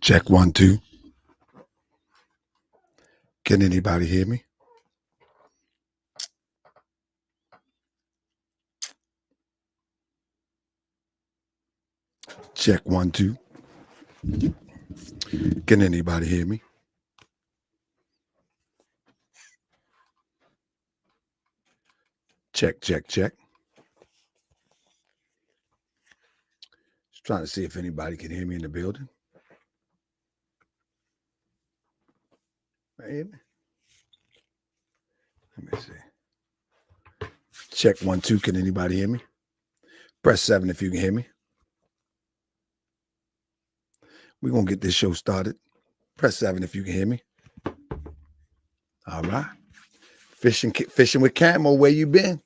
Check 1 2. Can anybody hear me? Check 1 2. Can anybody hear me? Check, check, check. Just trying to see if anybody can hear me in the building. Hear me? Let me see. Check 1 2. Can anybody hear me? Press 7 if you can hear me. We're going to get this show started. Press 7 if you can hear me. All right. Fishing with Camo, where you been?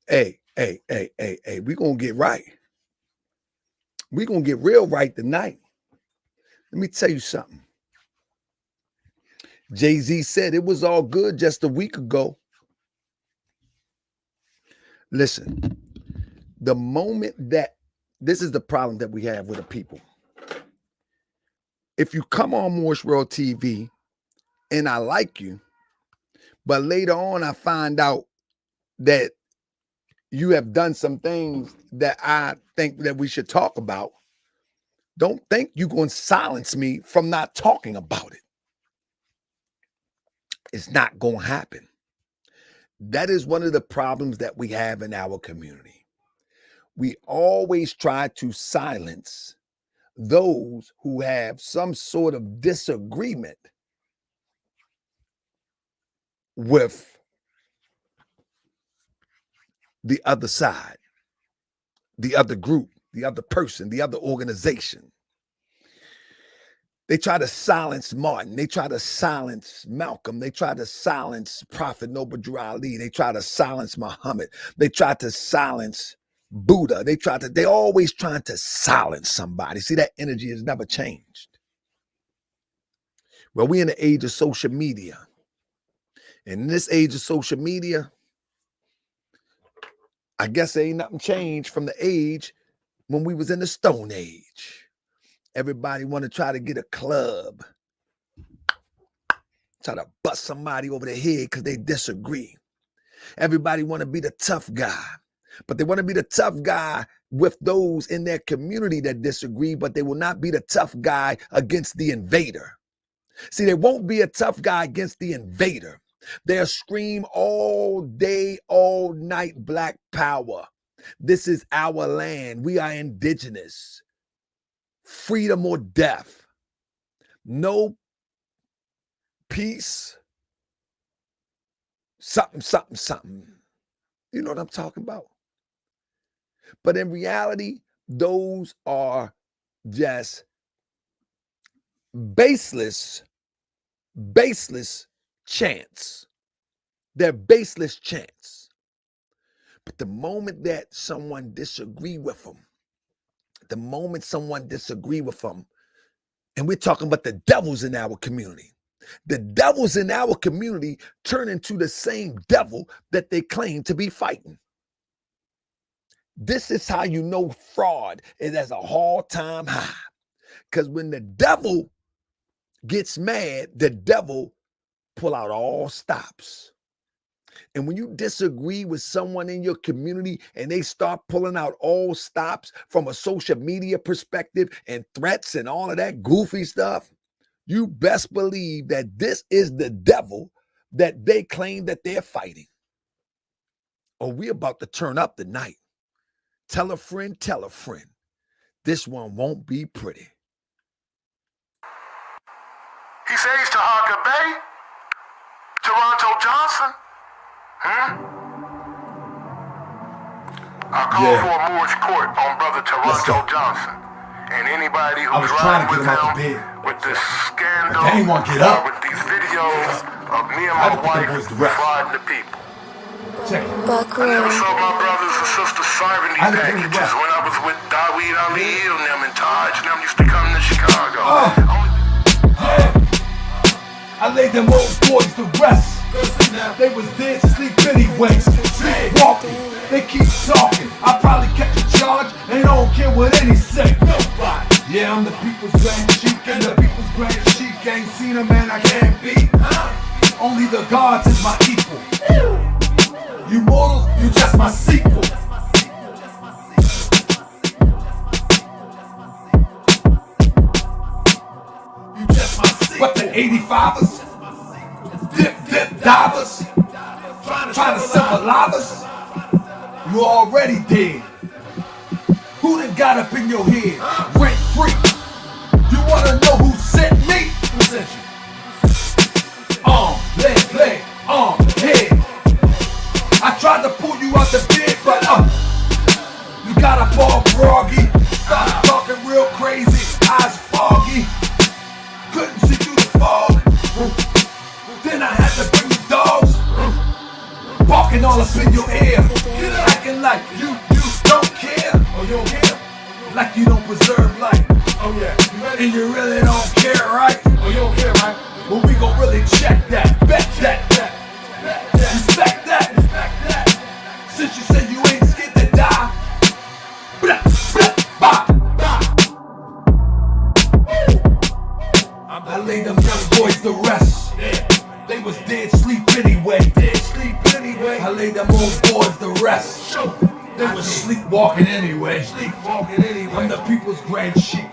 Hey. We're going to get right. We're going to get real right tonight. Let me tell you something. Jay-Z said it was all good just a week ago. Listen, the moment that this is the problem that we have with the people. If you come on Morris World TV and I like you, but later on I find out that you have done some things that I think that we should talk about, don't think you're going to silence me from not talking about it. It's not going to happen. That is one of the problems that we have in our community. We always try to silence those who have some sort of disagreement with the other side, the other group, the other person, the other organization. They try to silence Martin. They try to silence Malcolm. They try to silence Prophet Noble Drew Ali. They try to silence Muhammad. They try to silence Buddha. They always trying to silence somebody. See, that energy has never changed. Well, we're in the age of social media. And in this age of social media, I guess there ain't nothing changed from the age when we was in the Stone Age. Everybody want to try to get a club, try to bust somebody over the head because they disagree. Everybody want to be the tough guy, but they want to be the tough guy with those in their community that disagree, but they will not be the tough guy against the invader. See, they won't be a tough guy against the invader. They'll scream all day, all night, Black power. This is our land. We are indigenous. Freedom or death. No peace. Something. You know what I'm talking about? But in reality, those are just baseless chants. They're baseless chants. But the moment that someone disagree with them, and we're talking about the devils in our community, the devils in our community turn into the same devil that they claim to be fighting. This is how you know fraud is at a all-time high. Because when the devil gets mad, the devil pull out all stops. And when you disagree with someone in your community and they start pulling out all stops from a social media perspective and threats and all of that goofy stuff, you best believe that this is the devil that they claim that they're fighting. Oh, we're about to turn up tonight. Tell a friend, this one won't be pretty. He says Taharkabey, Toronto Johnson. I call for a Moorish court on brother Toronto Johnson and anybody who's riding with him with this scandal with these videos of me and my wife frauding the people. I never saw my brothers and sisters serving these packages when I was with Daweed Ali and them and Taj and them used to come to Chicago. I laid them old boys to rest. They was dead sleep anyway. Sleepwalking, they keep talking. I probably catch a charge and don't care what any say. Nobody. Yeah. Yeah, I'm the people's grand sheik, and the people's grand sheik ain't seen a man I can't beat. Only the gods is my equal. You mortals, you just my sequel. You just my sequel. What the 85ers? Dip divers? Trying to symbolize us? You already dead. Who done got up in your head? Rent free. You wanna know who sent me? Who sent you? Leg, head. I tried to pull you out the bed, but you got up all groggy. Started talking real crazy, eyes foggy. Couldn't see through the fog. Then I had to bring the dogs, barking all up in your ear, acting like you don't care. Oh, you don't care? Like you don't preserve life. Oh yeah. And you really don't care, right? Oh, you don't care, right? Well, we gon' really check that, bet that, respect that. Since you said you ain't scared to die, I laid them young boys to rest. They was dead sleep anyway. I laid them old boys to rest. They was sleepwalking anyway. I'm the people's grand sheik.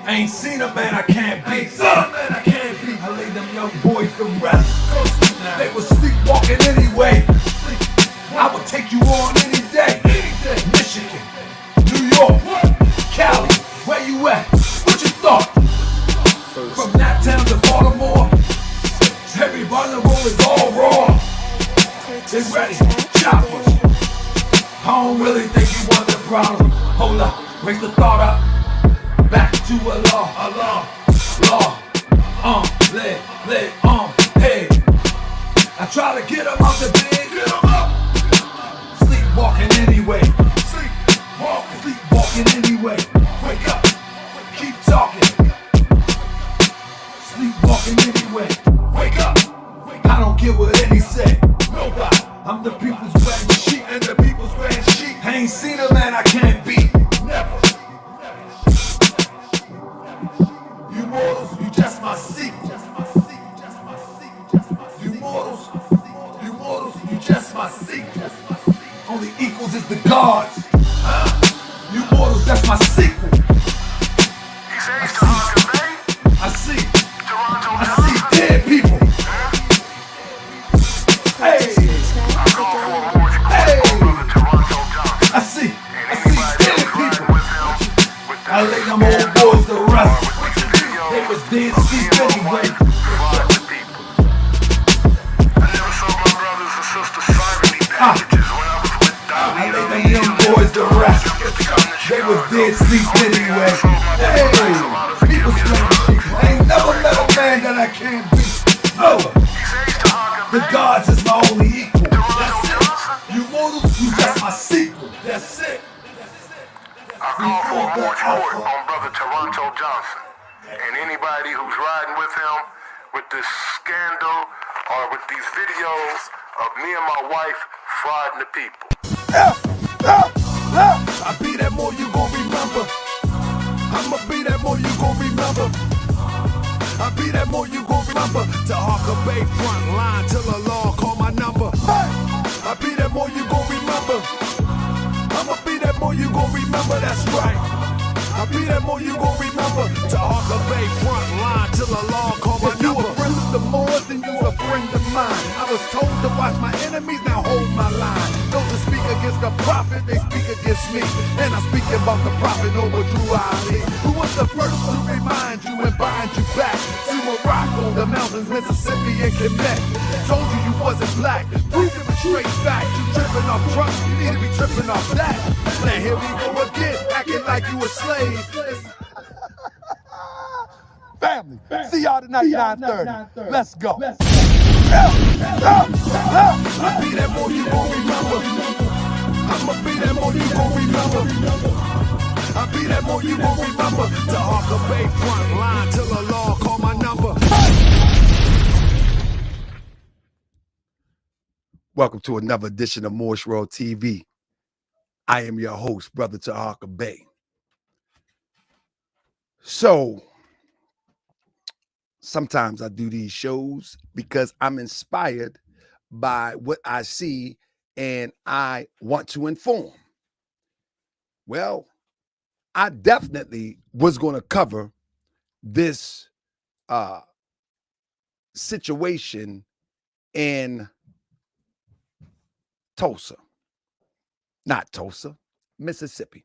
I ain't seen a man I can't beat. I laid them young boys to rest. They was sleepwalking anyway. I would take you on any day. Michigan, New York, Cali, where you at? What you thought? From Naptown to Baltimore, everybody on the road is all raw. They ready, choppers. I don't really think you want the problem. Hold up, wake the thought up. Back to a law, leg, head. I try to get him out the bed, sleepwalking anyway. Sleepwalking anyway. Wake up, keep talking. Sleepwalking anyway. Wake up, I don't care what any say. Nobody. I'm the people's grand sheik, and the people's grand sheik. I ain't seen a man I can't beat. Never. You mortals, you just my sequel. You mortals, you just my sequel. Only equals is the gods. You mortals, that's my sequel. I see dead people. Hey. I see dead people. I lay them old boys to rest. They was dead sleep anyway. I never saw my brothers and sisters signing me packages when I was with Dolly. I lay them young boys to rest. They was dead sleep anyway. Hey, people's I ain't never met a man that I can't beat. No. The gods is my only equal. That's it. You mortals, you just my sequel. That's it. I call for a march court on Brother Toronto Johnson and anybody who's riding with him with this scandal or with these videos of me and my wife frauding the people. I be that more you gon' remember. I'ma be that more you gon' remember. I be that more you gon' remember. Taharkabey front line till the law call my number. I be that more you gon' remember. I'ma be that more you gon' remember, that's right. I be that more you gon' remember. Taharkabey front line till the law call my number. You a friend of the Moors, then you a friend of mine. I was told to watch my enemies, now hold my line. Those that speak against the prophet, they speak against me. And I'm speaking about the prophet over Drew Ali, who was the first to remind you and bind you back to Morocco, the mountains, Mississippi, and Quebec. Told you you wasn't black, proved it with straight facts. You tripping off trucks, you need to be tripping off that. Now here we go again, acting like you a slave. Family, see y'all tonight, 9:30. Let's go. I be that more you gon' remember. I'ma be that more you gon' remember. I be that more you gon' remember. Taharkabey front line till the law call my number. Welcome to another edition of Moorish World TV. I am your host, Brother Taharkabey. So sometimes I do these shows because I'm inspired by what I see and I want to inform. Well, I definitely was going to cover this situation in Tulsa, Mississippi.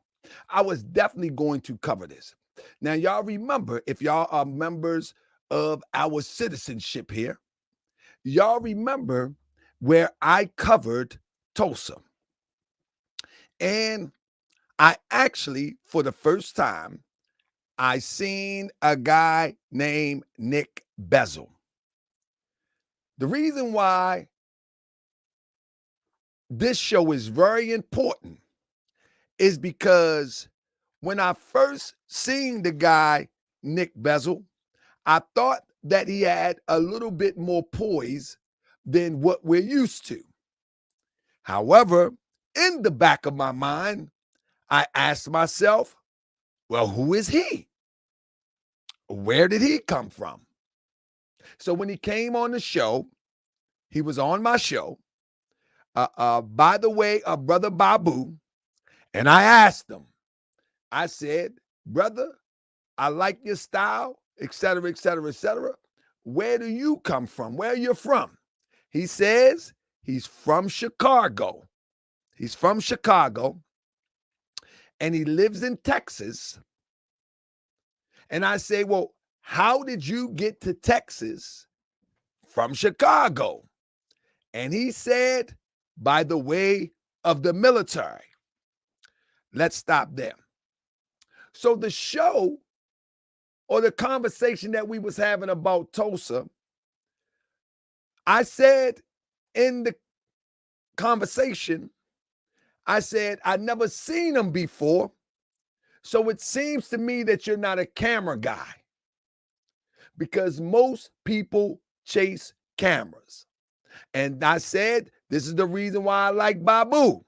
I was definitely going to cover this. Now, y'all remember, if y'all are members of our citizenship here, y'all remember where I covered Tulsa. And I actually, for the first time, I seen a guy named Nick Bezzel. The reason why this show is very important is because when I first seen the guy, Nick Bezzel, I thought that he had a little bit more poise than what we're used to. However, in the back of my mind, I asked myself, well, who is he? Where did he come from? So when he came on the show, he was on my show, by the way, Brother Babu, and I asked him, I said, brother, I like your style, et cetera, et cetera, et cetera. Where do you come from? Where are you from? He says he's from Chicago. He's from Chicago, and he lives in Texas. And I say, well, how did you get to Texas from Chicago? And he said, by the way of the military. Let's stop there. So the show or the conversation that we was having about Tulsa, I said in the conversation, I said, I never seen him before. So it seems to me that you're not a camera guy, because most people chase cameras. And I said, this is the reason why I like Babu,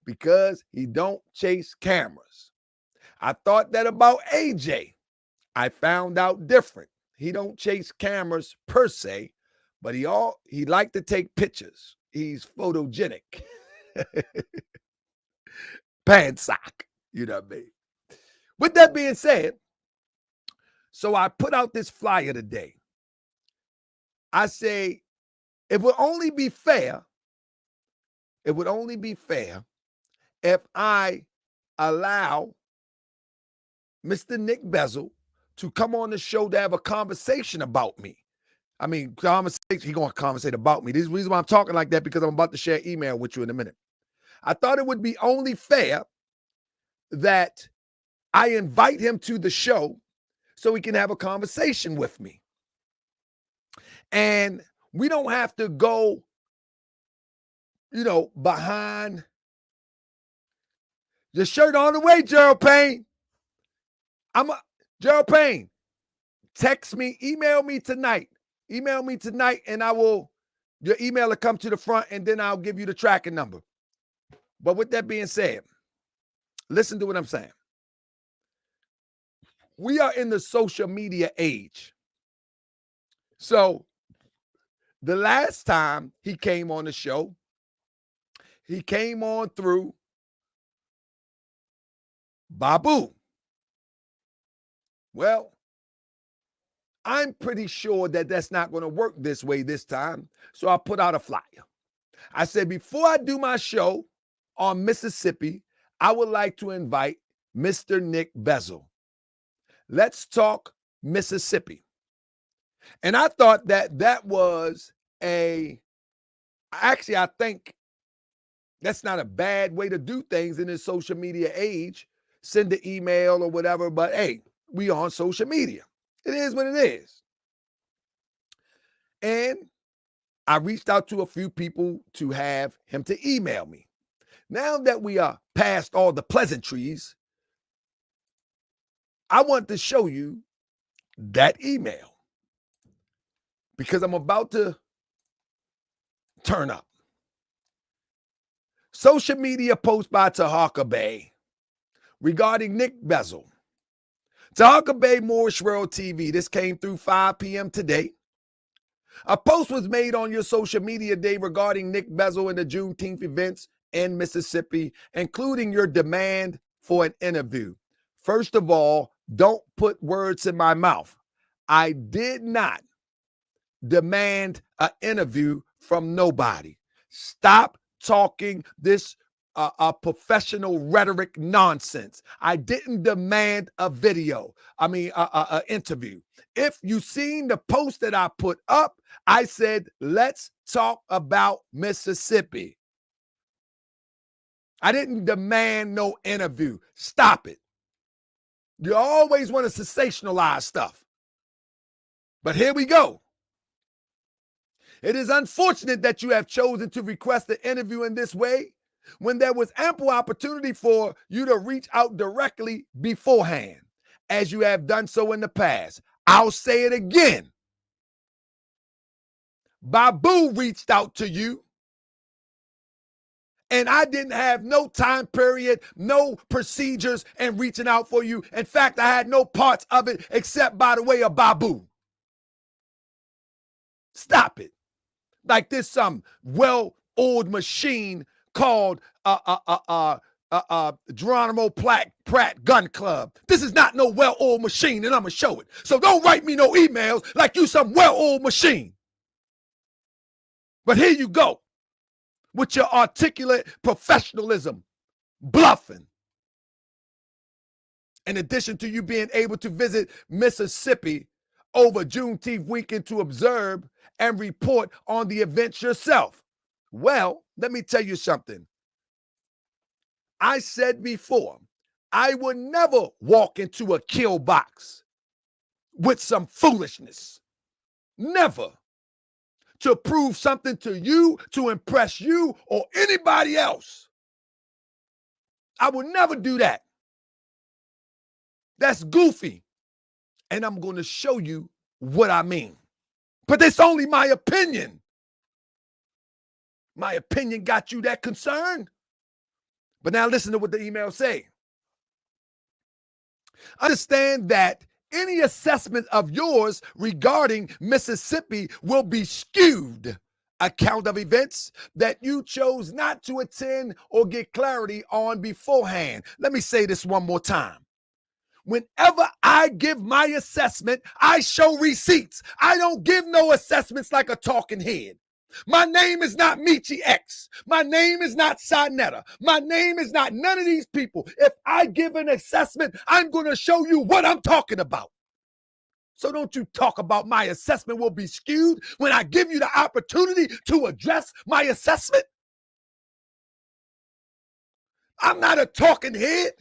because he don't chase cameras. I thought that about AJ. I found out different. He don't chase cameras per se, but he liked to take pictures. He's photogenic. Pansock, you know what I mean? With that being said, so I put out this flyer today. I say, it would only be fair if I allow Mr. Nick Bezzel to come on the show to have a conversation about me. I mean, he's going to conversate about me. This is the reason why I'm talking like that, because I'm about to share email with you in a minute. I thought it would be only fair that I invite him to the show so he can have a conversation with me. And we don't have to go, behind the shirt on the way, Gerald Payne. Gerald Payne, text me, email me tonight, and your email will come to the front, and then I'll give you the tracking number. But with that being said, listen to what I'm saying. We are in the social media age. So the last time he came on the show, he came on through Babu. Well, I'm pretty sure that that's not going to work this way this time. So I put out a flyer. I said, before I do my show on Mississippi, I would like to invite Mr. Nick Bezzel. Let's talk Mississippi. And I thought that was I think that's not a bad way to do things in this social media age. Send an email or whatever, but hey, we on social media. It is what it is. And I reached out to a few people to have him to email me. Now that we are past all the pleasantries, I want to show you that email, because I'm about to turn up. Social media post by Taharkabey regarding Nick Bezzel. Taharkabey Moorish World TV. This came through 5 p.m. today. A post was made on your social media day regarding Nick Bezzel and the Juneteenth events in Mississippi, including your demand for an interview. First of all, don't put words in my mouth. I did not demand an interview from nobody. Stop talking this professional rhetoric nonsense. I didn't demand a video. A interview. If you seen the post that I put up, I said, let's talk about Mississippi. I didn't demand no interview. Stop it. You always want to sensationalize stuff. But here we go. It is unfortunate that you have chosen to request an interview in this way when there was ample opportunity for you to reach out directly beforehand, as you have done so in the past. I'll say it again. Babu reached out to you, and I didn't have no time period, no procedures in reaching out for you. In fact, I had no parts of it except by the way of Babu. Stop it. Like this some well-oiled machine called Geronimo Pratt Gun Club. This is not no well-oiled machine, and I'm going to show it. So don't write me no emails like you some well-oiled machine. But here you go with your articulate professionalism, bluffing. In addition to you being able to visit Mississippi over Juneteenth weekend to observe and report on the events yourself. Well, let me tell you something. I said before, I would never walk into a kill box with some foolishness. Never. To prove something to you, to impress you or anybody else. I would never do that. That's goofy. And I'm going to show you what I mean. But it's only my opinion. My opinion got you that concerned? But now listen to what the email say. Understand that any assessment of yours regarding Mississippi will be skewed account of events that you chose not to attend or get clarity on beforehand. Let me say this one more time. Whenever I give my assessment, I show receipts. I don't give no assessments like a talking head. My name is not Michi X. My name is not Sinetta. My name is not none of these people. If I give an assessment, I'm going to show you what I'm talking about. So don't you talk about my assessment will be skewed when I give you the opportunity to address my assessment. I'm not a talking head.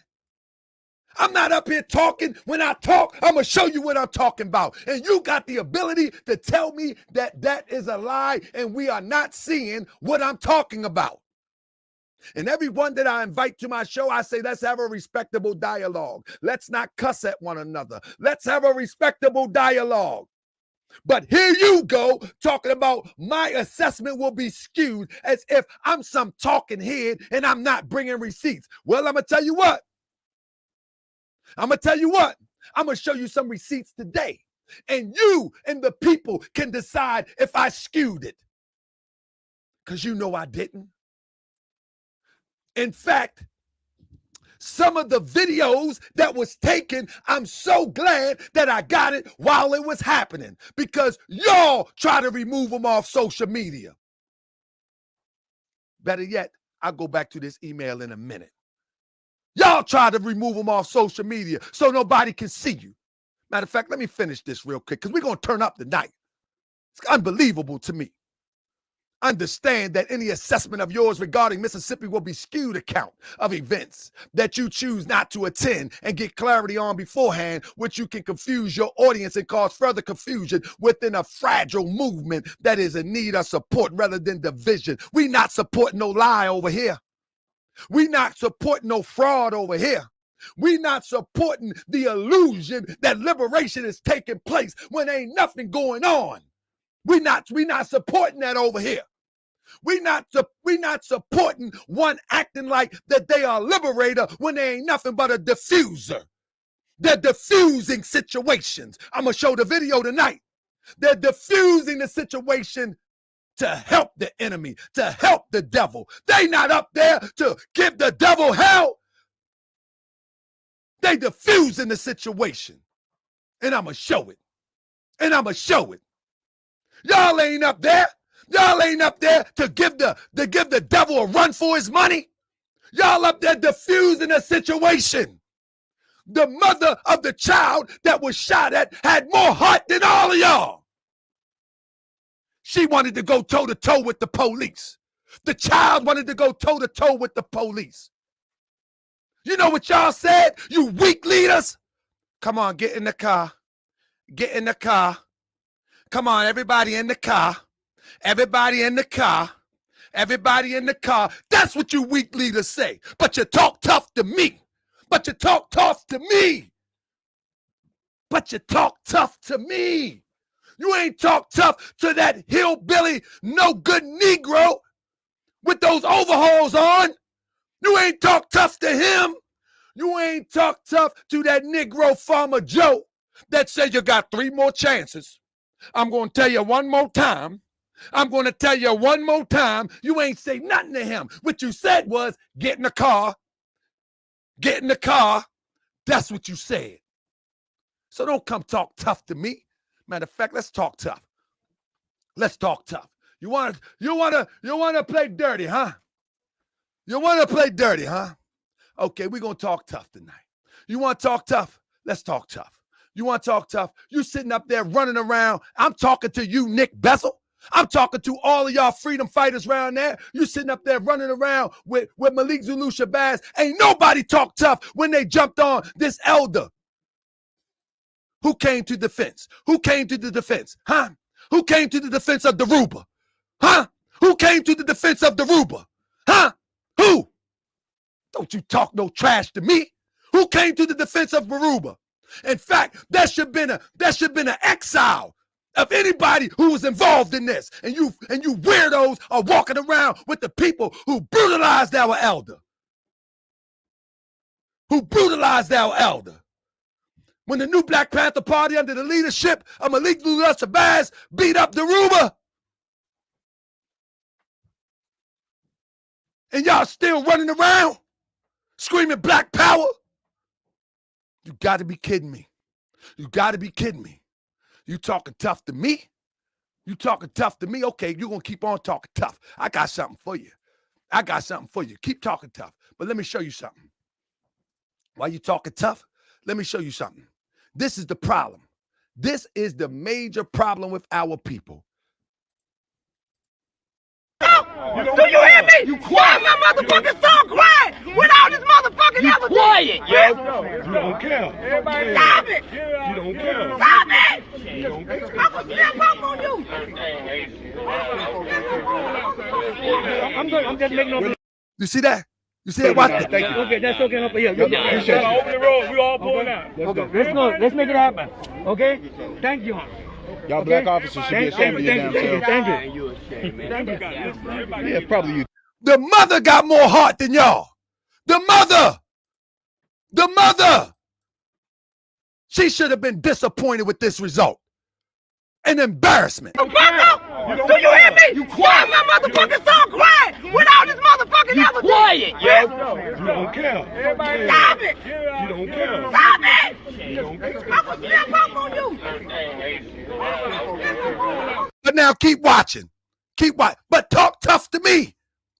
I'm not up here talking. When I talk, I'm going to show you what I'm talking about. And you got the ability to tell me that that is a lie and we are not seeing what I'm talking about. And everyone that I invite to my show, I say, let's have a respectable dialogue. Let's not cuss at one another. Let's have a respectable dialogue. But here you go talking about my assessment will be skewed as if I'm some talking head and I'm not bringing receipts. Well, I'm going to tell you what. I'm going to show you some receipts today. And you and the people can decide if I skewed it. Because you know I didn't. In fact, some of the videos that was taken, I'm so glad that I got it while it was happening. Because y'all try to remove them off social media. Better yet, I'll go back to this email in a minute. Y'all try to remove them off social media so nobody can see you. Matter of fact, let me finish this real quick because we're going to turn up tonight. It's unbelievable to me. Understand that any assessment of yours regarding Mississippi will be skewed account of events that you choose not to attend and get clarity on beforehand, which you can confuse your audience and cause further confusion within a fragile movement that is in need of support rather than division. We not supporting no lie over here. We not supporting no fraud over here. We not supporting the illusion that liberation is taking place when ain't nothing going on. We not supporting that over here. We not supporting one acting like that they are a liberator when they ain't nothing but a diffuser. They're diffusing situations. I'm going to show the video tonight. They're diffusing the situation to help the enemy, to help the devil. They not up there to give the devil hell. They diffusing the situation. And I'm going to show it. And I'm going to show it. Y'all ain't up there. Y'all ain't up there to give the devil a run for his money. Y'all up there diffusing the situation. The mother of the child that was shot at had more heart than all of y'all. She wanted to go toe-to-toe with the police. The child wanted to go toe-to-toe with the police. You know what y'all said, you weak leaders? Come on, get in the car. Get in the car. Come on, everybody in the car. Everybody in the car. Everybody in the car. That's what you weak leaders say. But you talk tough to me. But you talk tough to me. But you talk tough to me. You ain't talk tough to that hillbilly, no good Negro with those overalls on. You ain't talk tough to him. You ain't talk tough to that Negro farmer Joe that said you got 3 more chances. I'm going to tell you one more time. I'm going to tell you one more time. You ain't say nothing to him. What you said was, get in the car. Get in the car. That's what you said. So don't come talk tough to me. Matter of fact, let's talk tough. Let's talk tough. You want to play dirty, huh? You want to play dirty, huh? Okay, we're going to talk tough tonight. You want to talk tough? Let's talk tough. You want to talk tough? You sitting up there running around. I'm talking to you, Nick Bezzel. I'm talking to all of y'all freedom fighters around there. You sitting up there running around with Malik Zulu Shabazz. Ain't nobody talk tough when they jumped on this elder. Who came to defense? Who came to the defense? Huh? Who came to the defense of Daruba? Huh? Who came to the defense of Daruba? Huh? Who? Don't you talk no trash to me. Who came to the defense of Daruba? In fact, there should been an exile of anybody who was involved in this. And you weirdos are walking around with the people who brutalized our elder. Who brutalized our elder. When the new Black Panther Party under the leadership of Malik Zulu Shabazz beat up Daruba. And y'all still running around screaming black power? You got to be kidding me. You got to be kidding me. You talking tough to me? You talking tough to me? Okay, you're going to keep on talking tough. I got something for you. I got something for you. Keep talking tough. But let me show you something. While you talking tough, let me show you something. This is the problem. This is the major problem with our people. Do you hear me? You quiet. Why my motherfucking song quiet with all this motherfucking evidence? Quiet, yo. You don't care. Everybody stop it. You don't care. Stop it. I'm gonna step up on you. I'm just making up. You see that? You see that? Watch it. Thank you. Okay, that's okay. Yeah, Appreciate it. Open the road. We all pulling out. Okay, let's go. Let's make it happen. Okay? Thank you. Y'all black officers should be ashamed of your damn self. Thank you. Yeah, probably you. The mother got more heart than y'all. The mother. The mother. She should have been disappointed with this result. An embarrassment. Do you hear me? You quiet. Why my motherfucking song quiet with all this motherfucking evidence? Quiet, yo. You don't care. Everybody stop it. You don't care. Stop it. You don't care. I'm gonna step up on you. But now keep watching. Keep watching. But talk tough to me.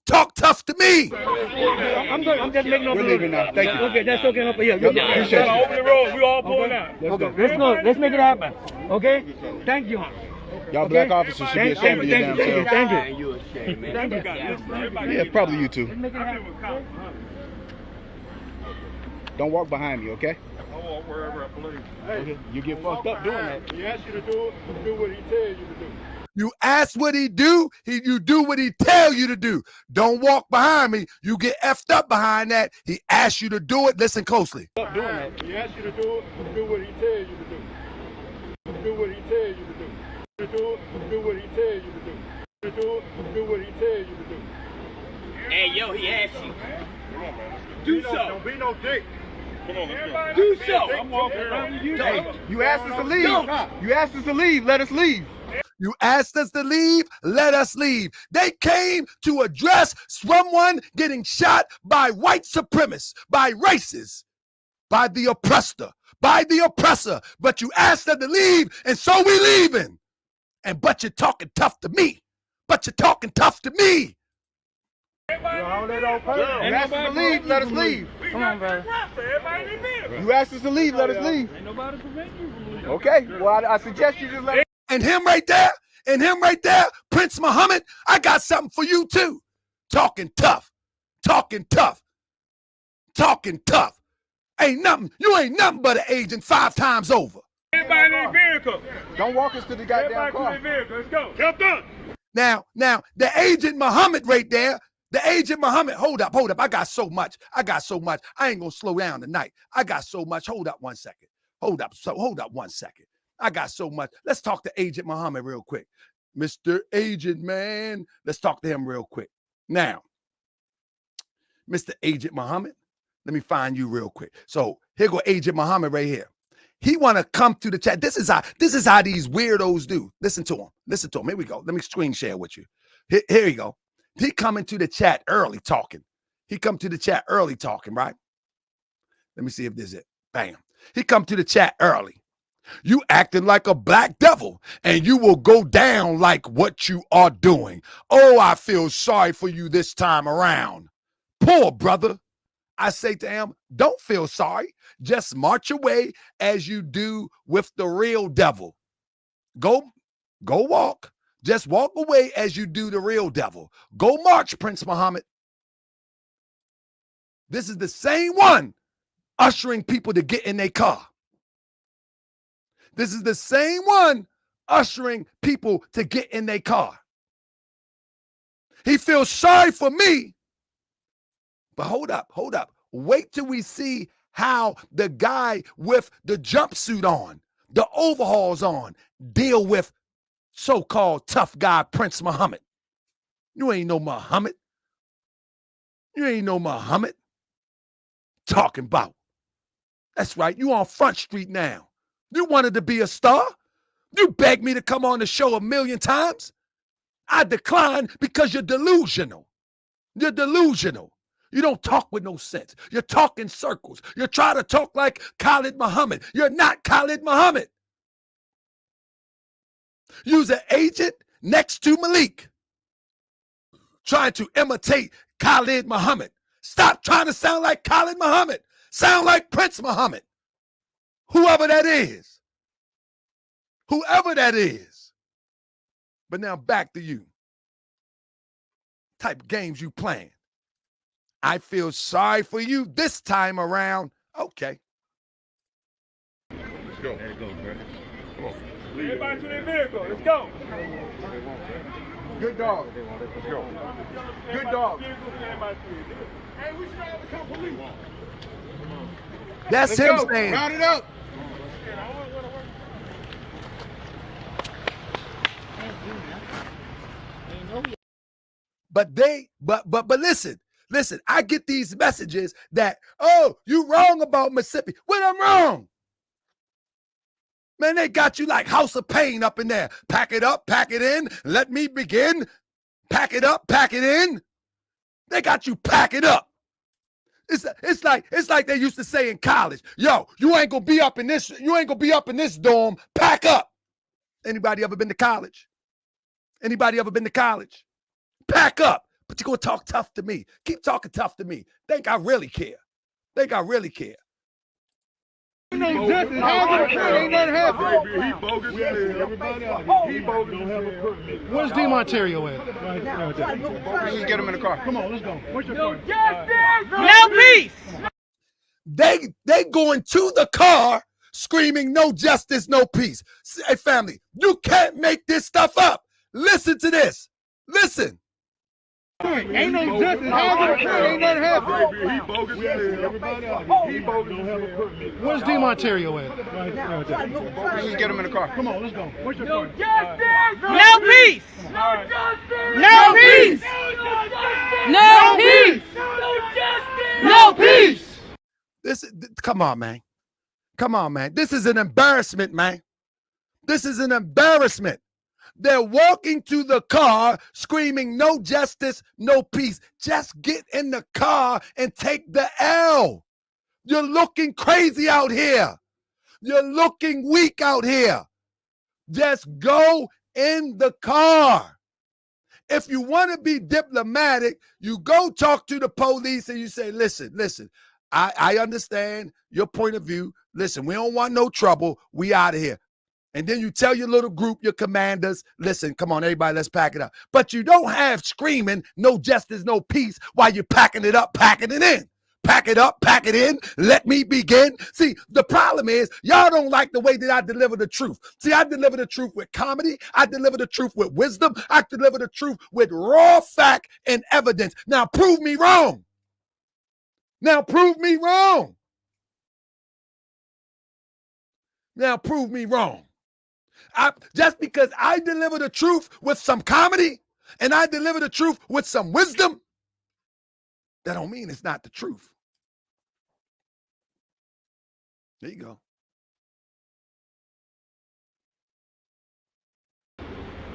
Talk tough to me. I'm just making up. We're leaving now. Thank you. Okay, that's okay. Yeah, Appreciate it. open the road. We all pulling out. Okay, let's go. Let's make it happen. Okay? Thank you. Y'all black officers should be ashamed of your damn self. Thank you. Yeah, probably you too. Don't walk behind me, okay? I'll walk wherever I believe. Okay. You get fucked up doing that. He asks you to do it, you do what he tells you to do. You ask what he do, you do what he tell you to do. Don't walk behind me. You get effed up behind that. He asks you to do it. Listen closely. Stop doing that. He asks you to do it, you do what he tells you to do. You do what he tells you to do. You do it, you do what he tells you to do. You do it, you do what he tells you to do. Hey, yo, he asked you. Do so. Don't be no dick. Come on, let's go. Do so. I'm walking around with you. Hey, you asked us to leave. You asked us to leave. Let us leave. You asked us to leave, let us leave. They came to address someone getting shot by white supremacists, by racists, by the oppressor, but you asked them to leave, and so we leaving. But you're talking tough to me. You asked us to leave. Let us leave. Come on, brother. You asked us to leave. Let us leave. Ain't nobody prevent you from leaving. Okay. Well, I suggest you just let. And him right there, Prince Muhammad, I got something for you too. Talking tough. Ain't nothing, you ain't nothing but an agent 5 times over. Everybody in their vehicle. Don't walk us to the goddamn Everybody car. to their vehicle. Let's go. Jump up. Now, the agent Muhammad right there, hold up. I got so much. I ain't gonna slow down tonight. I got so much. Hold up one second. I got so much. Let's talk to Agent Muhammad real quick. Mr. Agent, man. Let's talk to him real quick. Now, Mr. Agent Muhammad, let me find you real quick. So here go Agent Muhammad right here. He want to come to the chat. This is how these weirdos do. Listen to him. Here we go. Let me screen share with you. Here you go. He coming to the chat early talking. Right? Let me see if this is it. Bam. He come to the chat early. You acting like a black devil, and you will go down like what you are doing. Oh, I feel sorry for you this time around. Poor brother. I say to him, don't feel sorry. Just march away as you do with the real devil. Go walk. Just walk away as you do the real devil. Go march, Prince Muhammad. This is the same one ushering people to get in their car. This is the same one ushering people to get in their car. He feels sorry for me. But hold up. Wait till we see how the guy with the jumpsuit on, the overalls on, deal with so-called tough guy Prince Muhammad. You ain't no Muhammad. Talking about. That's right. You on Front Street now. You wanted to be a star. You begged me to come on the show 1,000,000 times. I declined because you're delusional. You don't talk with no sense. You talk in circles. You try to talk like Khalid Muhammad. You're not Khalid Muhammad. You're an agent next to Malik, trying to imitate Khalid Muhammad. Stop trying to sound like Khalid Muhammad. Sound like Prince Muhammad. Whoever that is. But now back to you. Type games you playing. I feel sorry for you this time around. Okay. Let's go. There it goes, bro. Come on. Everybody to their vehicle. Let's go. Good dog. Let's go. Good dog. Hey, we should have the police. That's him saying. Round it up. But listen, I get these messages that, oh, you wrong about Mississippi. When I'm wrong. Man, they got you like House of Pain up in there. Pack it up, pack it in. Let me begin. Pack it up, pack it in. They got you pack it up. It's like they used to say in college, yo, you ain't gonna be up in this dorm. Pack up. Anybody ever been to college? Pack up. But you're gonna talk tough to me. Keep talking tough to me. Think I really care. Ain't nothing happening. He bogus. Everybody out here. He bogus. Don't have a permit. Where's DeMonterio at? Let's just get him in the car. Come on, let's go. Where's your No car? justice, no peace. They going to the car screaming, no justice, no peace. Hey, family, you can't make this stuff up. Listen to this. Listen. Ain't no justice. Ain't nothing happening. He bogus. Everybody out here. He bogus. Don't have a permit. Where's DeMonterio at? Let's just get him in the car. Come on, let's go. Where's your No car? justice, no peace. No justice, no peace. No peace. No justice, no peace. Come on, man. Come on, man. This is an embarrassment, man. This is an embarrassment. They're walking to the car screaming, no justice, no peace. Just get in the car and take the L. You're looking crazy out here. You're looking weak out here. Just go in the car. If you want to be diplomatic, you go talk to the police and you say, listen, I understand your point of view. Listen, we don't want no trouble. We out of here. And then you tell your little group, your commanders, listen, come on, everybody, let's pack it up. But you don't have screaming, no justice, no peace, while you're packing it up, packing it in. Pack it up, pack it in, let me begin. See, the problem is y'all don't like the way that I deliver the truth. See, I deliver the truth with comedy. I deliver the truth with wisdom. I deliver the truth with raw fact and evidence. Now prove me wrong. Now prove me wrong. Now prove me wrong. Just because I deliver the truth with some comedy and I deliver the truth with some wisdom, that don't mean it's not the truth. There you go.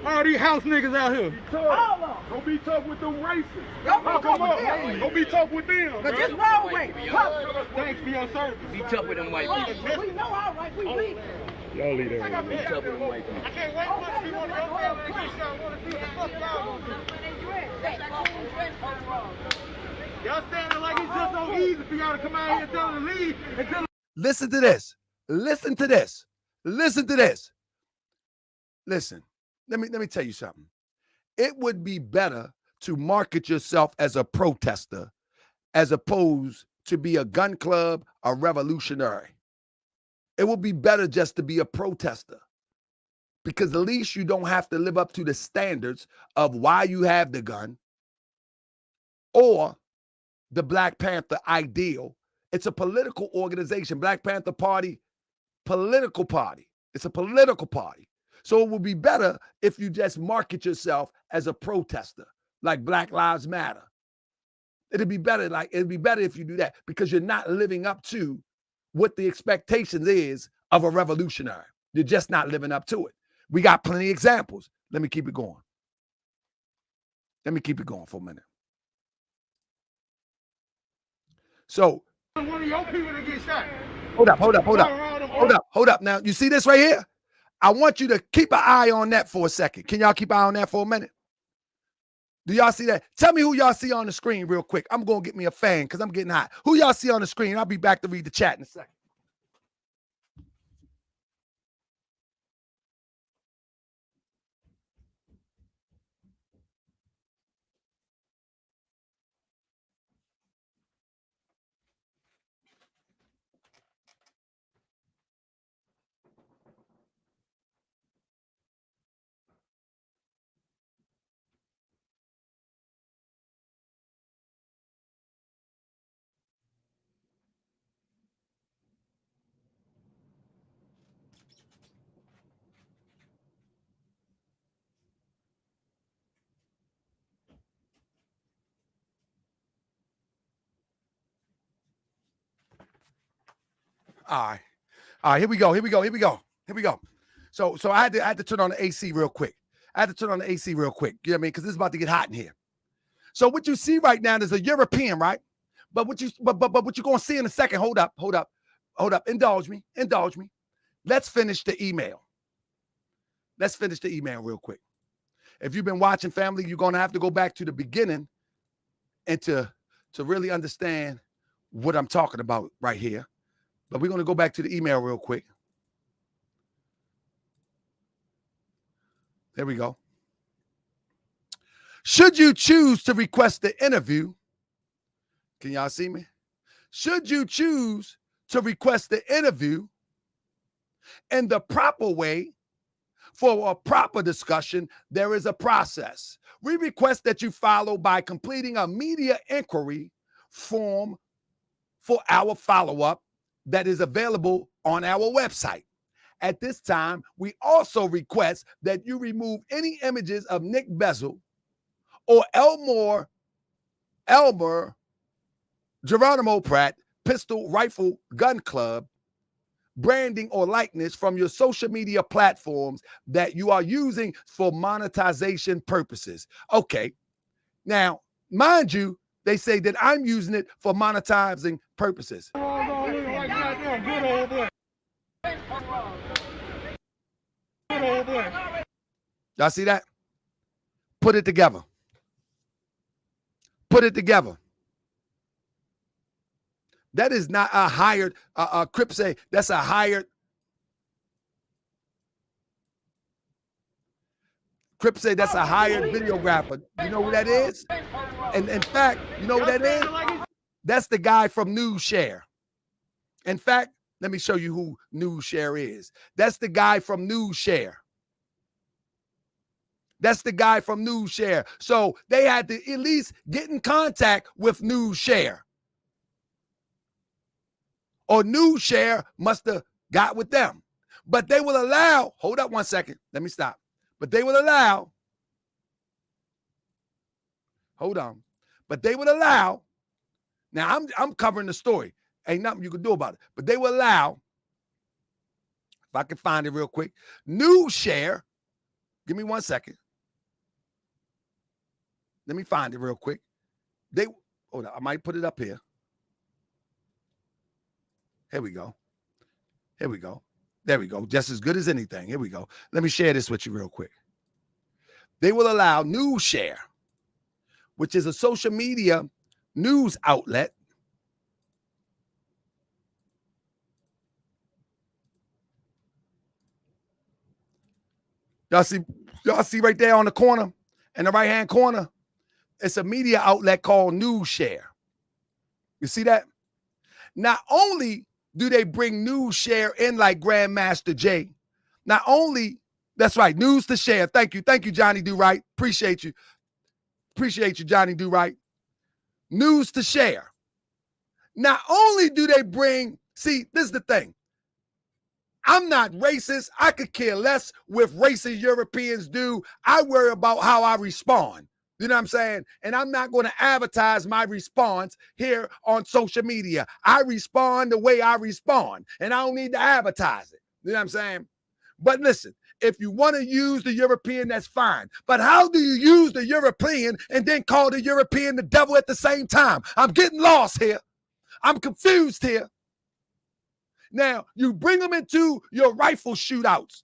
All these house niggas out here. Tough. Don't be tough with them racists. Don't be tough with them. Don't be tough with them. Cause this wrong way. Thanks for your service. Be tough with them white people. We know our right. We leave. Y'all leave that. Be tough with them white people. I can't wait for you on your family and get y'all want to see the fuck y'all. Y'all standing like it's just so easy for y'all to come out here and tell them to leave. Listen to this. Listen to this. Listen to this. Listen, let me tell you something. It would be better to market yourself as a protester as opposed to be a gun club, a revolutionary. It would be better just to be a protester because at least you don't have to live up to the standards of why you have the gun or the Black Panther ideal. It's a political organization. Black Panther Party, political party. It's a political party. So it would be better if you just market yourself as a protester, like Black Lives Matter. It'd be better if you do that because you're not living up to what the expectations is of a revolutionary. You're just not living up to it. We got plenty of examples. Let me keep it going. Let me keep it going for a minute. So, One of your people to get shot. hold up. Now, you see this right here? I want you to keep an eye on that for a second. Can y'all keep an eye on that for a minute? Do y'all see that? Tell me who y'all see on the screen real quick. I'm going to get me a fan because I'm getting hot. Who y'all see on the screen? I'll be back to read the chat in a second. All right, here we go. So I had to turn on the AC real quick. You know what I mean? Because this is about to get hot in here. So what you see right now is a European, right? But what you're gonna see in a second, hold up. Indulge me. Let's finish the email real quick. If you've been watching, family, you're gonna have to go back to the beginning and to really understand what I'm talking about right here. But we're going to go back to the email real quick. There we go. Should you choose to request the interview, can y'all see me? Should you choose to request the interview in the proper way for a proper discussion, there is a process. We request that you follow by completing a media inquiry form for our follow-up that is available on our website. At this time, we also request that you remove any images of Nick Bezzel or Elmer Geronimo Pratt pistol, rifle, gun club, branding, or likeness from your social media platforms that you are using for monetization purposes. Okay. Now, mind you, they say that I'm using it for monetizing purposes. Y'all see that? Put it together. Put it together. That is not a hired, Crip say, that's a hired. Crip say that's a hired videographer. You know who that is? And in fact, you know who that is? That's the guy from News Share. In fact, let me show you who News Share is. That's the guy from News Share. That's the guy from News Share. So they had to at least get in contact with News Share. Or News Share must have got with them. But they will allow, hold up one second, let me stop. But they will allow, hold on. But they would allow, now I'm covering the story. Ain't nothing you can do about it. But they will allow, if I can find it real quick, News Share, give me 1 second. Let me find it real quick. Hold on, I might put it up here. Here we go. Here we go. There we go. Just as good as anything. Here we go. Let me share this with you real quick. They will allow News Share, which is a social media news outlet. Y'all see right there on the corner, in the right-hand corner, it's a media outlet called News Share. You see that? Not only do they bring News Share in like Grandmaster Jay, not only, that's right, News to Share. Thank you, Johnny Do Right. Appreciate you, Johnny Do Right. News to Share. Not only do they bring, see, this is the thing. I'm not racist. I could care less with racist Europeans do. I worry about how I respond. You know what I'm saying? And I'm not going to advertise my response here on social media. I respond the way I respond, and I don't need to advertise it. You know what I'm saying? But listen, if you want to use the European, that's fine. But how do you use the European and then call the European the devil at the same time? I'm getting lost here. I'm confused here. Now, you bring them into your rifle shootouts.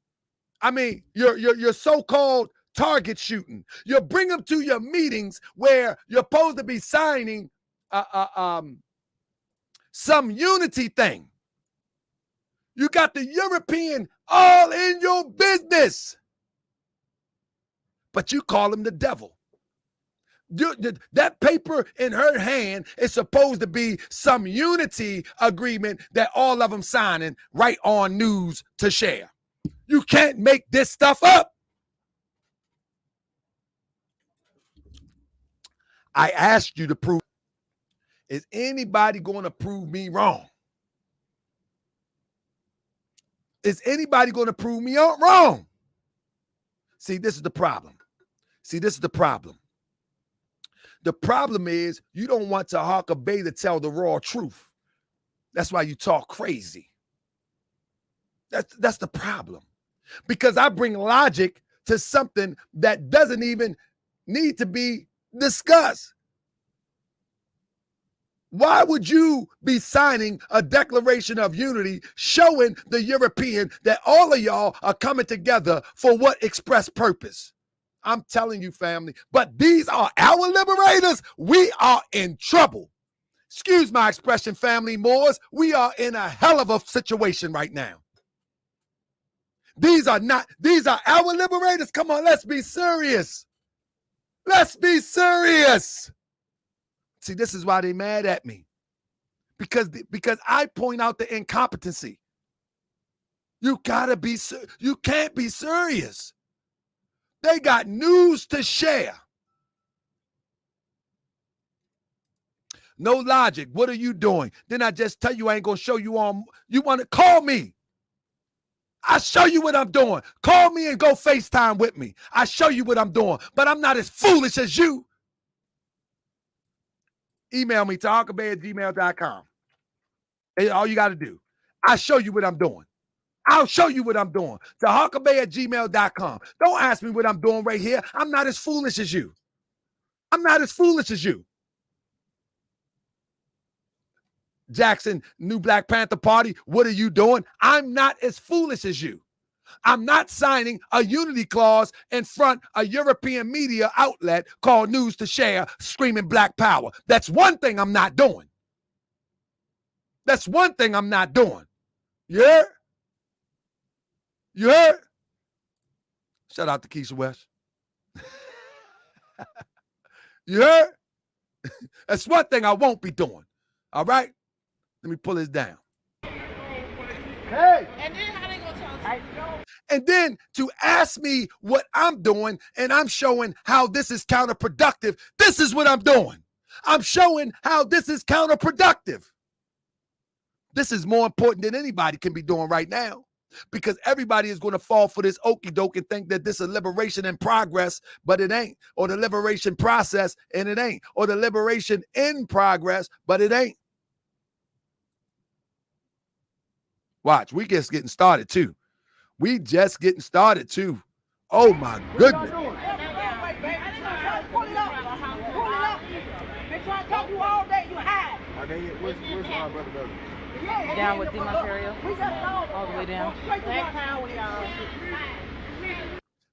I mean, your so-called target shooting. You bring them to your meetings where you're supposed to be signing some unity thing. You got the European all in your business, but you call him the devil. That paper in her hand is supposed to be some unity agreement that all of them signing right on News to Share. You can't make this stuff up. I asked you to prove. Is anybody going to prove me wrong? Is anybody going to prove me wrong? See, this is the problem. The problem is you don't want Taharkabey to tell the raw truth. That's why you talk crazy. That's the problem. Because I bring logic to something that doesn't even need to be discussed. Why would you be signing a declaration of unity showing the European that all of y'all are coming together for what express purpose? I'm telling you, family, but these are our liberators. We are in trouble. Excuse my expression, family Moors. We are in a hell of a situation right now. These are our liberators. Come on, let's be serious. Let's be serious. See, this is why they mad at me. Because I point out the incompetency. You can't be serious. They got News to Share. No logic. What are you doing? Then I just tell you I ain't gonna show you on. You want to call me? I show you what I'm doing. Call me and go FaceTime with me. I show you what I'm doing, but I'm not as foolish as you. Email me, Taharkabey@gmail.com. And all you got to do. I'll show you what I'm doing. I'll show you what I'm doing. Taharkabey@gmail.com. Don't ask me what I'm doing right here. I'm not as foolish as you. I'm not as foolish as you. Jackson, new Black Panther Party, what are you doing? I'm not as foolish as you. I'm not signing a unity clause in front of a European media outlet called News to Share screaming Black Power. That's one thing I'm not doing. That's one thing I'm not doing. You heard? You heard? Shout out to Keisha West. You heard? That's one thing I won't be doing. All right? Let me pull this down. Hey! And then how they gonna tell us? And then to ask me what I'm doing, and I'm showing how this is counterproductive. This is what I'm doing. I'm showing how this is counterproductive. This is more important than anybody can be doing right now, because everybody is going to fall for this okie doke and think that this is liberation in progress, but it ain't. Or the liberation process, and it ain't. Or the liberation in progress, but it ain't. Watch, we just getting started too. We just getting started too. Oh my goodness. Pull it up. They try to talk you all day, you hide. Where's my brother? Down with the material. All the way down. Black power, y'all.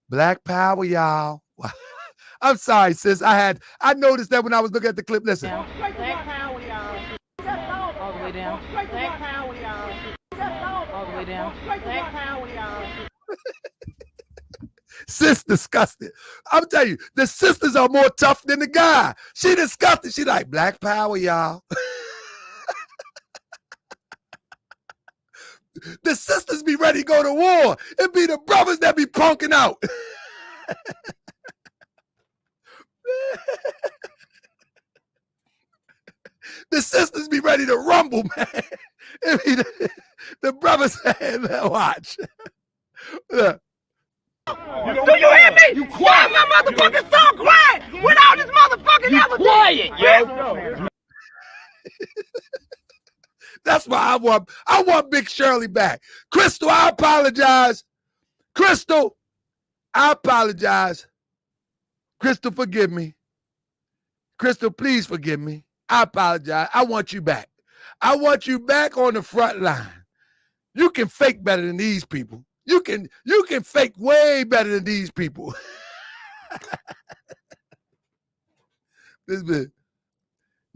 Black power, y'all. I'm sorry, sis. I noticed that when I was looking at the clip. Listen. Black power, y'all. All the way down. Black power, y'all. All the way down. Black power, y'all. Sis disgusted. I'm telling you, the sisters are more tough than the guy. She disgusted. She like, Black power, y'all. The sisters be ready to go to war. It be the brothers that be punking out. The sisters be ready to rumble, man. It be the brothers saying, watch. Look. Do you hear me? You quiet. Why my motherfucking song quiet with all this motherfucking evidence? Quiet, yo. That's why I want Big Shirley back. Crystal, I apologize. Crystal, I apologize. Crystal, forgive me. Crystal, please forgive me. I apologize. I want you back. I want you back on the front line. You can fake better than these people. You can fake way better than these people. This bit.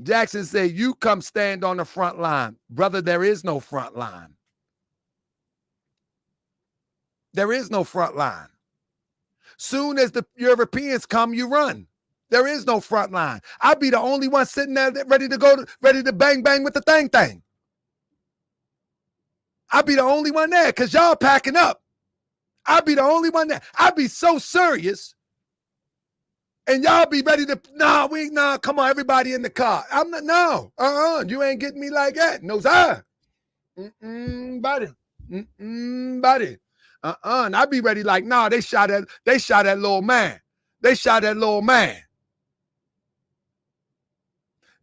Jackson said, you come stand on the front line. Brother, there is no front line. There is no front line. Soon as the Europeans come, you run. There is no front line. I'll be the only one sitting there ready to bang bang with the thing. I'll be the only one there because y'all packing up. I'll be the only one there. I'll be so serious. And y'all be ready to, come on, everybody in the car. I'm not, you ain't getting me like that. No, sir. Buddy. Buddy. And I be ready like, they shot that little man. They shot that little man.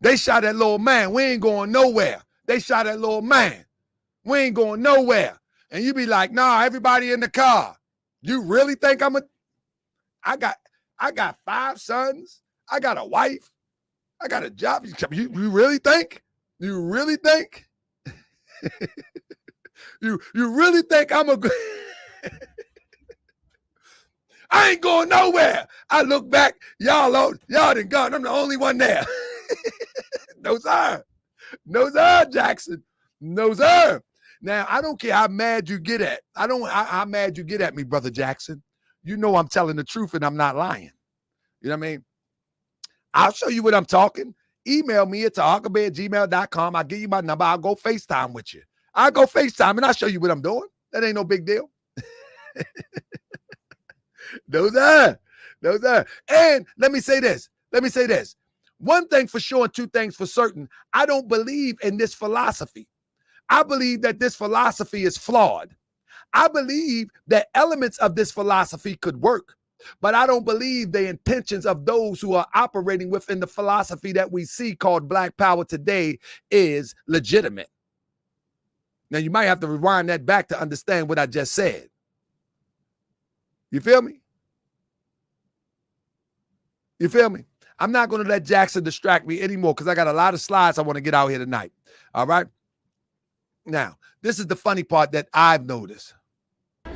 They shot that little man. We ain't going nowhere. They shot that little man. We ain't going nowhere. And you be like, everybody in the car. You really think I got 5 sons. I got a wife. I got a job. You really think? You really think? you really think I'm a good... I ain't going nowhere. I look back, y'all done gone. I'm the only one there. No, sir. No, sir, Jackson. No, sir. Now, I don't care how mad you get at. How mad you get at me, Brother Jackson. You know I'm telling the truth and I'm not lying. You know what I mean? I'll show you what I'm talking. Email me at taharkabey@gmail.com. I'll give you my number. I'll go FaceTime with you. I'll go FaceTime and I'll show you what I'm doing. That ain't no big deal. Those are. And let me say this. One thing for sure and 2 things for certain. I don't believe in this philosophy. I believe that this philosophy is flawed. I believe that elements of this philosophy could work, but I don't believe the intentions of those who are operating within the philosophy that we see called Black Power today is legitimate. Now, you might have to rewind that back to understand what I just said. You feel me? You feel me? I'm not going to let Jackson distract me anymore because I got a lot of slides I want to get out here tonight. All right? Now, this is the funny part that I've noticed. Oh,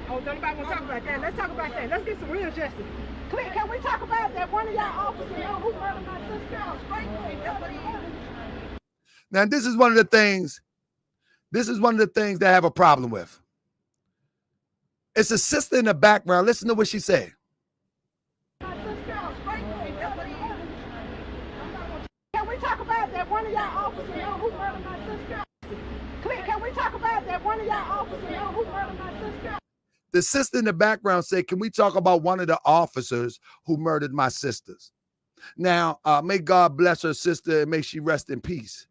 don't nobody want to talk about that. Let's talk about that. Let's get some real justice. Clint, can we talk about that one of y'all officers know who murdered my sister? That's what he is. Now, this is one of the things that I have a problem with. It's a sister in the background. Listen to what she said. Can we talk about that one of y'all officers know who murdered my sister? Clint, can we talk about that one of y'all officers know who murdered my sister? The sister in the background said, can we talk about one of the officers who murdered my sisters? Now, may God bless her sister and may she rest in peace.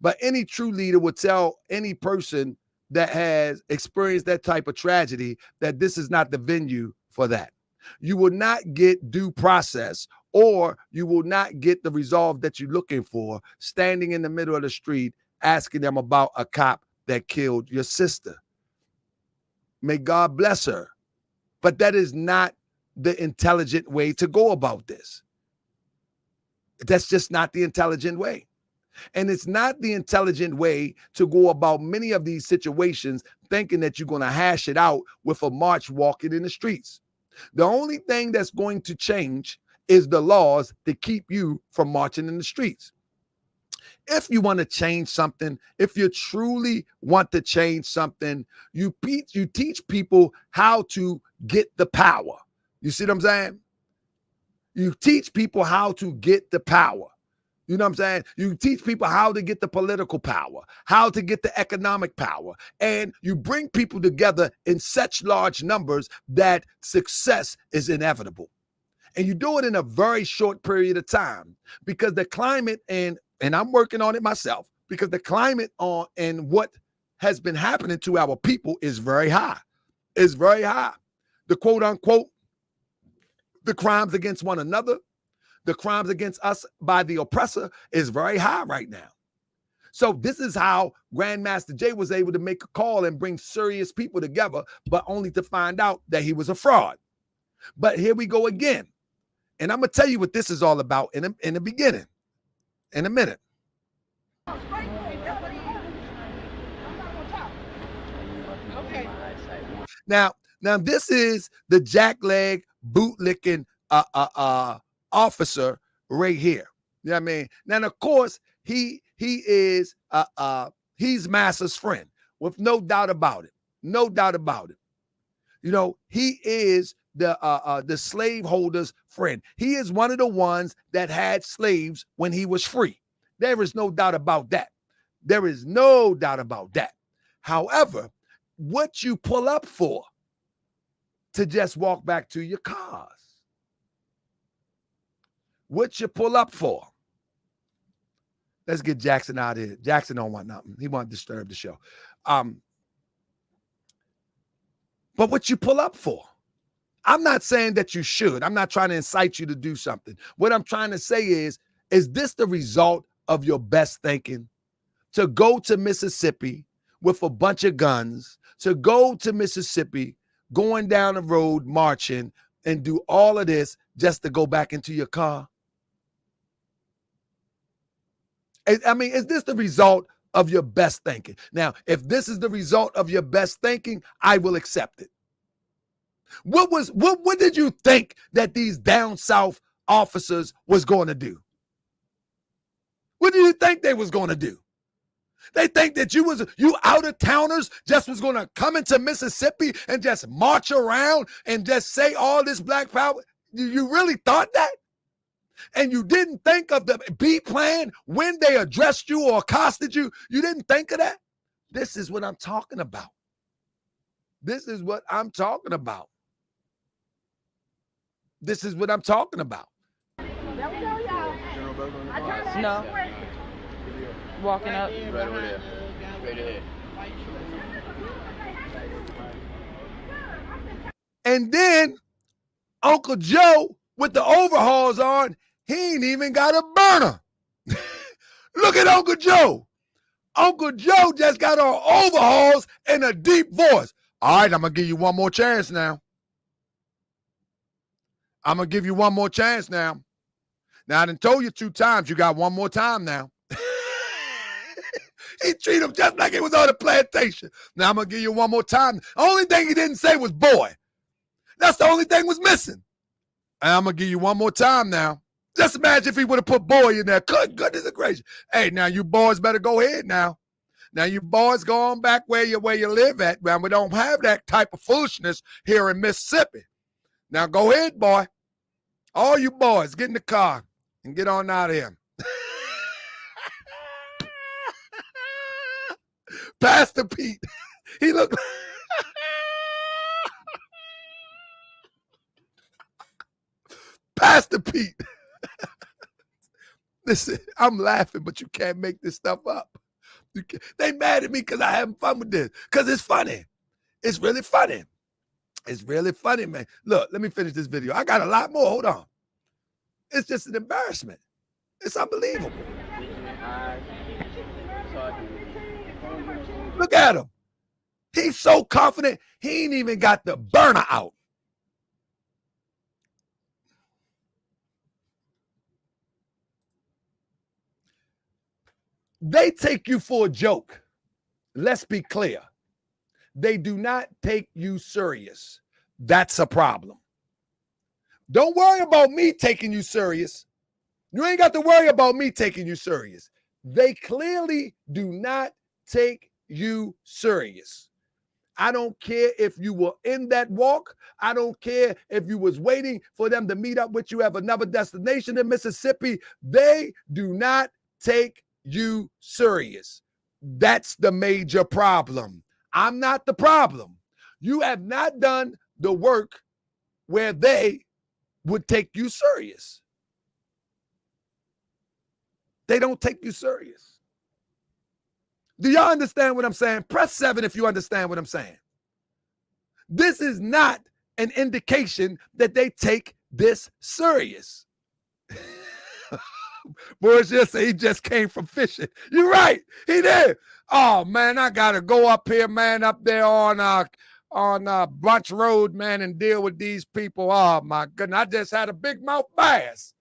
But any true leader would tell any person that has experienced that type of tragedy that this is not the venue for that. You will not get due process, or you will not get the resolve that you're looking for standing in the middle of the street asking them about a cop that killed your sister. May God bless her. But that is not the intelligent way to go about this. That's just not the intelligent way. And it's not the intelligent way to go about many of these situations thinking that you're going to hash it out with a march walking in the streets. The only thing that's going to change is the laws to keep you from marching in the streets. If you want to change something, if you truly want to change something, you teach people how to get the power. You see what I'm saying? You teach people how to get the power. You know what I'm saying? You teach people how to get the political power, how to get the economic power, and you bring people together in such large numbers that success is inevitable. And you do it in a very short period of time because the climate, and I'm working on it myself, because the climate and what has been happening to our people is very high. It's very high. The quote unquote, the crimes against one another, the crimes against us by the oppressor is very high right now. So this is how Grandmaster Jay was able to make a call and bring serious people together, but only to find out that he was a fraud. But here we go again. And I'm going to tell you what this is all about in the beginning, in a minute. Now this is the jackleg bootlicking officer right here. You know what I mean? Now, of course, he's Massa's friend, with no doubt about it. No doubt about it. You know, he is the slaveholder's friend. He is one of the ones that had slaves when he was free. There is no doubt about that. There is no doubt about that. However, what you pull up for to just walk back to your cars? What you pull up for? Let's get Jackson out of here. Jackson don't want nothing. He won't disturb the show. But what you pull up for? I'm not saying that you should. I'm not trying to incite you to do something. What I'm trying to say is this the result of your best thinking? To go to Mississippi with a bunch of guns, to go to Mississippi, going down the road, marching, and do all of this just to go back into your car? I mean, is this the result of your best thinking? Now, if this is the result of your best thinking, I will accept it. What did you think that these down south officers was going to do? What do you think they was going to do? They think that you out of towners just was going to come into Mississippi and just march around and just say all this black power? You really thought that? And you didn't think of the B plan when they addressed you or accosted you? You didn't think of that? This is what I'm talking about. This is what I'm talking about. This is what I'm talking about. No. Walking up. Right over there. Straight ahead. And then Uncle Joe with the overhauls on, he ain't even got a burner. Look at Uncle Joe. Uncle Joe just got on overhauls and a deep voice. All right, I'm going to give you one more chance now. I'm going to give you one more chance now. Now, I done told you 2 times. You got one more time now. He treated him just like it was on the plantation. Now, I'm going to give you one more time. The only thing he didn't say was boy. That's the only thing was missing. And I'm going to give you one more time now. Just imagine if he would have put boy in there. Good goodness gracious. Hey, now you boys better go ahead now. Now you boys go on back where you live at, man. We don't have that type of foolishness here in Mississippi. Now go ahead, boy. All you boys, get in the car and get on out of here. Pastor Pete, he looked Pastor Pete. Listen, I'm laughing, but you can't make this stuff up. They mad at me because I having fun with this. Because it's funny. It's really funny. It's really funny, man. Look, let me finish this video. I got a lot more. Hold on. It's just an embarrassment. It's unbelievable. Look at him. He's so confident, he ain't even got the burner out. They take you for a joke. Let's be clear. They do not take you serious. That's a problem. Don't worry about me taking you serious. You ain't got to worry about me taking you serious. They clearly do not take you serious. I don't care if you were in that walk. I don't care if you was waiting for them to meet up with you at another destination in Mississippi. They do not take you serious. That's the major problem. I'm not the problem. You have not done the work where they would take you serious. They don't take you serious. Do y'all understand what I'm saying? Press 7 if you understand what I'm saying. This is not an indication that they take this serious. Boy, he just came from fishing. You're right. He did. Oh, man, I got to go up here, man, up there on Bunch Road, man, and deal with these people. Oh, my goodness. I just had a big mouth bass.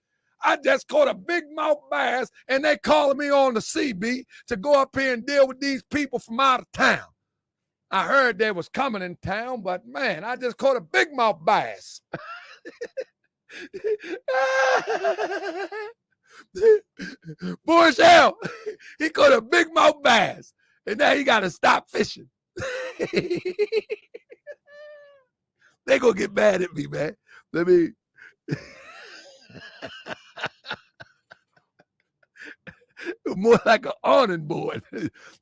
I just caught a big mouth bass, and they calling me on the CB to go up here and deal with these people from out of town. I heard they was coming in town, but, man, I just caught a big mouth bass. Boy, hell, he caught a big mouth bass, and now he got to stop fishing. They gonna get mad at me, man. Let me. More like an awning board.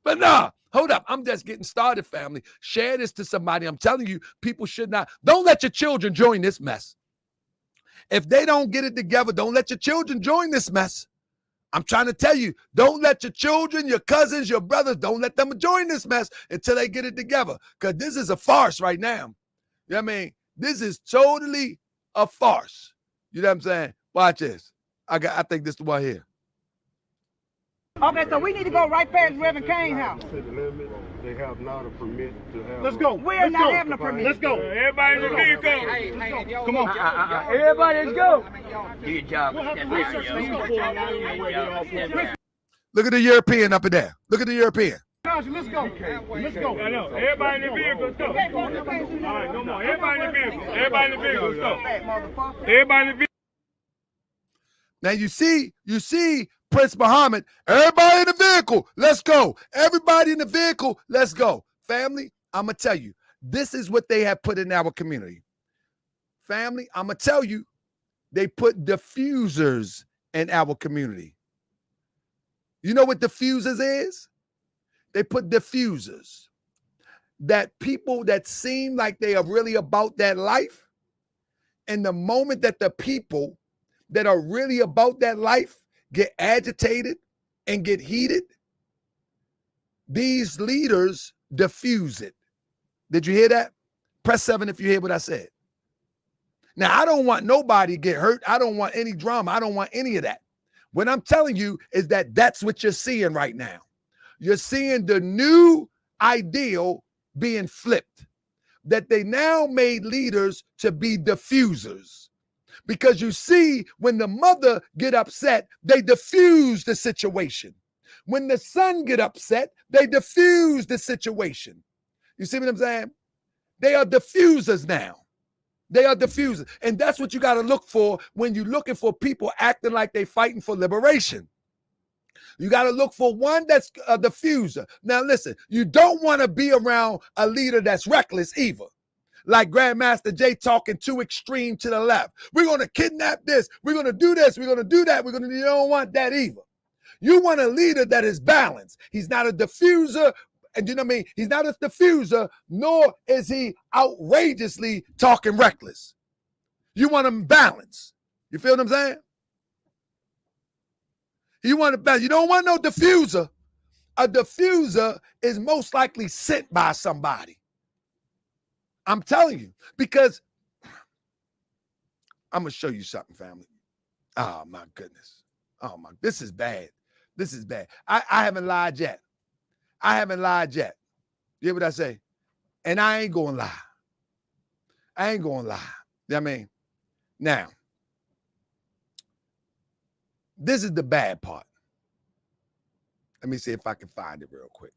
But nah, hold up. I'm just getting started, family. Share this to somebody. I'm telling you, people should not. Don't let your children join this mess. If they don't get it together, don't let your children join this mess. I'm trying to tell you, don't let your children, your cousins, your brothers, don't let them join this mess until they get it together. Because this is a farce right now. You know what I mean? This is totally a farce. You know what I'm saying? Watch this. I think this is the one here. Okay, so we need to go right past Reverend Kane's house. They have not a permit to have. Let's go. We're not having a permit. Let's go. Everybody in the vehicle. Come on. Everybody, let's go. Do your job. Look at the European up in there. Look at the European. Let's go. Let's go. I know. Everybody in the vehicle, let's go. All right, come on. Everybody in the vehicle. Everybody in the vehicle, let's go. Everybody in the vehicle. Now you see Prince Muhammad, everybody in the vehicle, let's go. Everybody in the vehicle, let's go. Family, I'm going to tell you, this is what they have put in our community. Family, I'm going to tell you, they put diffusers in our community. You know what diffusers is? They put diffusers. That people that seem like they are really about that life, and the moment that the people that are really about that life get agitated and get heated, these leaders diffuse it. Did you hear that? Press 7 if you hear what I said. Now, I don't want nobody to get hurt. I don't want any drama. I don't want any of that. What I'm telling you is that that's what you're seeing right now. you're seeing the new ideal being flipped, that they now made leaders to be diffusers. Because you see, when the mother get upset, they diffuse the situation. When the son get upset, they diffuse the situation. You see what I'm saying? They are diffusers now. They are diffusers. And that's what you got to look for when you're looking for people acting like they fighting for liberation. You got to look for one that's a diffuser. Now, listen, you don't want to be around a leader that's reckless either. Like Grandmaster Jay talking too extreme to the left. We're going to kidnap this. We're going to do this. We're going to do that. You don't want that either. You want a leader that is balanced. He's not a diffuser. And you know what I mean? He's not a diffuser, nor is he outrageously talking reckless. You want him balanced. You feel what I'm saying? You want it balance. You don't want no diffuser. A diffuser is most likely sent by somebody. I'm telling you, because I'm going to show you something, family. Oh, my goodness. This is bad. This is bad. I haven't lied yet. I haven't lied yet. You hear what I say? And I ain't going to lie. I ain't going to lie. You know what I mean? Now, this is the bad part. Let me see if I can find it real quick.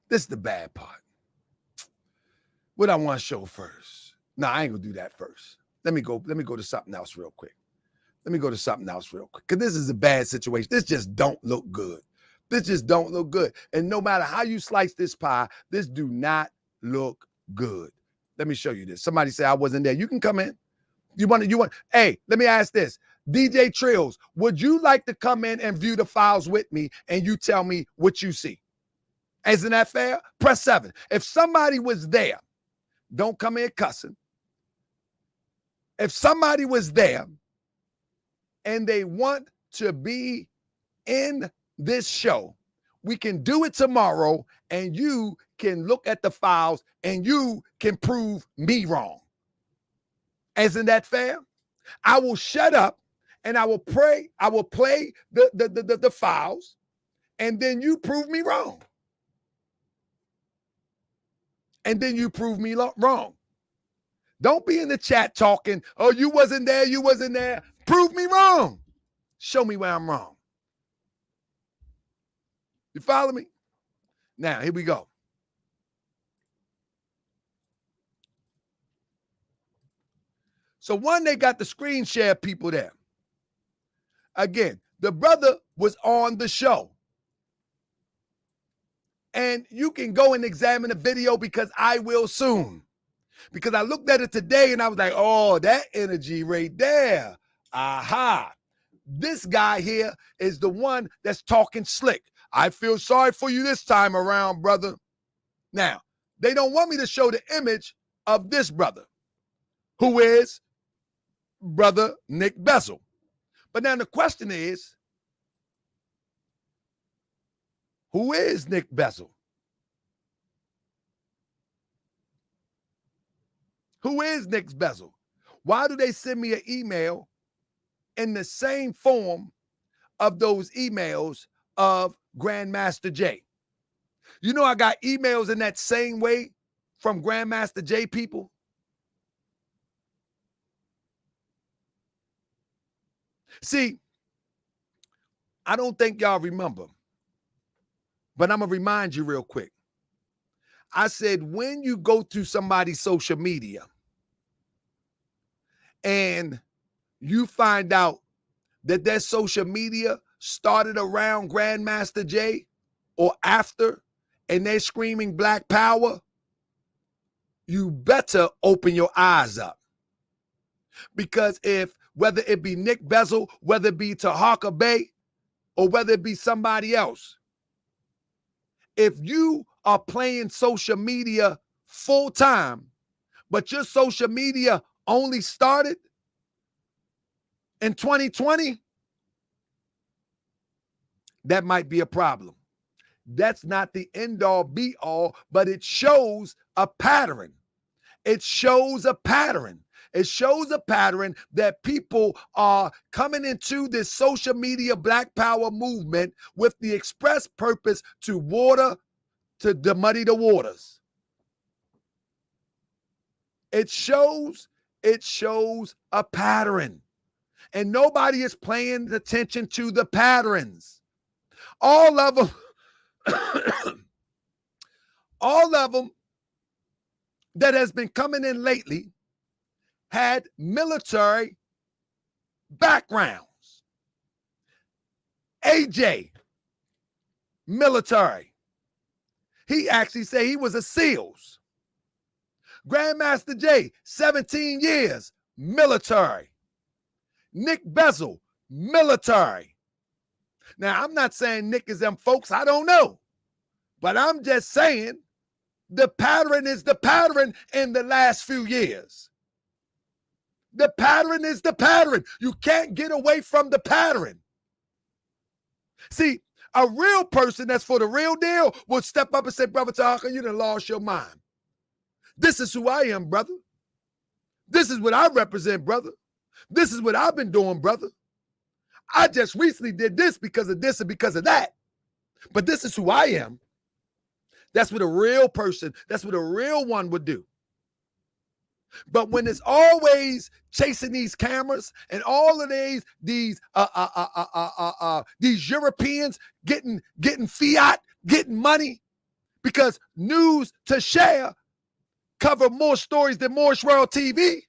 This is the bad part. What I want to show first. No, I ain't gonna do that first. Let me go to something else real quick. Because this is a bad situation. This just don't look good. And no matter how you slice this pie, this do not look good. Let me show you this. Somebody say I wasn't there. You can come in. You want? Hey, let me ask this. DJ Trills, would you like to come in and view the files with me and you tell me what you see? Isn't that fair? Press 7. If somebody was there, don't come in cussing. If somebody was there and they want to be in this show, we can do it tomorrow and you can look at the files and you can prove me wrong. Isn't that fair? I will shut up and I will play the files and then you prove me wrong. Wrong. Don't be in the chat talking, oh, you wasn't there. Prove me wrong. Show me where I'm wrong. You follow me? Now, here we go. So one, they got the screen share people there. Again, the brother was on the show. And you can go and examine the video because I will soon. Because I looked at it today and I was like, oh, that energy right there. Aha. This guy here is the one that's talking slick. I feel sorry for you this time around, brother. Now, they don't want me to show the image of this brother, who is brother Nick Bezzel. But now the question is, who is Nick Bezzel? Who is Nick Bezzel? Why do they send me an email in the same form of those emails of Grandmaster Jay? You know, I got emails in that same way from Grandmaster Jay people. See, I don't think y'all remember, but I'm going to remind you real quick. I said, when you go through somebody's social media and you find out that their social media started around Grandmaster Jay or after, and they're screaming Black Power, you better open your eyes up. Because whether it be Nick Bezzel, whether it be Taharkabey, or whether it be somebody else, if you are playing social media full time, but your social media only started in 2020, that might be a problem. That's not the end all be all, but it shows a pattern. It shows a pattern. It shows a pattern that people are coming into this social media Black Power movement with the express purpose to muddy the waters. It shows a pattern. And nobody is paying attention to the patterns. All of them, all of them that has been coming in lately had military backgrounds. AJ, military. He actually said he was a SEALs. Grandmaster J, 17 years, military. Nick Bezzel, military. Now, I'm not saying Nick is them folks, I don't know. But I'm just saying the pattern is the pattern in the last few years. The pattern is the pattern. You can't get away from the pattern. See, a real person that's for the real deal would step up and say, Brother Taharkabey, you done lost your mind. This is who I am, brother. This is what I represent, brother. This is what I've been doing, brother. I just recently did this because of this and because of that. But this is who I am. That's what a real person, that's what a real one would do. But when it's always chasing these cameras and all of these Europeans getting fiat, getting money, because News to Share cover more stories than Morris World TV.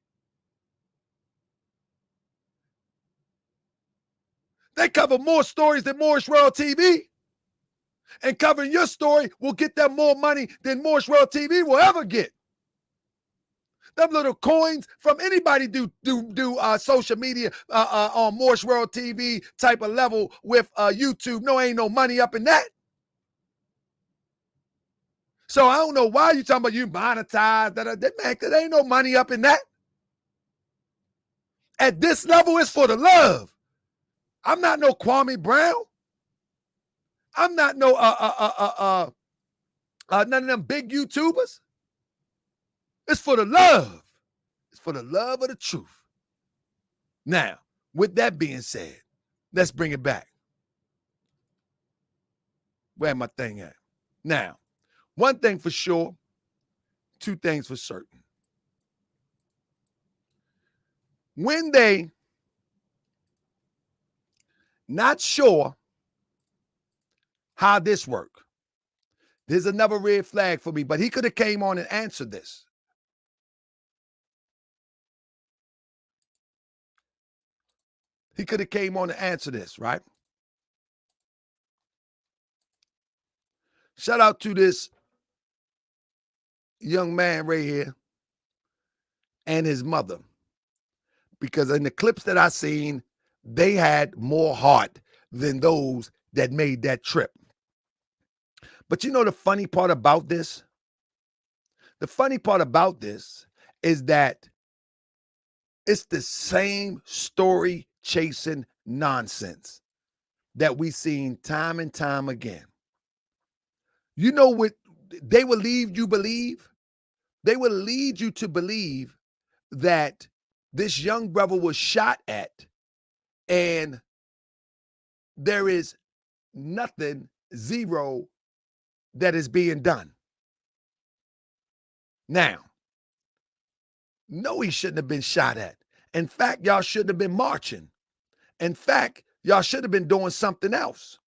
They cover more stories than Morris World TV. And covering your story will get them more money than Morris World TV will ever get. Them little coins from anybody do social media on Morris World TV type of level with YouTube. No, ain't no money up in that. So I don't know why you talking about you monetize. Man, there ain't no money up in that. At this level, it's for the love. I'm not no Kwame Brown. I'm not no none of them big YouTubers. It's for the love. It's for the love of the truth. Now, with that being said, let's bring it back. Where my thing at? Now, one thing for sure, two things for certain. When they not sure how this work, there's another red flag for me, but he could have came on and answered this. He could have came on and answered this, right? Shout out to this young man right here and his mother, because in the clips that I seen, they had more heart than those that made that trip. But you know the funny part about this? The funny part about this is that it's the same story chasing nonsense that we seen time and time again. You know what they will leave you believe? They will lead you to believe that this young brother was shot at and there is nothing, zero, that is being done. Now, no, he shouldn't have been shot at. In fact, y'all shouldn't have been marching. In fact, y'all should have been doing something else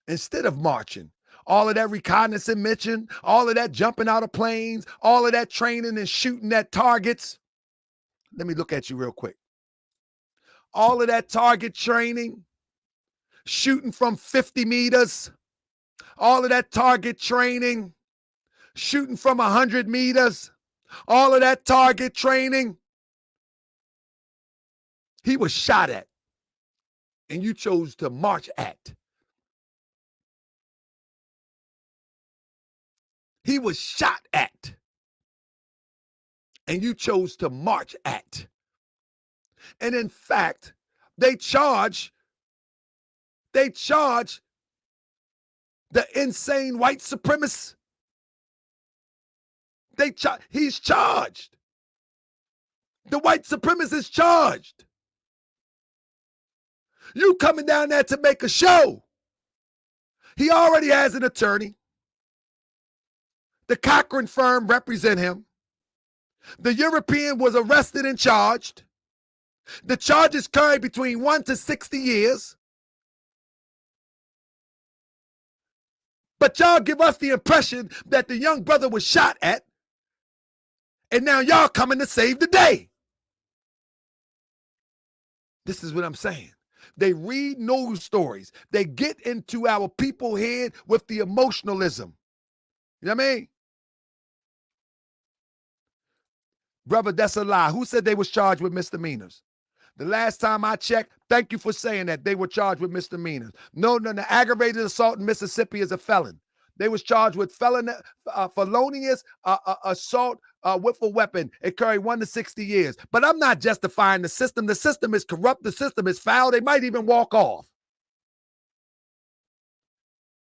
instead of marching. All of that reconnaissance mission, all of that jumping out of planes, all of that training and shooting at targets. Let me look at you real quick. All of that target training, shooting from 50 meters, all of that target training, shooting from 100 meters, all of that target training. He was shot at, and you chose to march at. He was shot at, and you chose to march at. And in fact, they charge the insane white supremacist. He's charged. The white supremacist charged. You coming down there to make a show. He already has an attorney. The Cochran firm represent him. The European was arrested and charged. The charges carry between 1 to 60 years. But y'all give us the impression that the young brother was shot at, and now y'all coming to save the day. This is what I'm saying. They read news stories. They get into our people's head with the emotionalism. You know what I mean? Brother, that's a lie. Who said they was charged with misdemeanors? The last time I checked, thank you for saying that, they were charged with misdemeanors. No, the aggravated assault in Mississippi is a felon. They was charged with felonious assault with a weapon. It carried 1 to 60 years. But I'm not justifying the system. The system is corrupt. The system is foul. They might even walk off.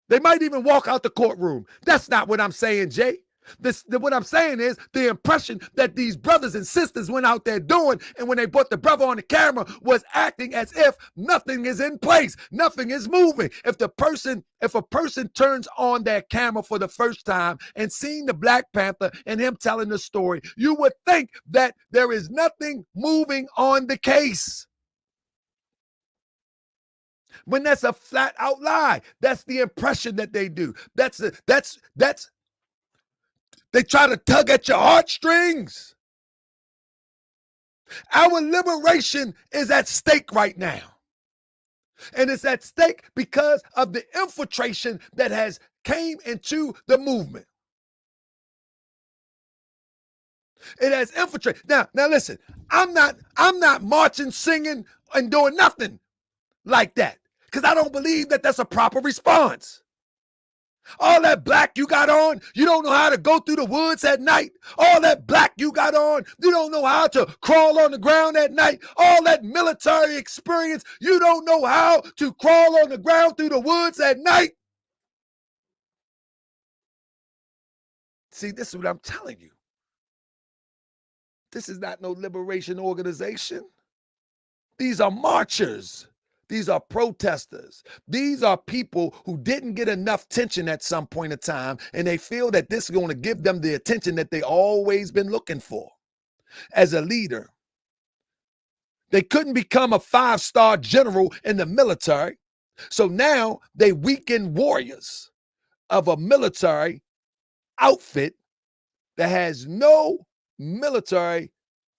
They might even walk out the courtroom. That's not what I'm saying, Jay. What I'm saying is the impression that these brothers and sisters went out there doing, and when they put the brother on the camera, was acting as if nothing is in place, nothing is moving. If a person turns on their camera for the first time and seeing the Black Panther and him telling the story, you would think that there is nothing moving on the case. When that's a flat out lie. That's the impression that they do. They try to tug at your heartstrings. Our liberation is at stake right now. And it's at stake because of the infiltration that has came into the movement. It has infiltrated. Now listen, I'm not marching, singing, and doing nothing like that, because I don't believe that that's a proper response. All that black you got on, you don't know how to go through the woods at night. All that black you got on, you don't know how to crawl on the ground at night. All that military experience, you don't know how to crawl on the ground through the woods at night. See, this is what I'm telling you. This is not no liberation organization. These are marchers. These are protesters. These are people who didn't get enough attention at some point in time, and they feel that this is going to give them the attention that they always been looking for as a leader. They couldn't become a 5-star general in the military, so now they weaken warriors of a military outfit that has no military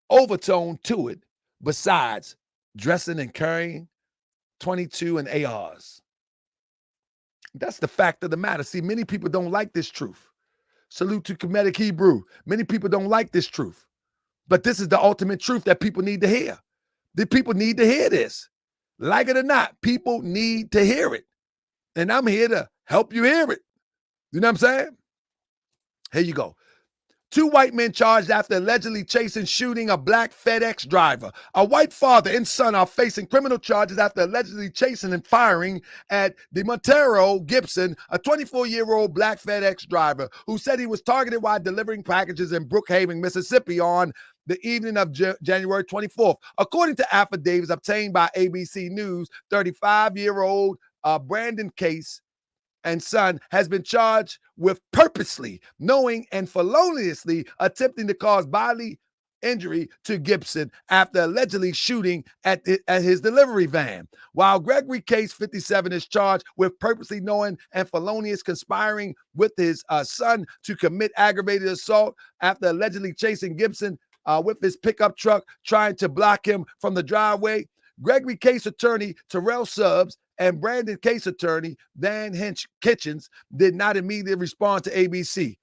overtone to it besides dressing and carrying 22 and ARs. That's the fact of the matter. See, many people don't like this truth. Salute to Comedic Hebrew. Many people don't like this truth. But this is the ultimate truth that people need to hear. The people need to hear this. Like it or not, people need to hear it. And I'm here to help you hear it. You know what I'm saying? Here you go. 2 white men charged after allegedly chasing shooting a black FedEx driver. A white father and son are facing criminal charges after allegedly chasing and firing at DeMontero Gibson, a 24-year-old black FedEx driver who said he was targeted while delivering packages in Brookhaven, Mississippi on the evening of January 24th. According to affidavits obtained by ABC News, 35-year-old Brandon Case and son has been charged with purposely, knowing, and feloniously attempting to cause bodily injury to Gibson after allegedly shooting at his delivery van. While Gregory Case, 57, is charged with purposely knowing and felonious conspiring with his son to commit aggravated assault after allegedly chasing Gibson with his pickup truck, trying to block him from the driveway. Gregory Case attorney Terrell Subs and Brandon Case attorney Dan Kitchens did not immediately respond to ABC.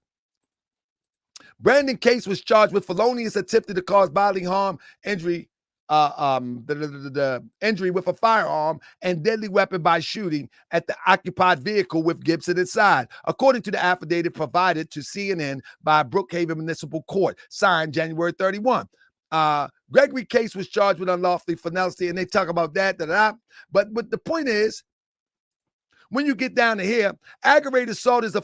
Brandon Case was charged with felonious attempted to cause bodily harm, injury, the injury with a firearm and deadly weapon by shooting at the occupied vehicle with Gibson inside, according to the affidavit provided to CNN by Brookhaven Municipal Court, signed January 31. Gregory Case was charged with unlawful finality, and they talk about that. But the point is, when you get down to here, aggravated assault is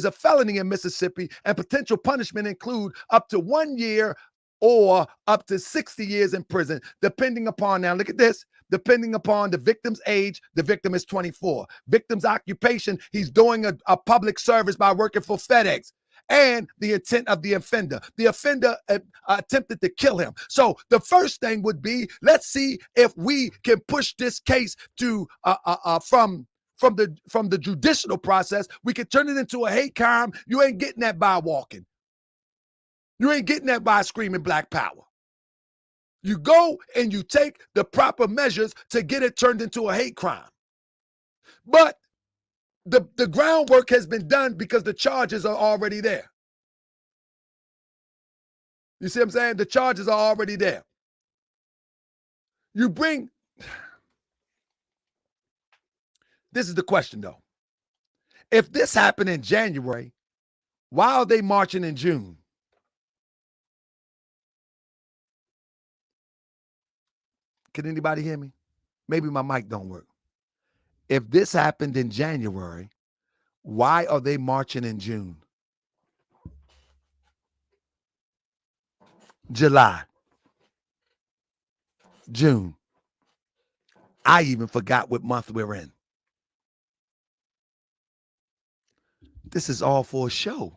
a felony in Mississippi, and potential punishment include up to 1 year or up to 60 years in prison, depending upon, now look at this, depending upon the victim's age. The victim is 24. Victim's occupation, he's doing a public service by working for FedEx. And the intent of the offender. The offender attempted to kill him. So the first thing would be, let's see if we can push this case to from the judicial process. We can turn it into a hate crime. You ain't getting that by walking. You ain't getting that by screaming Black Power. You go and you take the proper measures to get it turned into a hate crime. But the groundwork has been done because the charges are already there. You see what I'm saying? The charges are already there. You bring, this is the question though. If this happened in January, why are they marching in June? Can anybody hear me? Maybe my mic don't work. If this happened in January, why are they marching in June? July. June. I even forgot what month we're in. This is all for a show.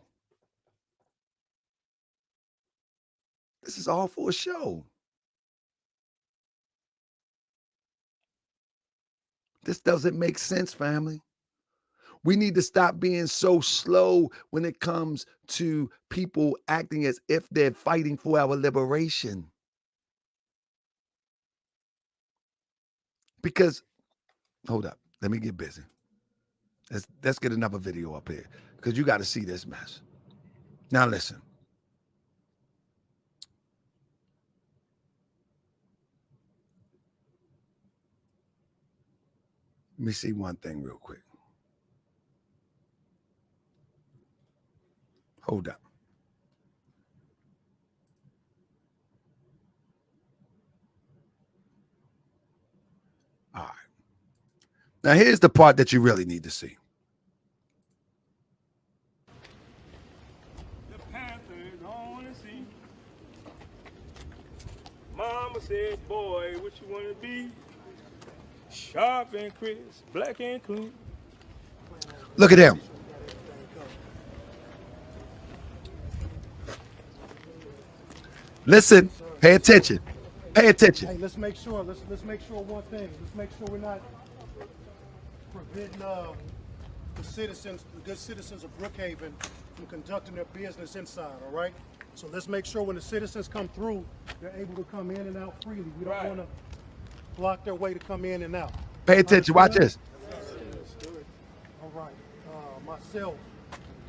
This is all for a show. This doesn't make sense, family. We need to stop being so slow when it comes to people acting as if they're fighting for our liberation. Because, hold up, let me get busy. Let's get another video up here because you got to see this mess. Now listen. Let me see one thing real quick. Hold up. All right. Now here's the part that you really need to see. The Panthers on the scene. Mama said, boy, what you want to be? Sharp and crisp, black and clean. Look at him. Listen, pay attention. Pay attention. Hey, let's make sure. Let's make sure one thing. Let's make sure we're not preventing the citizens, the good citizens of Brookhaven, from conducting their business inside. All right. So let's make sure when the citizens come through, they're able to come in and out freely. We don't want to block their way to come in and out. Pay attention. Watch this. All right. Myself,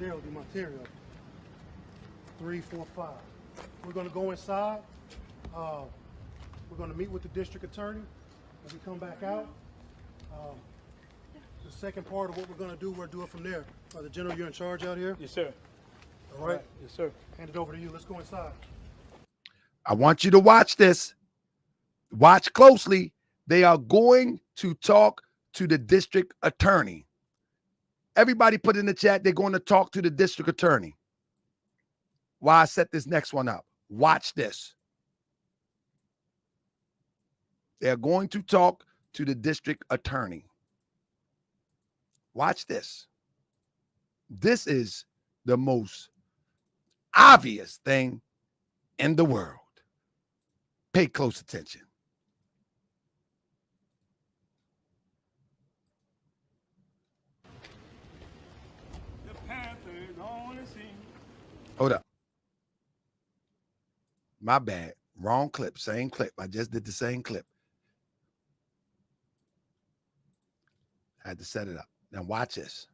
Daryl, the material. 3, 4, 5. We're going to go inside. We're going to meet with the district attorney as we come back out. The second part of what we're going to do, we'll do it from there. The General, you're in charge out here? Yes, sir. All right? Yes, sir. Hand it over to you. Let's go inside. I want you to watch this. Watch closely. They are going to talk to the district attorney. Everybody put in the chat, they're going to talk to the district attorney. Why I set this next one up. Watch this. They're going to talk to the district attorney. Watch this. This is the most obvious thing in the world. Pay close attention. The Panthers on the scene. Hold up. My bad. Wrong clip. Same clip. I just did the same clip. I had to set it up. Now watch this.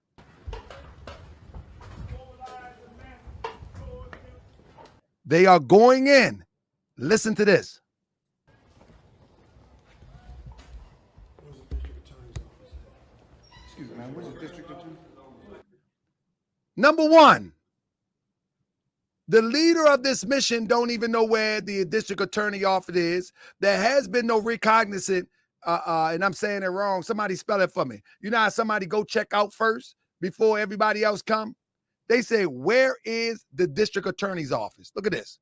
They are going in. Listen to this. Excuse me, man. Where's the district attorney? Number one, the leader of this mission don't even know where the district attorney office is. There has been no recognizant, and I'm saying it wrong. Somebody spell it for me. You know how somebody go check out first before everybody else come? They say, where is the district attorney's office? Look at this.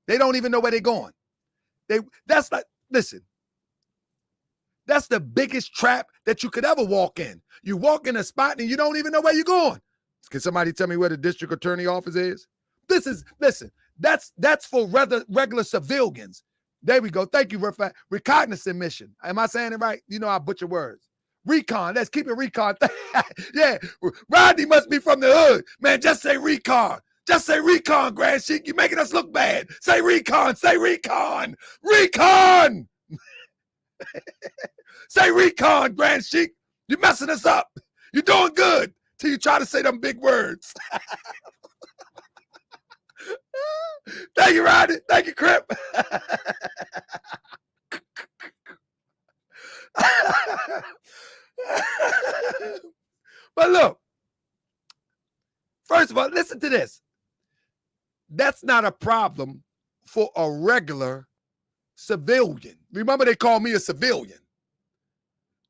They don't even know where they're going. That's like, listen, that's the biggest trap that you could ever walk in. You walk in a spot and you don't even know where you're going. Can somebody tell me where the district attorney office is? Listen, that's for regular civilians. There we go. Thank you, reconnaissance mission. Am I saying it right? You know I butcher words. Recon. Let's keep it recon. Yeah, Rodney must be from the hood. Man, just say recon. Just say recon, Grand Sheik. You're making us look bad. Say recon. Say recon. Recon. Say recon, Grand Sheik. You're messing us up. You're doing good till you try to say them big words. Thank you, Rodney. Thank you, Crip. But look, first of all, listen to this. That's not a problem for a regular civilian. Remember, they call me a civilian.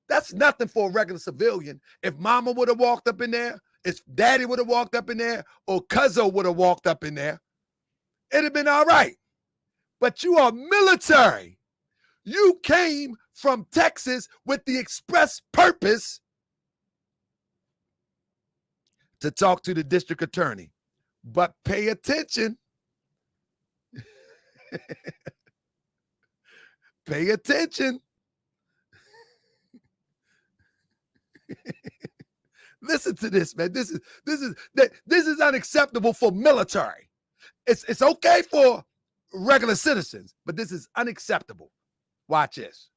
That's nothing for a regular civilian. If mama would have walked up in there, if daddy would have walked up in there, or Cuzzo would have walked up in there, it'd have been all right. But you are military. You came from Texas with the express purpose to talk to the district attorney. But pay attention. Pay attention. Listen to this, man. This is unacceptable for military. It's okay for regular citizens, but this is unacceptable. Watch this.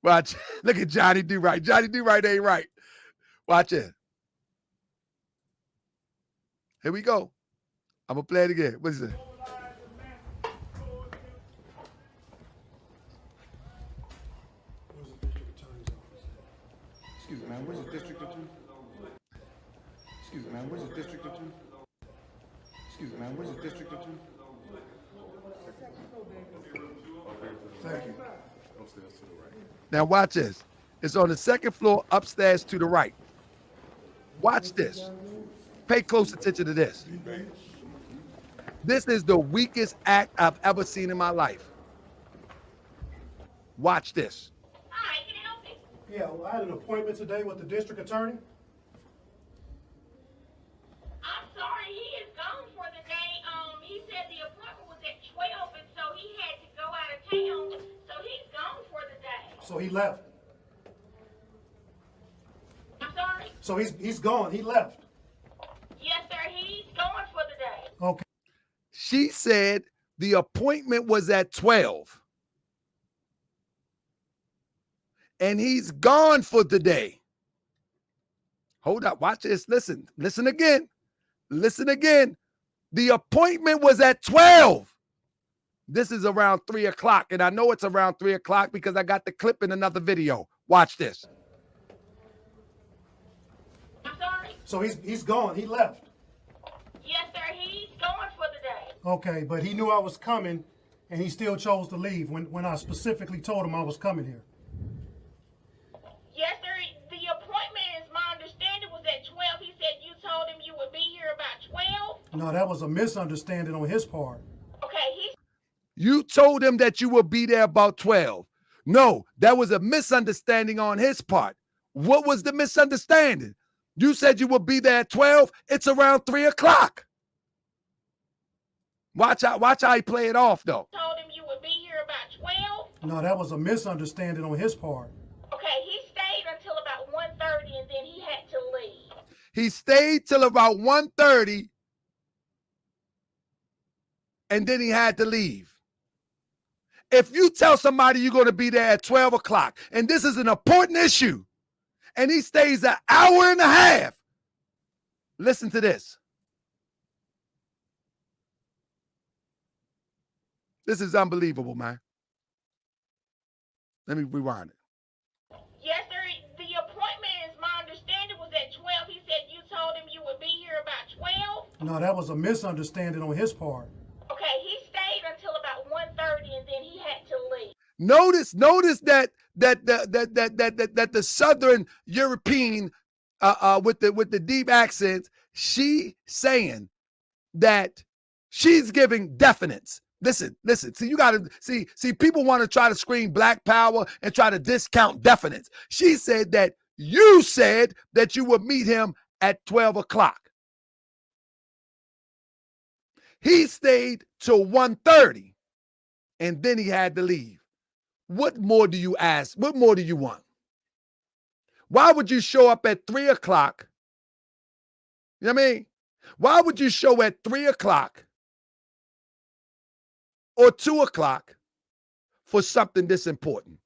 Watch. Look at Johnny Do Right. Johnny Do Right ain't right. Watch it. Here we go. I'm gonna play it again. What is it? Excuse me, man. Where's the district attorney? Excuse me, man. Where's the district attorney? Excuse me, man. Where's the district attorney? Thank you. Upstairs to the right. Now watch this. It's on the second floor, upstairs to the right. Watch this. Pay close attention to this. This is the weakest act I've ever seen in my life. Watch this. Hi, can I help you? Yeah, well, I had an appointment today with the district attorney. I'm sorry, he is gone for the day. He said the appointment was at 12, and so he had to go out of town, so he's gone for the day. So he left. I'm sorry? So he's gone. He left. Yes, sir, he's gone for the day. Okay. She said the appointment was at 12. And he's gone for the day. Hold up, watch this. Listen again. Listen again. The appointment was at 12. This is around 3 o'clock. And I know it's around 3 o'clock because I got the clip in another video. Watch this. I'm sorry? So he's gone. He left. Yes, sir, he's gone for the day. Okay, but he knew I was coming, and he still chose to leave when I specifically told him I was coming here. Yes, sir, the appointment, is my understanding, was at 12. He said you told him you would be here about 12. No, that was a misunderstanding on his part. Okay, You told him that you would be there about 12. No, that was a misunderstanding on his part. What was the misunderstanding? You said you would be there at 12. It's around 3 o'clock. Watch how he play it off, though. told him you would be here about 12. No, that was a misunderstanding on his part. Okay, he stayed until about 1:30, and then he had to leave. He stayed till about 1:30, and then he had to leave. If you tell somebody you're going to be there at 12 o'clock, and this is an important issue, and he stays an hour and a half, listen to this. This is unbelievable, man. Let me rewind it. Yes, sir. The appointment, is my understanding, was at 12. He said you told him you would be here about 12. No, that was a misunderstanding on his part. Okay, he stayed until about 1:30, and then he had to leave. Notice that the Southern European with the deep accents, she saying that she's giving definites. Listen. See, you got to see, people want to try to scream black power and try to discount definites. She said that you said that you would meet him at 12 o'clock. He stayed till 1:30 and then he had to leave. What more do you ask? What more do you want? Why would you show up at 3 o'clock? You know what I mean? Why would you show at 3 o'clock or 2 o'clock for something this important?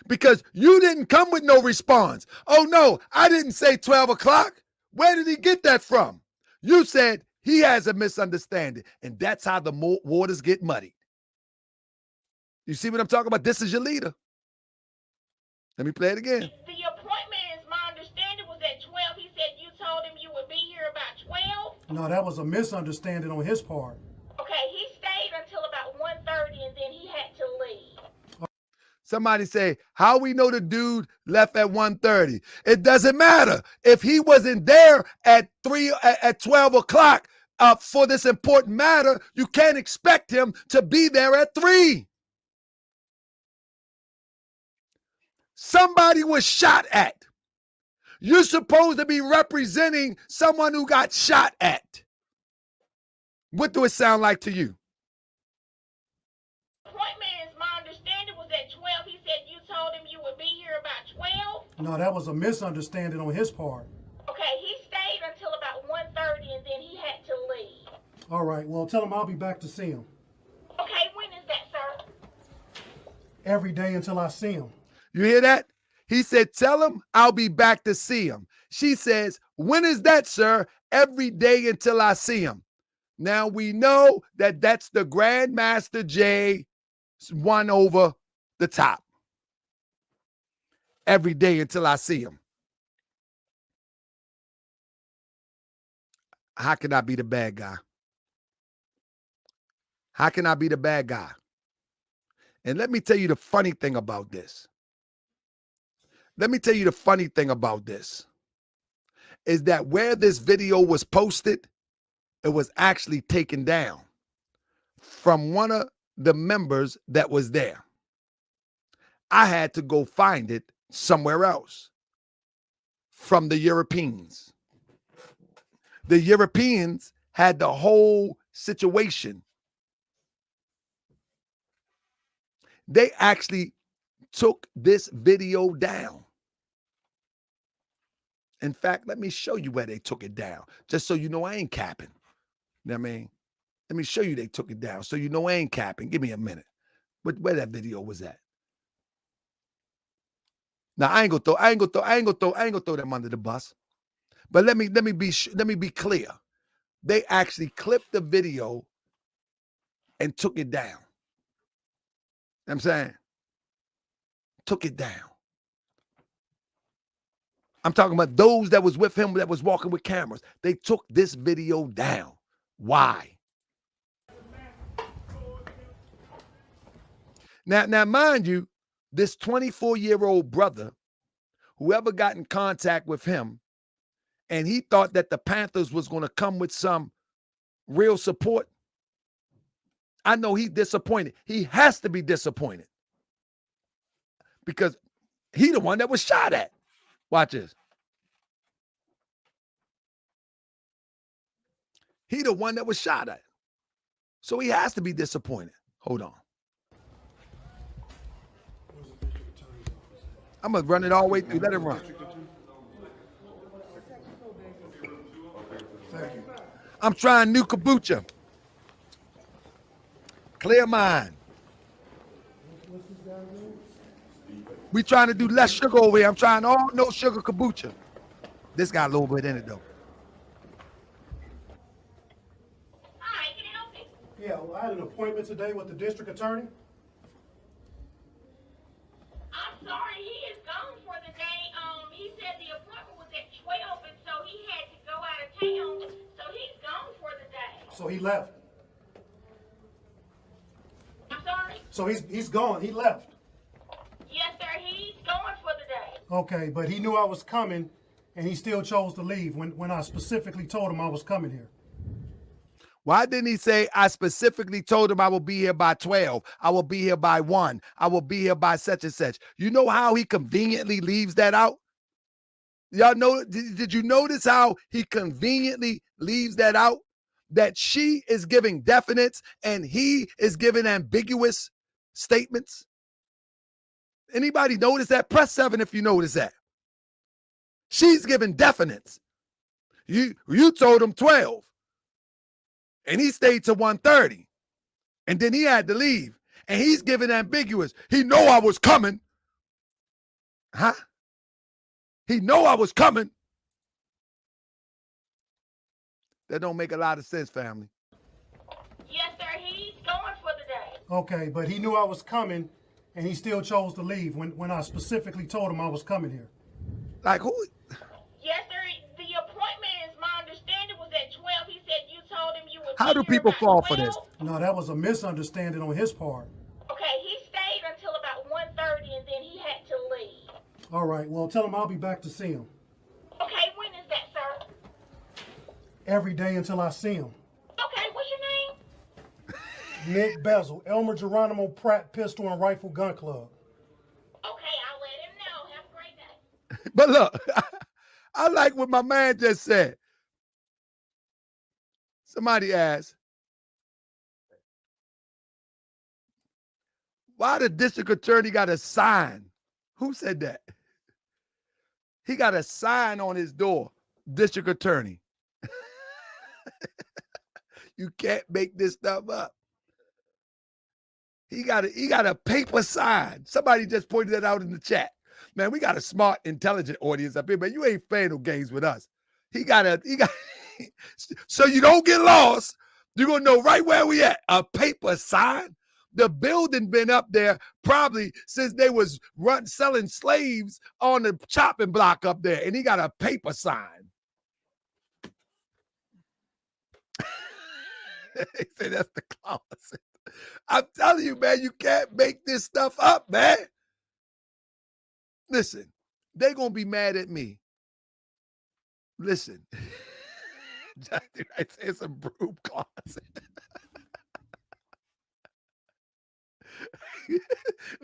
Because you didn't come with no response. Oh, no, I didn't say 12 o'clock. Where did he get that from? You said he has a misunderstanding, and that's how the waters get muddied. You see what I'm talking about? This is your leader. Let me play it again. The appointment, is my understanding, was at 12. He said you told him you would be here about 12. No, that was a misunderstanding on his part. Okay, he stayed until about 1:30 and then he had to leave. Somebody say, how we know the dude left at 1:30? It doesn't matter. If he wasn't there at 12 o'clock for this important matter, you can't expect him to be there at 3. Somebody was shot at. You're supposed to be representing someone who got shot at. What do it sound like to you? Appointment, is my understanding, was at 12. He said you told him you would be here about 12. No, that was a misunderstanding on his part. Okay, he stayed until about 1:30 and then he had to leave. All right, well, tell him I'll be back to see him. Okay, when is that, sir? Every day until I see him. You hear that? He said, tell him I'll be back to see him. She says, when is that, sir? Every day until I see him. Now we know that that's the Grandmaster J one over the top. Every day until I see him. How can I be the bad guy? How can I be the bad guy? And let me tell you the funny thing about this. Let me tell you the funny thing about this is that where this video was posted, it was actually taken down from one of the members that was there. I had to go find it somewhere else from the Europeans. The Europeans had the whole situation. They actually took this video down. In fact, let me show you where they took it down, just so you know I ain't capping. You know what I mean? Let me show you they took it down, so you know I ain't capping. Give me a minute. Where that video was at? Now I ain't gonna throw them under the bus. But let me be clear. They actually clipped the video and took it down. You know what I'm saying? Took it down. I'm talking about those that was with him that was walking with cameras. They took this video down. Why? Now, mind you, this 24-year-old brother, whoever got in contact with him, and he thought that the Panthers was going to come with some real support, I know he's disappointed. He has to be disappointed because he the one that was shot at. Watch this. He the one that was shot at. So he has to be disappointed. Hold on. I'm going to run it all the way through. Let it run. I'm trying new kombucha. Clear mind. We trying to do less sugar over here. I'm trying all no sugar kombucha. This got a little bit in it though. Hi, can I help you? Yeah, well, I had an appointment today with the district attorney. I'm sorry, he is gone for the day. He said the appointment was at 12, and so he had to go out of town, so he's gone for the day. So he left. I'm sorry? So he's gone. He left. Yes, sir, he's going for the day. Okay, but he knew I was coming, and he still chose to leave when I specifically told him I was coming here. Why didn't he say, I specifically told him I will be here by 12. I will be here by 1. I will be here by such and such. You know how he conveniently leaves that out? Y'all know, did you notice how he conveniently leaves that out? That she is giving definites and he is giving ambiguous statements? Anybody notice that? Press 7 if you notice that. She's giving definites. You told him 12. And he stayed to 1:30. And then he had to leave. And he's giving ambiguous. He know I was coming. Huh? He know I was coming. That don't make a lot of sense, family. Yes, sir. He's going for the day. Okay, but he knew I was coming, and he still chose to leave when I specifically told him I was coming here. Like who? Yes, sir. The appointment, is my understanding, was at 12. He said you told him you would. How do people fall for this? No, that was a misunderstanding on his part. Okay, he stayed until about 1:30, and then he had to leave. All right, well, tell him I'll be back to see him. Okay, when is that, sir? Every day until I see him. Okay, what's your name? Nick Bezzel, Elmer Geronimo Pratt Pistol and Rifle Gun Club. Okay, I'll let him know. Have a great day. But look, I like what my man just said. Somebody asked, why the district attorney got a sign? Who said that? He got a sign on his door, district attorney. You can't make this stuff up. He got a paper sign. Somebody just pointed that out in the chat. Man, we got a smart, intelligent audience up here, man. You ain't playing no games with us. He got so you don't get lost. You're gonna know right where we at. A paper sign. The building been up there probably since they was selling slaves on the chopping block up there, and he got a paper sign. They say that's the closet. I'm telling you, man, you can't make this stuff up, man. Listen, they're going to be mad at me. Listen. I say it's a broom closet.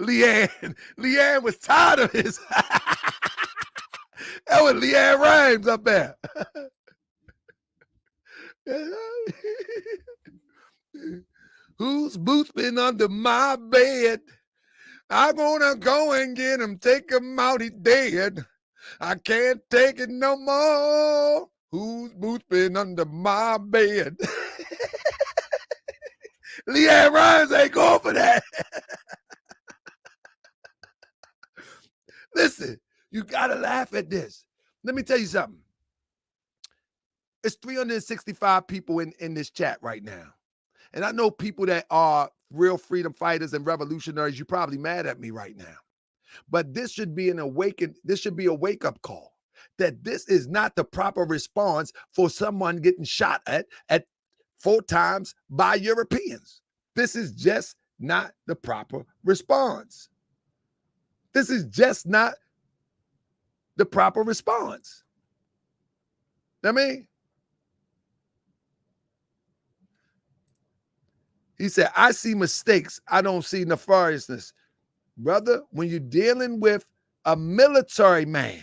Leanne was tired of his. That was Leanne Rhymes up there. Whose boots been under my bed? I'm gonna go and get him, take him out, he dead. I can't take it no more. Whose boots been under my bed? Leanne Rhymes ain't going for that. Listen, you gotta laugh at this. Let me tell you something. It's 365 people in this chat right now. And I know people that are real freedom fighters and revolutionaries, you're probably mad at me right now. But this should be a wake-up call that this is not the proper response for someone getting shot at 4 times by Europeans. This is just not the proper response. This is just not the proper response. I mean, he said, I see mistakes. I don't see nefariousness. Brother, when you're dealing with a military man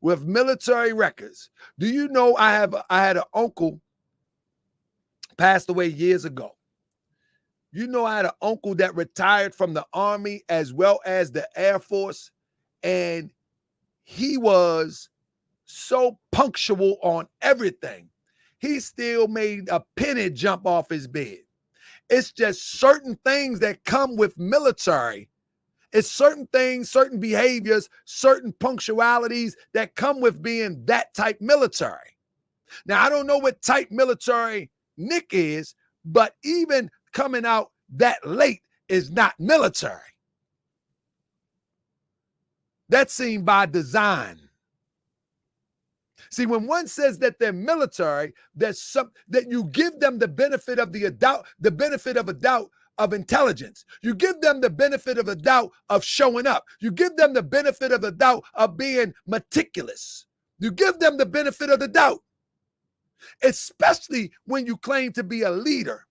with military records, do you know I had an uncle passed away years ago. You know, I had an uncle that retired from the Army as well as the Air Force, and he was so punctual on everything. He still made a penny jump off his bed. It's just certain things that come with military. It's certain things, certain behaviors, certain punctualities that come with being that type military. Now, I don't know what type military Nick is, but even coming out that late is not military. That's seen by design. See, when one says that they're military, there's some that you give them the benefit of the doubt of intelligence. You give them the benefit of the doubt of showing up. You give them the benefit of the doubt of being meticulous. You give them the benefit of the doubt, especially when you claim to be a leader.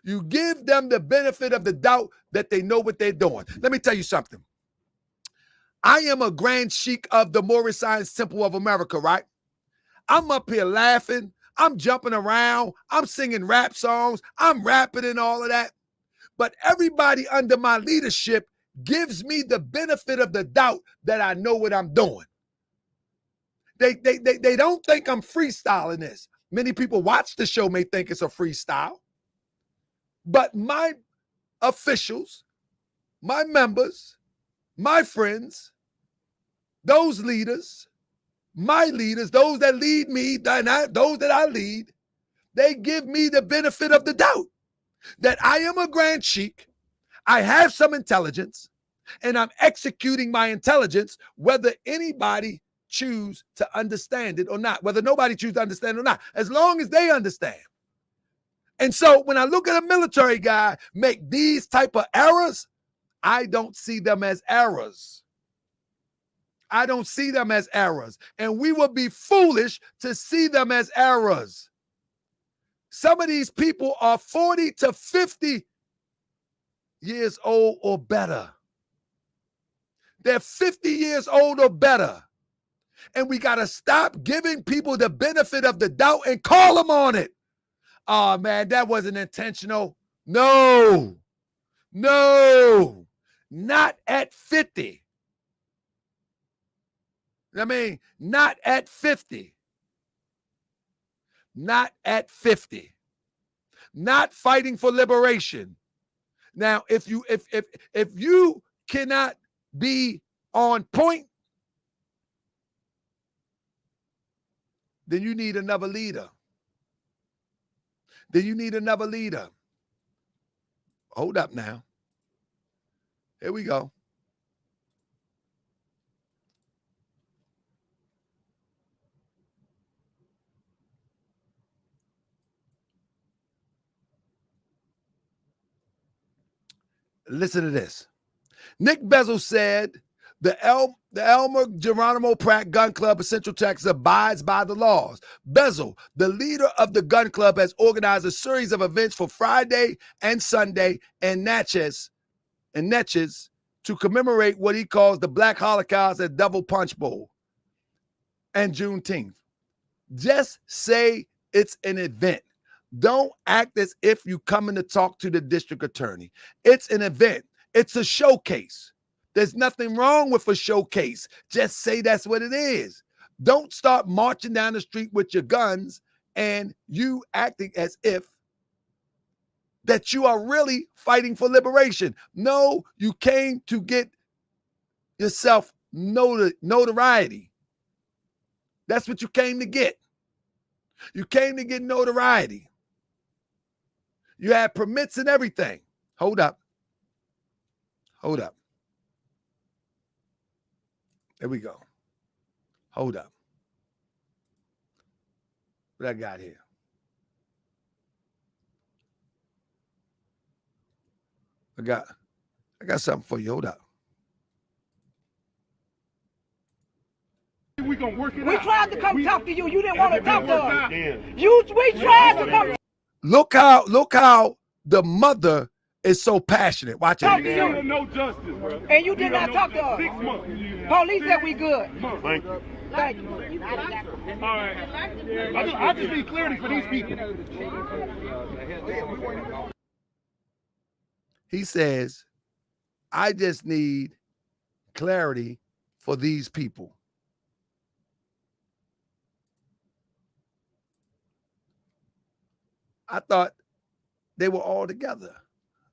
You give them the benefit of the doubt that they know what they're doing. Let me tell you something. I am a Grand Sheik of the Moorish Science Temple of America, right? I'm up here laughing. I'm jumping around. I'm singing rap songs. I'm rapping and all of that. But everybody under my leadership gives me the benefit of the doubt that I know what I'm doing. They don't think I'm freestyling this. Many people watch the show may think it's a freestyle. But my officials, my members, my friends, those leaders, my leaders, those that lead me, those that I lead, they give me the benefit of the doubt that I am a Grand Sheik, I have some intelligence, and I'm executing my intelligence whether anybody choose to understand it or not, whether nobody choose to understand it or not, as long as they understand. And so when I look at a military guy make these type of errors, I don't see them as errors. I don't see them as errors. And we would be foolish to see them as errors. Some of these people are 40 to 50 years old or better. They're 50 years old or better. And we got to stop giving people the benefit of the doubt and call them on it. Oh, man, that wasn't intentional. No, not at 50. I mean, not at 50. Not at 50. Not fighting for liberation. Now, if you cannot be on point, then you need another leader. Hold up now. Here we go. Listen to this. Nick Bezzel said the Elmer Geronimo Pratt Gun Club of Central Texas abides by the laws. Bezzel, the leader of the gun club, has organized a series of events for Friday and Sunday in Natchez to commemorate what he calls the Black Holocaust at Double Punch Bowl and Juneteenth. Just say it's an event. Don't act as if you coming to talk to the district attorney. It's an event. It's a showcase. There's nothing wrong with a showcase. Just say that's what it is. Don't start marching down the street with your guns and you acting as if that you are really fighting for liberation. No, you came to get yourself notoriety. That's what you came to get. You came to get notoriety. You had permits and everything. Hold up. There we go. Hold up. What I got here? I got something for you. Hold up. We gonna work it out. We tried to come talk to you. You didn't want to talk to us. We tried to come. Look how the mother is so passionate. Watch it. No justice, bro. And you did not talk to us. 6 months. Police said we good. Thank you. Thank you. All right. I just need clarity for these people. He says, I just need clarity for these people. I thought they were all together.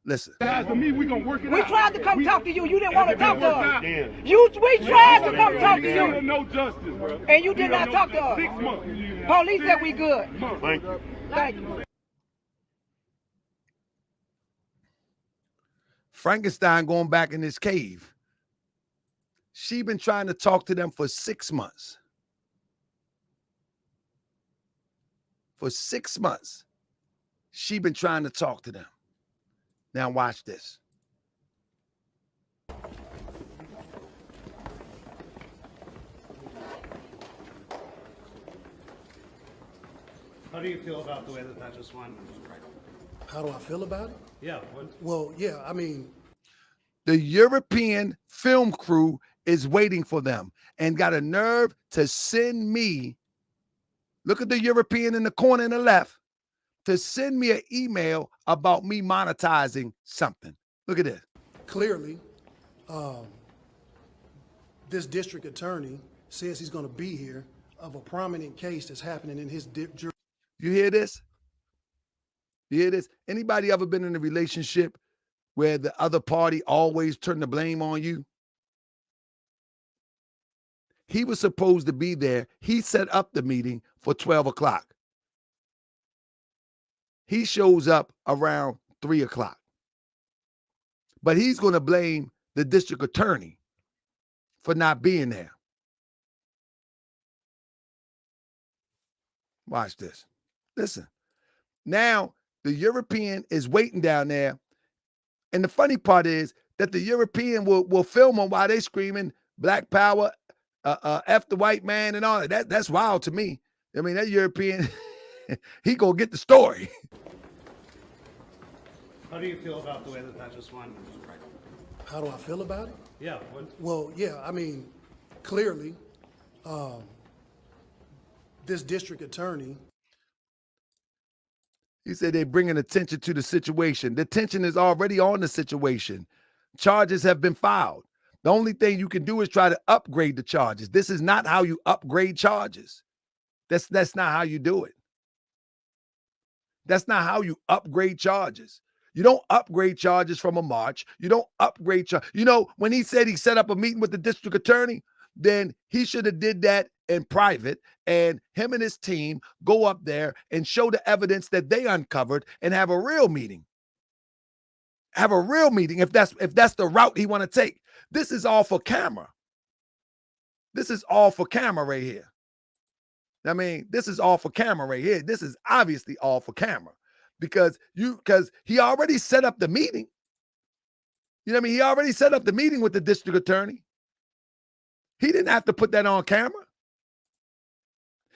Listen. To me, we gonna work it out. We tried to come talk to you. You didn't want to talk to us. We tried to come talk to you. No justice, bro. And you did not talk to us. 6 months. Police said we good. Thank you. Thank you. Frankenstein going back in his cave. She been trying to talk to them for 6 months. For 6 months, she been trying to talk to them. Now watch this. How do you feel about the way that just went? How do I feel about it? Yeah. Well, yeah, I mean, the European film crew is waiting for them and got a nerve to send me, look at the European in the corner in the left, to send me an email about me monetizing something. Look at this. Clearly, this district attorney says he's going to be here of a prominent case that's happening in his jurisdiction. You hear this? You hear this? Anybody ever been in a relationship where the other party always turned the blame on you? He was supposed to be there. He set up the meeting for 12 o'clock. He shows up around 3 o'clock. But he's going to blame the district attorney for not being there. Watch this. Listen. Now, the European is waiting down there. And the funny part is that the European will film them while they screaming Black Power, F the white man and all that. That's wild to me. I mean, that European, he gonna get the story. How do you feel about the way that just went? How do I feel about it? Yeah. Well, yeah, I mean, clearly, this district attorney. He said they're bringing attention to the situation. The attention is already on the situation. Charges have been filed. The only thing you can do is try to upgrade the charges. This is not how you upgrade charges. That's not how you do it. That's not how you upgrade charges. You don't upgrade charges from a march. You don't upgrade charges. You know, when he said he set up a meeting with the district attorney, then he should have did that in private, and him and his team go up there and show the evidence that they uncovered and have a real meeting. Have a real meeting if that's the route he want to take. This is all for camera. This is all for camera right here. I mean, this is all for camera right here. This is obviously all for camera because he already set up the meeting. You know what I mean? He already set up the meeting with the district attorney. He didn't have to put that on camera.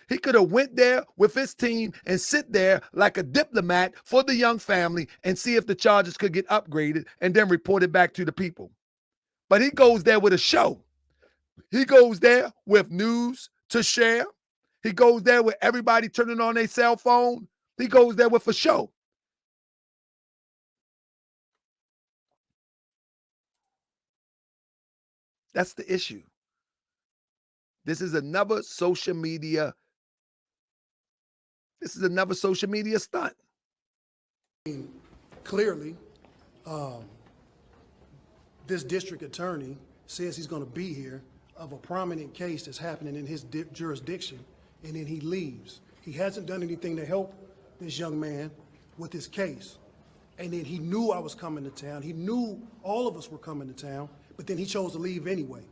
He could have went there with his team and sit there like a diplomat for the young family and see if the charges could get upgraded and then report it back to the people. But he goes there with a show. He goes there with news to share. He goes there with everybody turning on their cell phone. He goes there with a show. That's the issue. This is another social media. This is another social media stunt. Clearly, this district attorney says he's going to be here of a prominent case that's happening in his jurisdiction, and then he leaves. He hasn't done anything to help this young man with his case. And then he knew I was coming to town. He knew all of us were coming to town, but then he chose to leave anyway,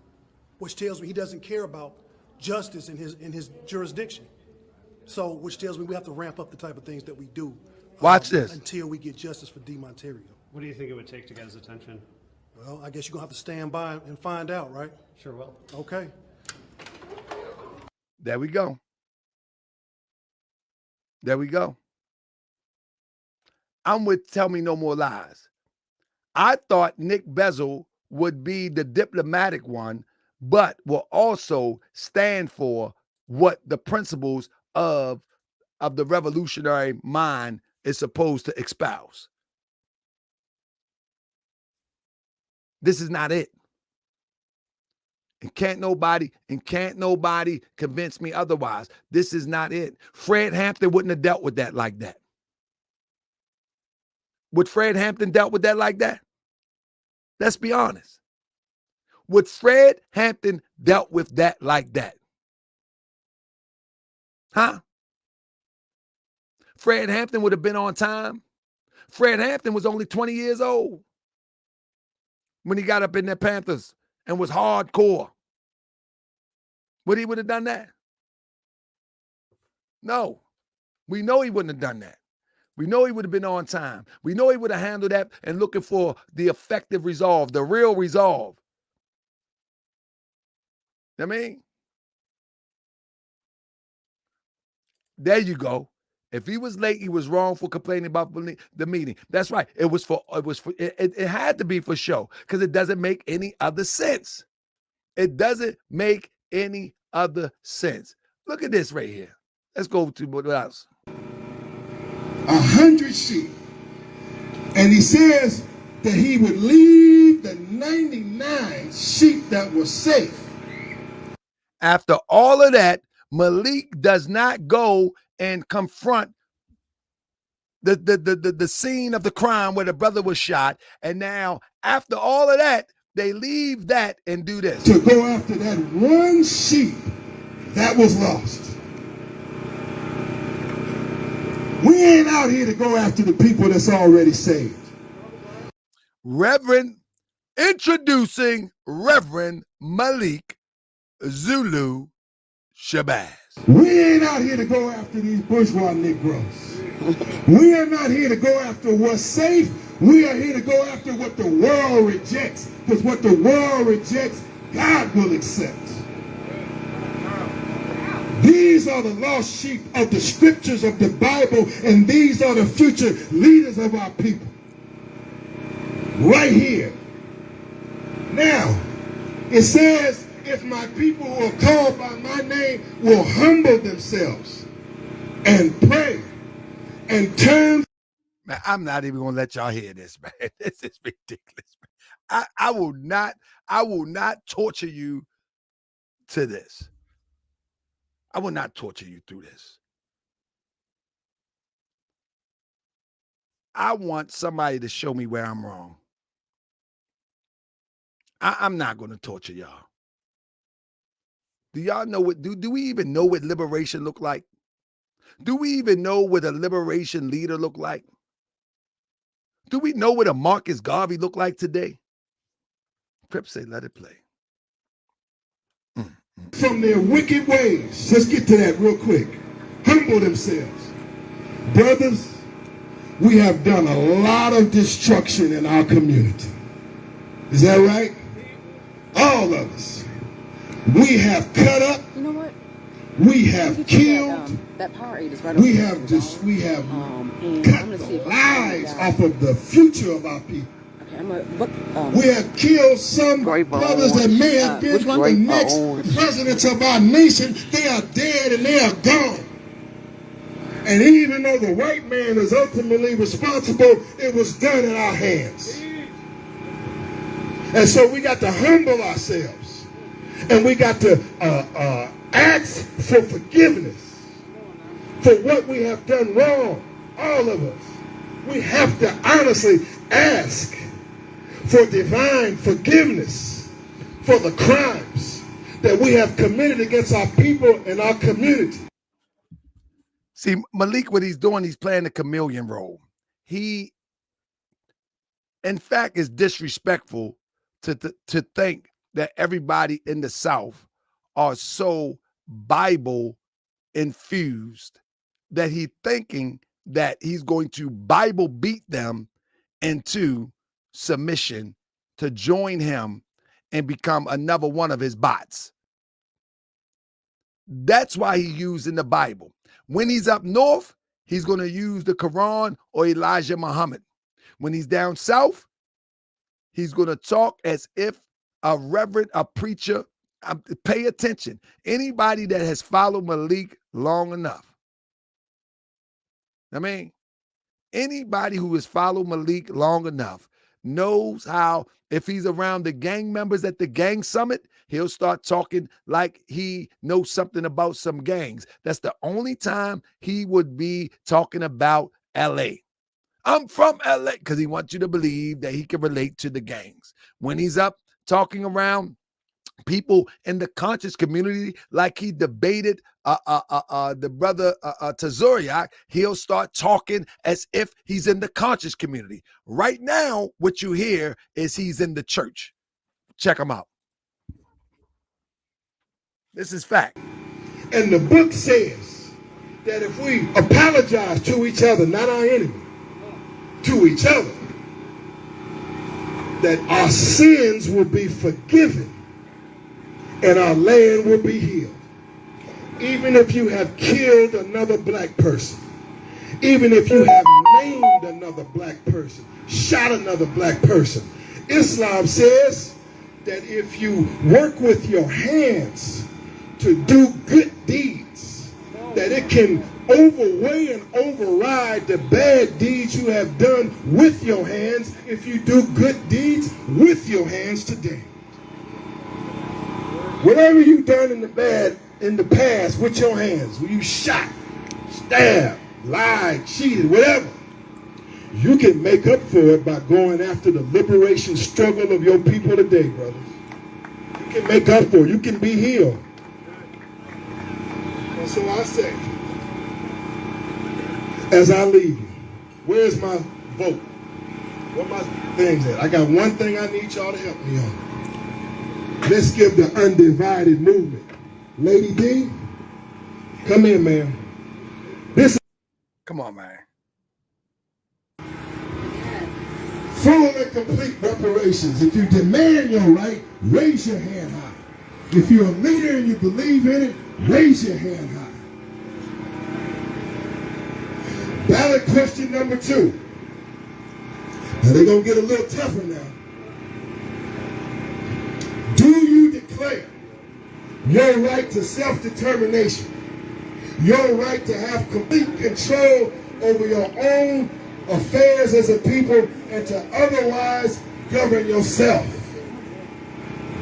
which tells me he doesn't care about justice in his jurisdiction. So, which tells me we have to ramp up the type of things that we do. Watch this. Until we get justice for D. Monterio. What do you think it would take to get his attention? Well, I guess you're going to have to stand by and find out, right? Sure will. Okay. There we go. There we go. I'm with Tell Me No More Lies. I thought Nick Bezzel would be the diplomatic one, but will also stand for what the principles of the revolutionary mind is supposed to espouse. This is not it. And can't nobody convince me otherwise. This is not it. Fred Hampton wouldn't have dealt with that like that. Would Fred Hampton dealt with that like that? Let's be honest. Would Fred Hampton dealt with that like that? Huh? Fred Hampton would have been on time. Fred Hampton was only 20 years old when he got up in the Panthers and was hardcore. Would he would have done that? No. We know he wouldn't have done that. We know he would have been on time. We know he would have handled that and looking for the effective resolve, the real resolve. I mean, there you go. If he was late, he was wrong for complaining about the meeting. That's right. It had to be for show because it doesn't make any other sense. It doesn't make any other sense. Look at this right here. Let's go to what else. 100 sheep. And he says that he would leave the 99 sheep that were safe. After all of that, Malik does not go and confront the scene of the crime where the brother was shot. And now, after all of that, they leave that and do this. To go after that one sheep that was lost. We ain't out here to go after the people that's already saved. Introducing Reverend Malik Zulu Shabazz. We ain't out here to go after these bourgeois Negroes. We are not here to go after what's safe. We are here to go after what the world rejects. Because what the world rejects, God will accept. These are the lost sheep of the scriptures of the Bible, and these are the future leaders of our people. Right here. Now, it says, if my people who are called by my name will humble themselves and pray and turn. Man, I'm not even gonna let y'all hear this, man. This is ridiculous. I will not torture you to this. I will not torture you through this. I want somebody to show me where I'm wrong. I'm not going to torture y'all. Do y'all know what, do we even know what liberation look like? Do we even know what a liberation leader look like? Do we know what a Marcus Garvey look like today? Crips say, let it play. From their wicked ways. Let's get to that real quick. Humble themselves. Brothers, we have done a lot of destruction in our community. Is that right? All of us. We have cut up. You know what? We have killed. That power aid is right we have cut the lives off of the future of our people. We have killed some brothers that may have been the next presidents of our nation. They are dead and they are gone. And even though the white man is ultimately responsible, it was done in our hands. And so we got to humble ourselves. And we got to ask for forgiveness for what we have done wrong. All of us. We have to honestly ask for divine forgiveness for the crimes that we have committed against our people and our community. See, Malik, what he's doing, he's playing the chameleon role. He, in fact, is disrespectful to think that everybody in the South are so Bible infused that he's thinking that he's going to Bible beat them into submission to join him and become another one of his bots. That's why he's using the Bible. When he's up north, he's going to use the Quran or Elijah Muhammad. When he's down south, he's going to talk as if a reverend, a preacher. Pay attention. Anybody that has followed Malik long enough, I mean, anybody who has followed Malik long enough knows how, if he's around the gang members at the gang summit, he'll start talking like he knows something about some gangs. That's the only time he would be talking about LA. I'm from LA, because he wants you to believe that he can relate to the gangs. When he's up talking around people in the conscious community, like he debated the brother Tazuriak, he'll start talking as if he's in the conscious community. Right now, what you hear is he's in the church. Check him out. This is fact. And the book says that if we apologize to each other, not our enemy, to each other, that our sins will be forgiven and our land will be healed. Even if you have killed another black person, even if you have maimed another black person, shot another black person, Islam says that if you work with your hands to do good deeds, that it can overweigh and override the bad deeds you have done with your hands if you do good deeds with your hands today. Whatever you've done in the past with your hands, when you shot, stabbed, lied, cheated, whatever, you can make up for it by going after the liberation struggle of your people today, brothers. You can make up for it. You can be healed. And so I say, as I leave you, where's my vote? Where my things at? I got one thing I need y'all to help me on. Let's give the undivided movement. Lady D, come in, man. Come on, man. Full and complete reparations. If you demand your right, raise your hand high. If you're a leader and you believe in it, raise your hand high. Ballot question number 2. Now they're going to get a little tougher now. Do you declare your right to self-determination, your right to have complete control over your own affairs as a people and to otherwise govern yourself?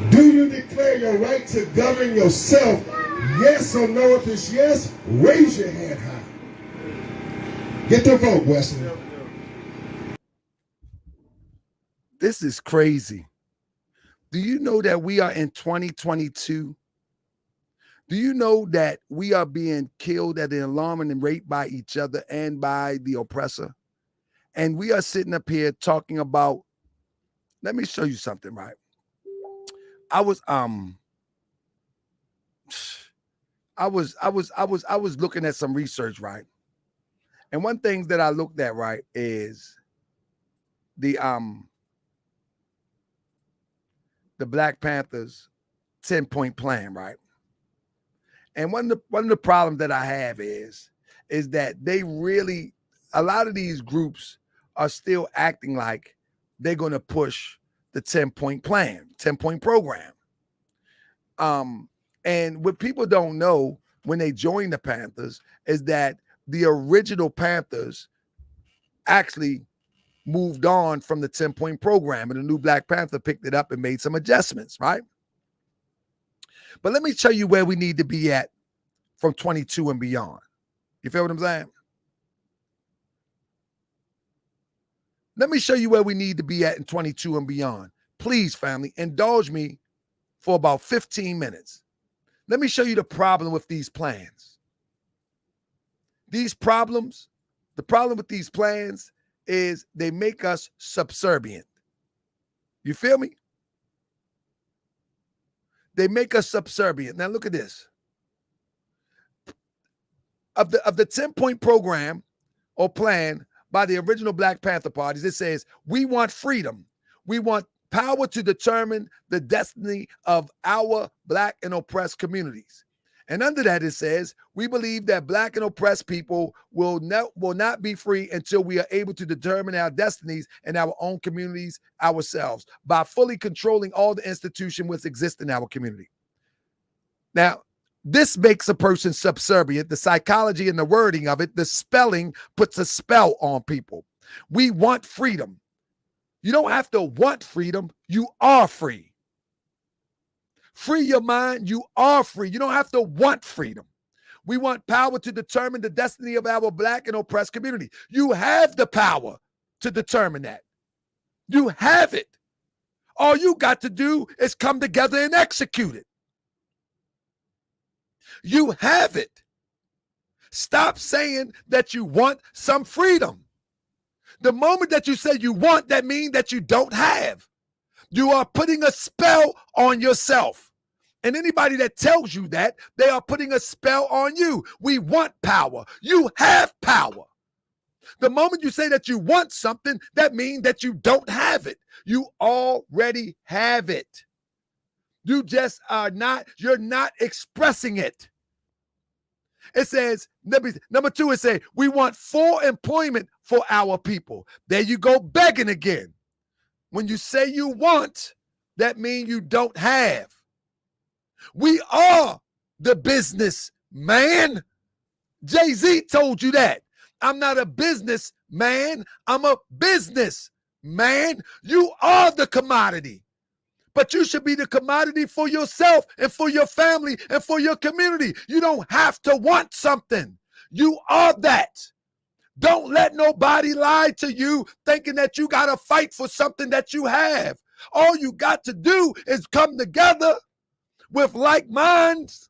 Do you declare your right to govern yourself? Yes or no? If it's yes, raise your hand high. Get the vote, Wesley. This is crazy. Do you know that we are in 2022? Do you know that we are being killed at an alarming rate by each other and by the oppressor? And we are sitting up here talking about, let me show you something, right? I was looking at some research, right? And one thing that I looked at, right, is the Black Panthers 10-point plan, right? And one of the problems that I have is that they really, a lot of these groups are still acting like they're going to push the 10-point plan, 10-point program. And what people don't know when they join the Panthers is that the original Panthers actually moved on from the 10-point program, and the new Black Panther picked it up and made some adjustments, right? But let me tell you where we need to be at from 22 and beyond. You feel what I'm saying? Let me show you where we need to be at in 22 and beyond. Please, family, indulge me for about 15 minutes. Let me show you the problem with these plans. These problems, the problem with these plans is they make us subservient. You feel me? They make us subservient. Now look at this. Of the 10-point program or plan by the original Black Panther parties, it says, we want freedom. We want power to determine the destiny of our Black and oppressed communities. And under that, it says, we believe that Black and oppressed people will not be free until we are able to determine our destinies and our own communities ourselves by fully controlling all the institutions which exist in our community. Now, this makes a person subservient. The psychology and the wording of it, the spelling puts a spell on people. We want freedom. You don't have to want freedom. You are free. Free your mind. You are free. You don't have to want freedom. We want power to determine the destiny of our Black and oppressed community. You have the power to determine that. You have it. All you got to do is come together and execute it. You have it. Stop saying that you want some freedom. The moment that you say you want, that means that you don't have. You are putting a spell on yourself. And anybody that tells you that, they are putting a spell on you. We want power. You have power. The moment you say that you want something, that means that you don't have it. You already have it. You just you're not expressing it. It says, number 2, it says, we want full employment for our people. There you go begging again. When you say you want, that means you don't have. We are the business man. Jay-Z told you that. I'm not a business man. I'm a business man. You are the commodity. But you should be the commodity for yourself and for your family and for your community. You don't have to want something. You are that. Don't let nobody lie to you thinking that you got to fight for something that you have. All you got to do is come together with like minds.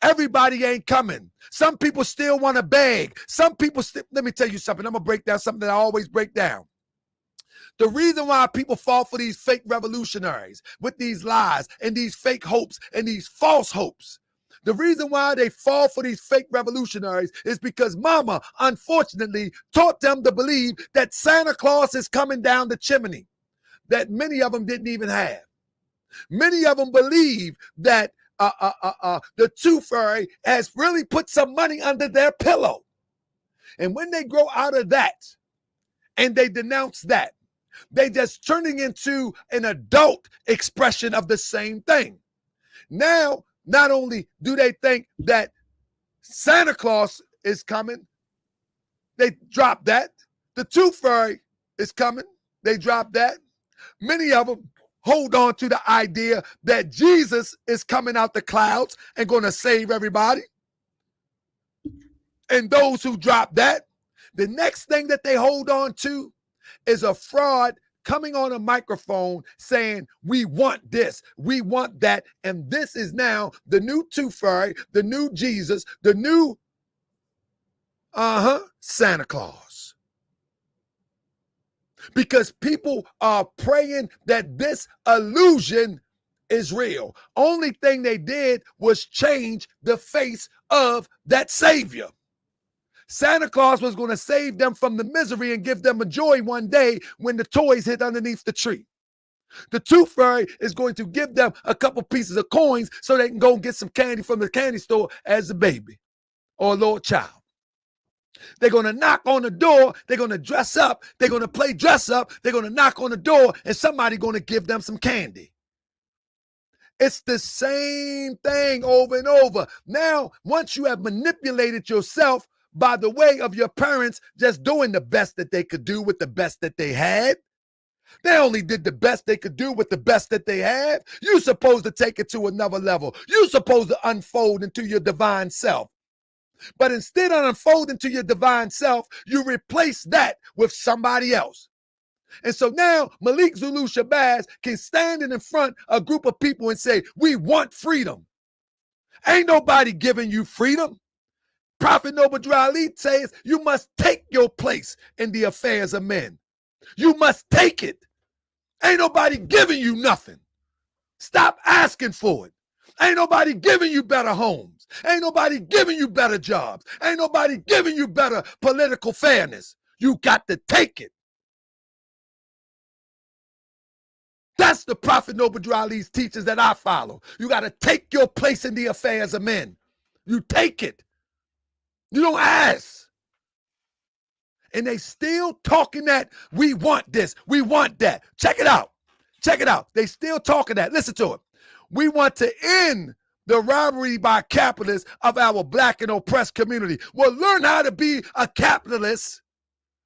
Everybody ain't coming. Some people still want to beg. Some people let me tell you something. I'm going to break down something that I always break down. The reason why people fall for these fake revolutionaries with these lies and these fake hopes and these false hopes, the reason why they fall for these fake revolutionaries is because mama, unfortunately, taught them to believe that Santa Claus is coming down the chimney, that many of them didn't even have. Many of them believe that the tooth fairy has really put some money under their pillow. And when they grow out of that and they denounce that, they just turning into an adult expression of the same thing. Now, not only do they think that Santa Claus is coming, they drop that. The tooth fairy is coming, they drop that. Many of them hold on to the idea that Jesus is coming out the clouds and going to save everybody. And those who drop that, the next thing that they hold on to is a fraud coming on a microphone saying, we want this, we want that, and this is now the new tooth fairy, the new Jesus, the new Santa Claus. Because people are praying that this illusion is real. Only thing they did was change the face of that Savior. Santa Claus was going to save them from the misery and give them a joy one day when the toys hit underneath the tree. The tooth fairy is going to give them a couple pieces of coins so they can go and get some candy from the candy store as a baby or a little child. They're going to knock on the door. They're going to dress up. They're going to play dress up. They're going to knock on the door and somebody's going to give them some candy. It's the same thing over and over. Now, once you have manipulated yourself by the way of your parents just doing the best that they could do with the best that they had. They only did the best they could do with the best that they had. You're supposed to take it to another level. You're supposed to unfold into your divine self. But instead of unfolding to your divine self, you replace that with somebody else. And so now Malik Zulu Shabazz can stand in front of a group of people and say, we want freedom. Ain't nobody giving you freedom. Prophet Noble Ali says you must take your place in the affairs of men. You must take it. Ain't nobody giving you nothing. Stop asking for it. Ain't nobody giving you better homes. Ain't nobody giving you better jobs. Ain't nobody giving you better political fairness. You got to take it. That's the Prophet Noble Ali's teachings that I follow. You got to take your place in the affairs of men. You take it. You don't ask. And they still talking that we want this, we want that. Check it out. Check it out. They still talking that. Listen to it. We want to end the robbery by capitalists of our black and oppressed community. Well, learn how to be a capitalist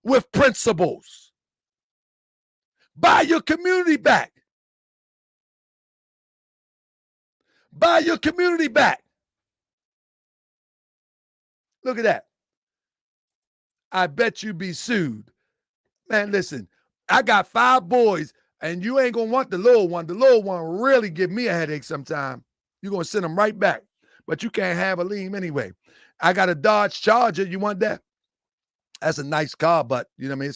with principles. Buy your community back. Buy your community back. Look at that. I bet you be sued. Man, listen, I got 5 boys, and you ain't going to want the little one. The little one really give me a headache sometime. You're going to send them right back. But you can't have a Liam anyway. I got a Dodge Charger. You want that? That's a nice car, but, you know what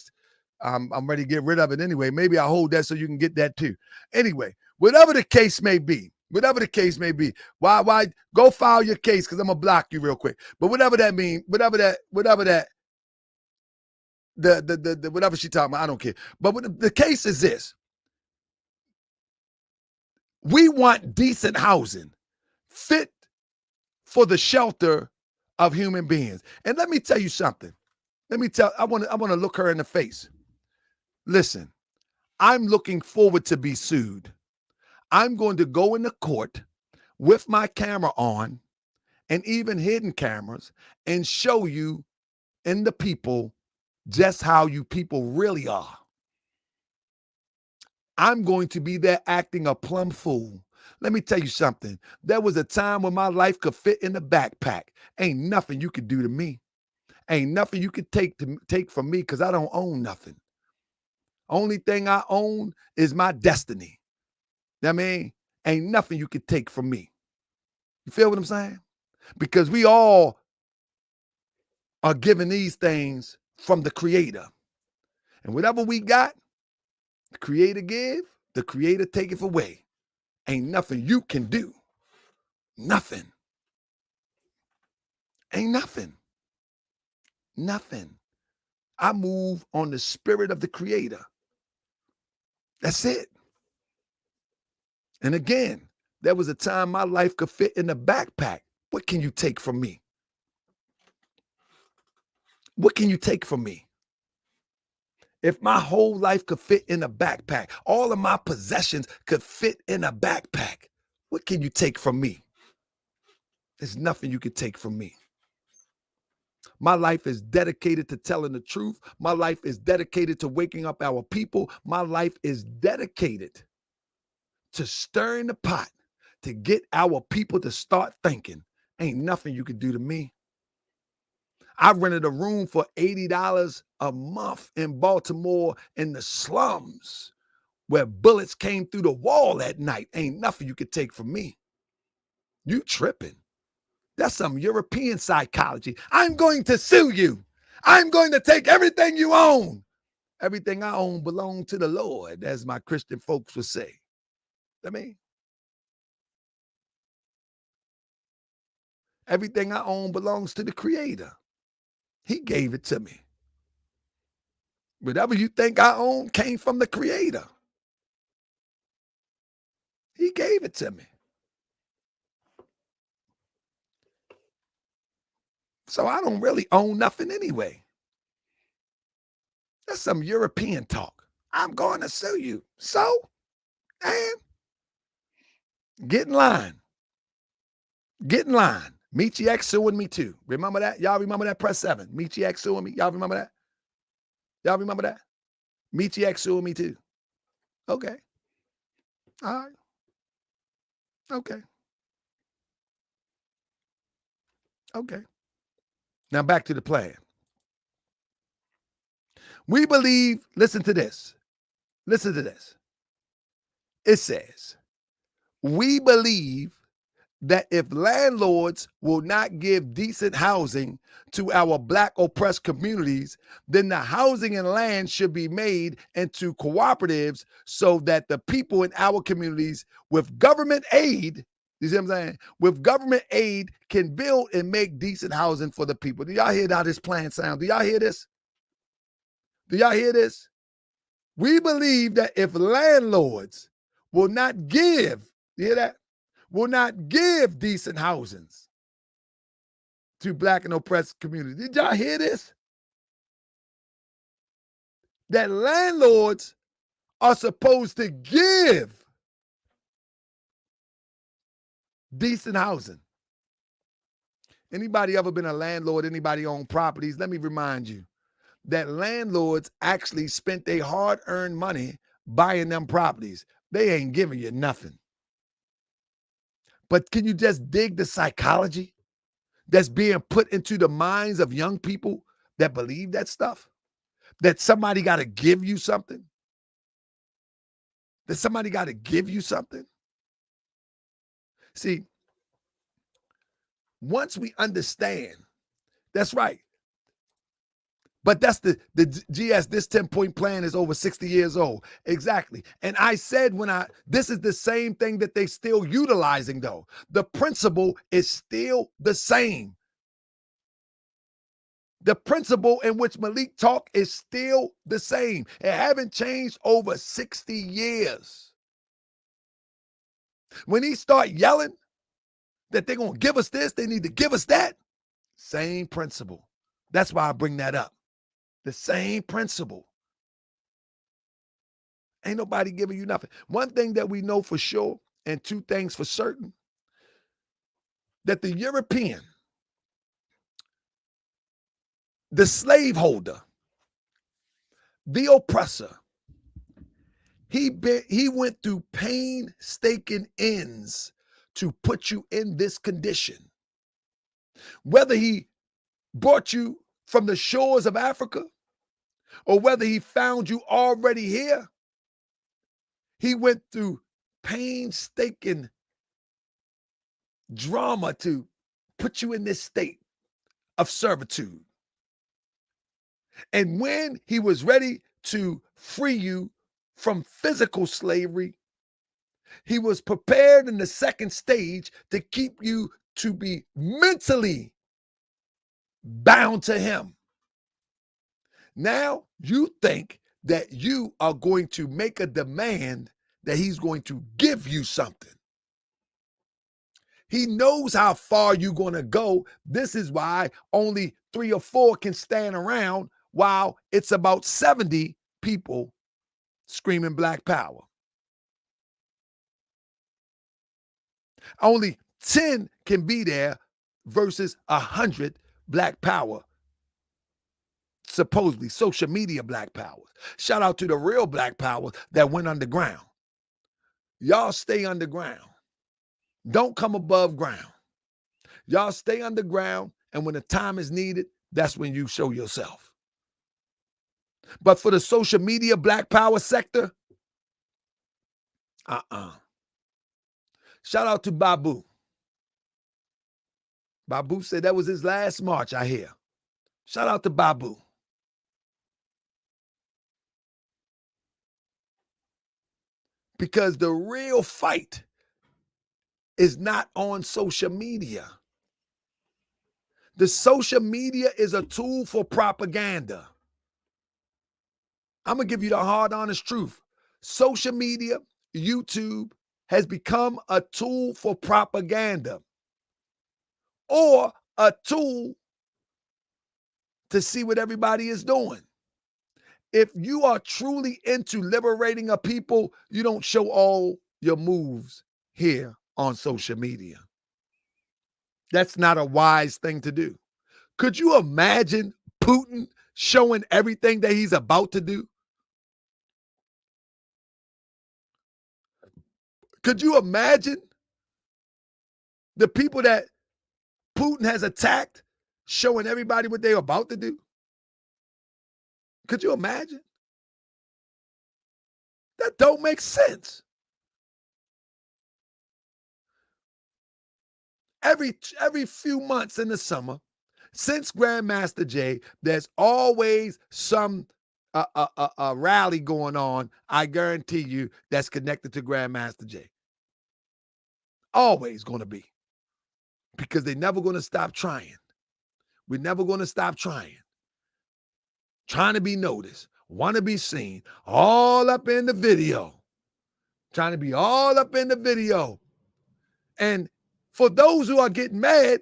I mean? I'm ready to get rid of it anyway. Maybe I'll hold that so you can get that too. Anyway, whatever the case may be, Whatever the case may be. Why go file your case, because I'm gonna block you real quick. But whatever that means, whatever she talking about, I don't care. But the case is this. We want decent housing, fit for the shelter of human beings. And let me tell you something. I want to look her in the face. Listen, I'm looking forward to be sued. I'm going to go into court with my camera on and even hidden cameras and show you and the people just how you people really are. I'm going to be there acting a plumb fool. Let me tell you something. There was a time when my life could fit in the backpack. Ain't nothing you could do to me. Ain't nothing you could take from me, because I don't own nothing. Only thing I own is my destiny. I mean, ain't nothing you could take from me. You feel what I'm saying? Because we all are given these things from the Creator. And whatever we got, the Creator give, the Creator taketh away. Ain't nothing you can do. Nothing. Ain't nothing. Nothing. I move on the spirit of the Creator. That's it. And again, there was a time my life could fit in a backpack. What can you take from me? What can you take from me? If my whole life could fit in a backpack, all of my possessions could fit in a backpack, what can you take from me? There's nothing you could take from me. My life is dedicated to telling the truth. My life is dedicated to waking up our people. My life is dedicated to stirring the pot to get our people to start thinking. Ain't nothing you could do to me. I rented a room for $80 a month in Baltimore in the slums where bullets came through the wall at night. Ain't nothing you could take from me. You tripping. That's some European psychology. I'm going to sue you. I'm going to take everything you own. Everything I own belongs to the Lord, as my Christian folks would say. I mean, everything I own belongs to the Creator. He gave it to me. Whatever you think I own came from the Creator. He gave it to me. So I don't really own nothing anyway. That's some European talk. I'm going to sue you. So, and get in line. Get in line. Michi X suing me too. Remember that? Y'all remember that? Press 7. Michi X suing me. Y'all remember that? Y'all remember that? Michi X suing me too. Okay. All right. Okay. Okay. Now back to the plan. We believe, listen to this. Listen to this. It says, we believe that if landlords will not give decent housing to our Black oppressed communities, then the housing and land should be made into cooperatives so that the people in our communities with government aid, you see what I'm saying? With government aid can build and make decent housing for the people. Do y'all hear how this plan sounds? Do y'all hear this? Do y'all hear this? We believe that if landlords will not give, you hear that? Will not give decent housings to Black and oppressed communities. Did y'all hear this? That landlords are supposed to give decent housing. Anybody ever been a landlord? Anybody own properties? Let me remind you that landlords actually spent their hard-earned money buying them properties. They ain't giving you nothing. But can you just dig the psychology that's being put into the minds of young people that believe that stuff? That somebody got to give you something? That somebody got to give you something? See, once we understand, that's right, But that's the GS, this 10-point plan is over 60 years old. Exactly. And I said this is the same thing that they still utilizing though. The principle is still the same. The principle in which Malik talk is still the same. It haven't changed over 60 years. When he start yelling that they're going to give us this, they need to give us that, same principle. That's why I bring that up. The same principle. Ain't nobody giving you nothing. One thing that we know for sure, and two things for certain, that the European, the slaveholder, the oppressor, he went through painstaking ends to put you in this condition. Whether he brought you from the shores of Africa or whether he found you already here, he went through painstaking drama to put you in this state of servitude. And when he was ready to free you from physical slavery, he was prepared in the second stage to keep you to be mentally bound to him. Now you think that you are going to make a demand that he's going to give you something. He knows how far you're going to go. This is why only 3 or 4 can stand around while it's about 70 people screaming Black Power. Only 10 can be there versus 100 Black Power. Supposedly social media Black Powers. Shout out to the real Black Powers that went underground. Y'all stay underground. Don't come above ground. Y'all stay underground, and when the time is needed, that's when you show yourself. But for the social media Black Power sector, Shout out to Babu. Babu said that was his last march, I hear. Shout out to Babu. Because the real fight is not on social media. The social media is a tool for propaganda. I'm going to give you the hard, honest truth. Social media, YouTube, has become a tool for propaganda or a tool to see what everybody is doing. If you are truly into liberating a people, you don't show all your moves here on social media. That's not a wise thing to do. Could you imagine Putin showing everything that he's about to do? Could you imagine the people that Putin has attacked showing everybody what they're about to do? Could you imagine? That don't make sense. Every few months in the summer, since Grandmaster Jay, there's always some a rally going on, I guarantee you, that's connected to Grandmaster Jay. Always going to be. Because they're never going to stop trying. We're never going to stop trying. Trying to be noticed, want to be seen, all up in the video. Trying to be all up in the video. And for those who are getting mad,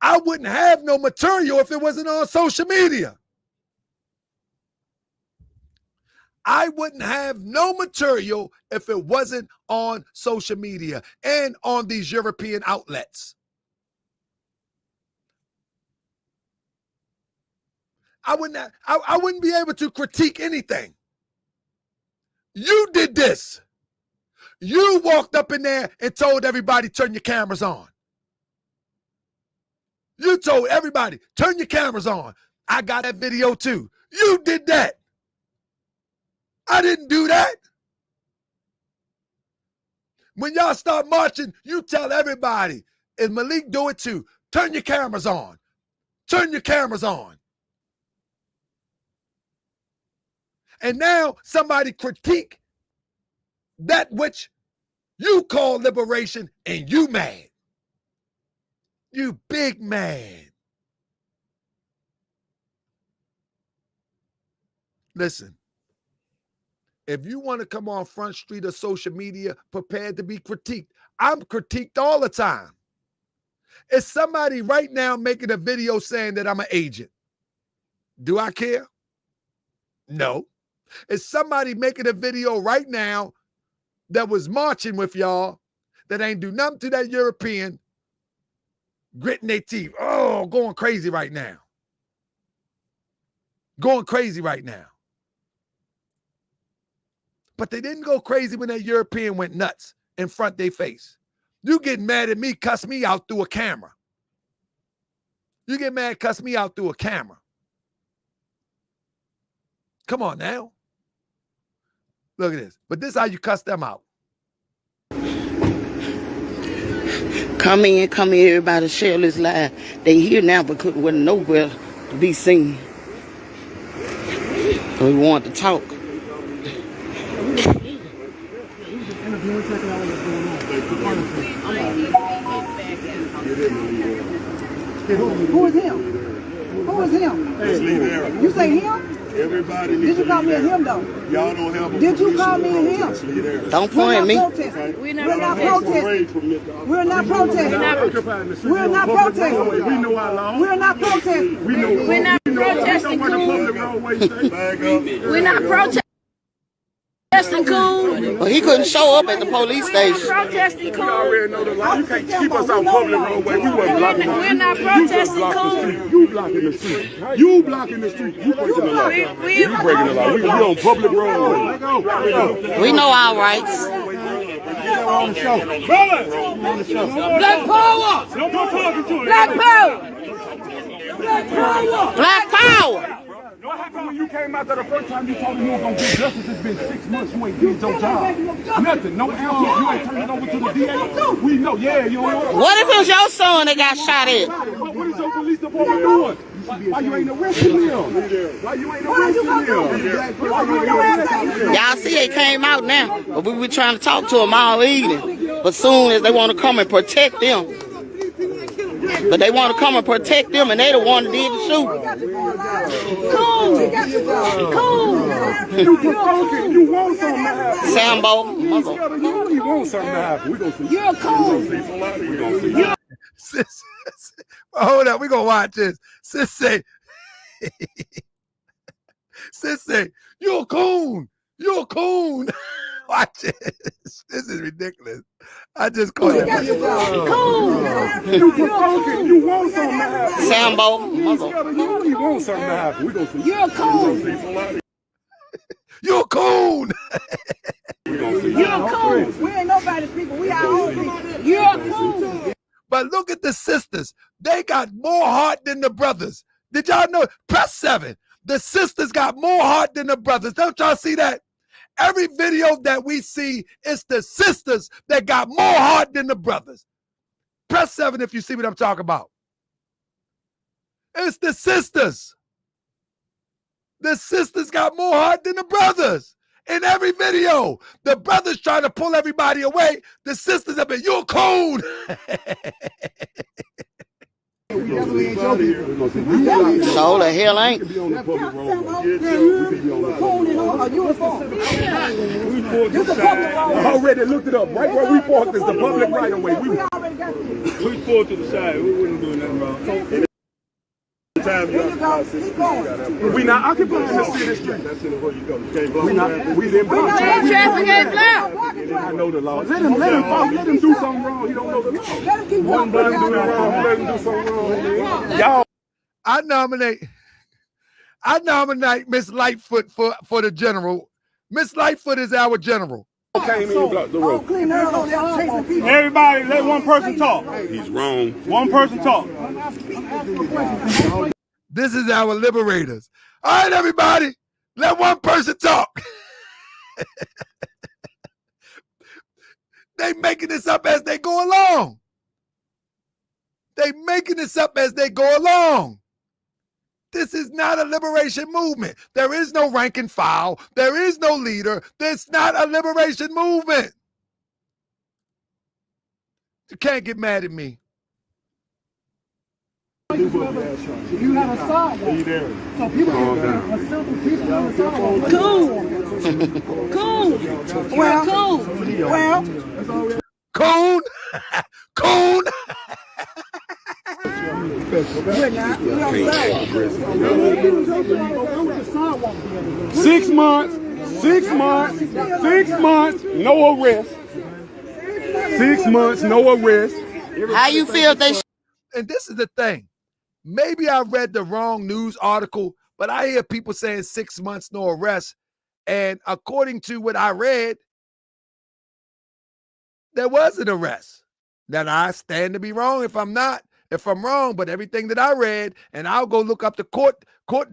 I wouldn't have no material if it wasn't on social media. I wouldn't have no material if it wasn't on social media and on these European outlets. I wouldn't be able to critique anything. You did this. You walked up in there and told everybody, turn your cameras on. You told everybody, turn your cameras on. I got that video too. You did that. I didn't do that. When y'all start marching, you tell everybody, and Malik do it too, turn your cameras on. Turn your cameras on. And now somebody critique that which you call liberation and you mad. You big mad. Listen, if you want to come on Front Street or social media prepared to be critiqued, I'm critiqued all the time. Is somebody right now making a video saying that I'm an agent? Do I care? No. Is somebody making a video right now that was marching with y'all that ain't do nothing to that European, gritting their teeth? Oh, going crazy right now. Going crazy right now. But they didn't go crazy when that European went nuts in front of their face. You get mad at me, cuss me out through a camera. You get mad, cuss me out through a camera. Come on now. Look at this. But this is how you cuss them out. Come in, everybody share this live. They here now, but wasn't nowhere to be seen. So we want to talk. Who is him? Who is him? Let's leave there. You say him? Everybody did you call me a him though? Y'all don't have a did you call me a him? Don't point at me. We're not protesting. We're not protesting. We're not protesting. We know our law. We're not protesting. We're not protesting, cool. We're not protesting. Cool. Well, he couldn't show up at the police station. Protesting, cool. You already know the law. You can't keep us out public roadway. We're not protesting, cool. You blocking the street. You blocking the street. You breaking the law. You breaking the law. We on public roadway. We know our rights. Black power! Black power! Black power! Black power! What happened when you came out there the first time you told me you were going to get justice? It's been 6 months. You ain't did your job. Nothing. No answer. You ain't turned it over to the DA. We know. Yeah, you know. What if it was your son that got shot at? What is your police department doing? Why you ain't arrested him? Why you ain't arrested him? Y'all see they came out now. But we were trying to talk to them all evening. But soon as they want to come and protect them. But they want to come and protect them, and they the one that did the shooting. Cool. Cool. You want something to happen. Sambo. You want something to happen. We gonna see. You're cool. Hold up, we gonna watch this. Sis say, you're a coon. You're a coon. Watch this. This is ridiculous. I just called it. Cool. You want something to happen. Sambo. You want something to happen. We gonna see. You're cool. You're a coon. You're cool. We ain't nobody's people. We our own people. You're cool. But look at the sisters. They got more heart than the brothers. Did y'all know? Press 7. The sisters got more heart than the brothers. Don't y'all see that? Every video that we see, it's the sisters that got more heart than the brothers. Press 7 if you see what I'm talking about. It's the sisters. The sisters got more heart than the brothers. In every video, the brothers trying to pull everybody away. The sisters have been, you're cold. So the hell ain't. I already looked it up. Right where we parked is the public right of way. We pulled to the side. We wouldn't do nothing wrong. We not occupying the city street. That's in where you go. We didn't block traffic ain't blocked. I know the law. Let him do something wrong. He don't know the law. Let him do something wrong. Y'all. I nominate Miss Lightfoot for the general. Miss Lightfoot is our general. Came in and blocked the road. Everybody, let one person talk. He's wrong. One person talk. This is our liberators. All right, everybody, let one person talk. They making this up as they go along. They making this up as they go along. This is not a liberation movement. There is no rank and file. There is no leader. There's not a liberation movement. You can't get mad at me. You had a side. So people can a simple piece of the Cool. Cool. Well, cool. Well. Coon. Coon. 6 months, 6 months, 6 months, no arrest. 6 months, no arrest. How you feel they? And this is the thing. Maybe I read the wrong news article, but I hear people saying 6 months, no arrest. And according to what I read, there was an arrest. Now I stand to be wrong if I'm wrong, but everything that I read, and I'll go look up the court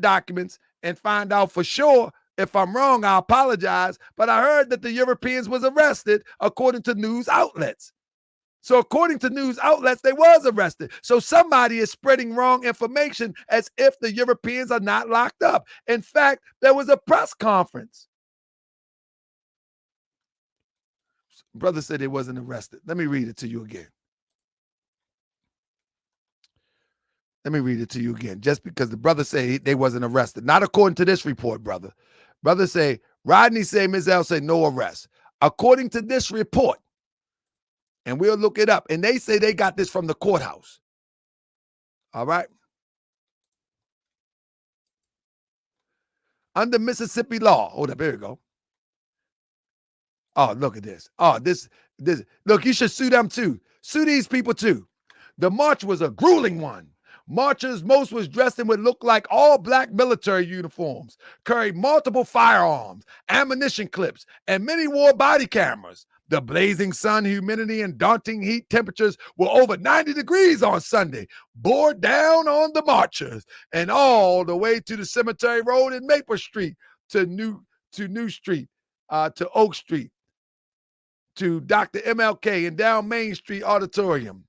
documents and find out for sure. If I'm wrong, I apologize. But I heard that the Europeans was arrested according to news outlets. So according to news outlets, they was arrested. So somebody is spreading wrong information as if the Europeans are not locked up. In fact, there was a press conference. Brother said he wasn't arrested. Let me read it to you again. Let me read it to you again, just because the brother say they wasn't arrested. Not according to this report, brother. Brother say, Rodney say, Bezzel say no arrest. According to this report, and we'll look it up, and they say they got this from the courthouse. All right? Under Mississippi law. Hold up, here we go. Oh, look at this. Oh, this. Look, you should sue them too. Sue these people too. The march was a grueling one. Marchers, most was dressed in what looked like all black military uniforms, carried multiple firearms, ammunition clips, and many wore body cameras. The blazing sun, humidity, and daunting heat temperatures were over 90 degrees on Sunday, bore down on the marchers, and all the way to the Cemetery Road and Maple Street, to New Street, to Oak Street, to Dr. MLK, and down Main Street Auditorium.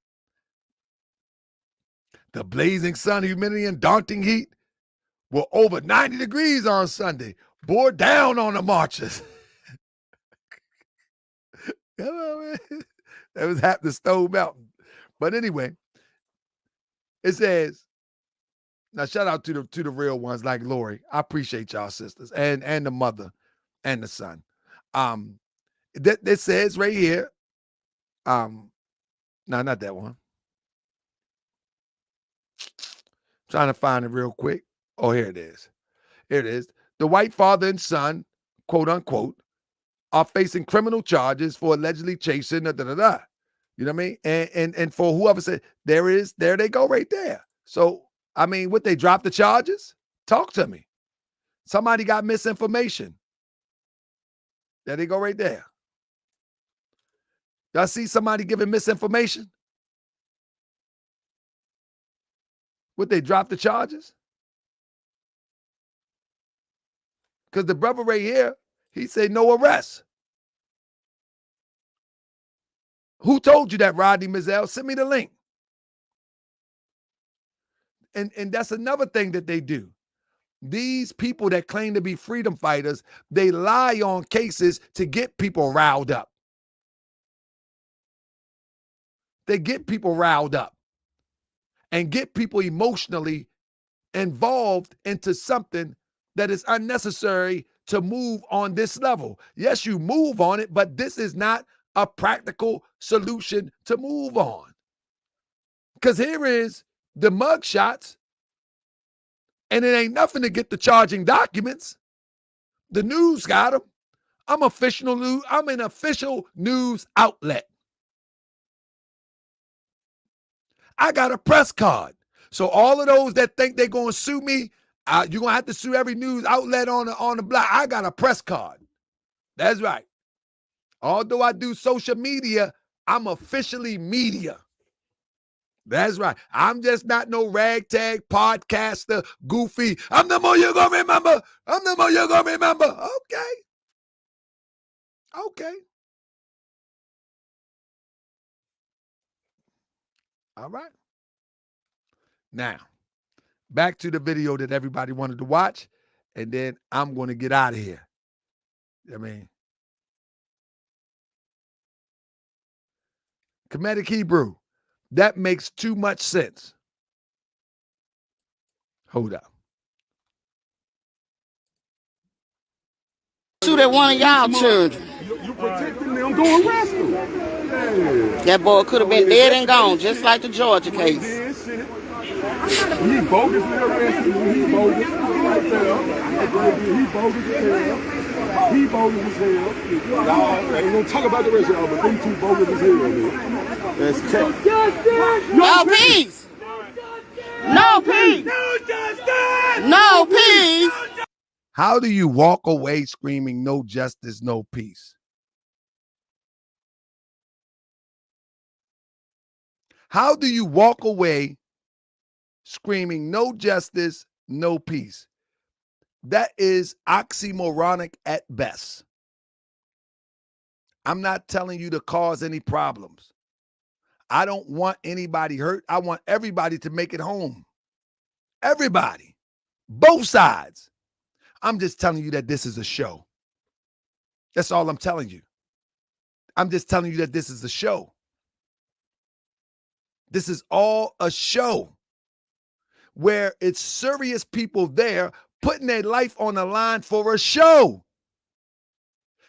The blazing sun, humidity, and daunting heat were over 90 degrees on Sunday, bore down on the marchers. Come on, man. That was happening Stone Mountain. But anyway, it says, now shout out to the real ones like Lori. I appreciate y'all sisters and the mother and the son. That says right here, no, not that one. Trying to find it real quick. Oh, here it is. Here it is. The white father and son, quote unquote, are facing criminal charges for allegedly chasing You know what I mean? And for whoever said there they go right there. So I mean, would they drop the charges? Talk to me. Somebody got misinformation. There they go right there. Y'all see somebody giving misinformation? Would they drop the charges? Because the brother right here, he said no arrest. Who told you that, Rodney Bezzel? Send me the link. And that's another thing that they do. These people that claim to be freedom fighters, they lie on cases to get people riled up. They get people riled up and get people emotionally involved into something that is unnecessary to move on this level. Yes, you move on it, but this is not a practical solution to move on. Because here is the mug shots, and it ain't nothing to get the charging documents. The news got them. I'm an official news outlet. I got a press card. So all of those that think they're going to sue me, you're going to have to sue every news outlet on the block. I got a press card. That's right. Although I do social media, I'm officially media. That's right. I'm just not no ragtag podcaster, goofy. I'm the more you're going to remember. I'm the more you're going to remember. Okay. Okay. All right. Now, back to the video that everybody wanted to watch, and then I'm going to get out of here. I mean, Comedic Hebrew, that makes too much sense. Hold up. Shoot at one of y'all children. You protecting them, go arrest them. Yeah. That boy could have been dead and gone, just like the Georgia case. He bogusly arrested him. He bogus right there. He bogus as hell. He bogus as hell. Y'all ain't gonna talk about the rest of y'all, but them two bogus as hell, man. That's tough. No peace. No peace. No justice. No peace. How do you walk away screaming no justice, no peace? How do you walk away screaming no justice, no peace? That is oxymoronic at best. I'm not telling you to cause any problems. I don't want anybody hurt. I want everybody to make it home. Everybody. Both sides. I'm just telling you that this is a show. That's all I'm telling you. I'm just telling you that this is a show. This is all a show where it's serious people there putting their life on the line for a show.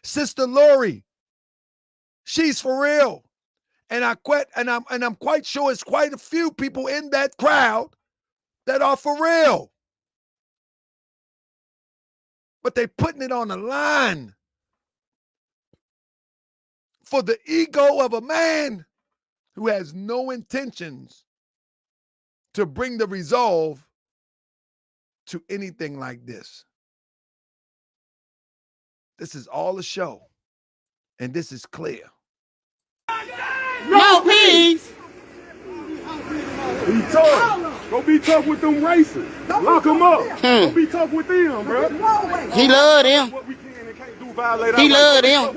Sister Lori, she's for real. And I'm quite sure it's quite a few people in that crowd that are for real. But they're putting it on the line for the ego of a man who has no intentions to bring the resolve to anything like this. This is all a show, and this is clear. No peace. Be tough. Go be tough with them racists. Lock them up. Go be tough with them, bro. He loved him. He loved him.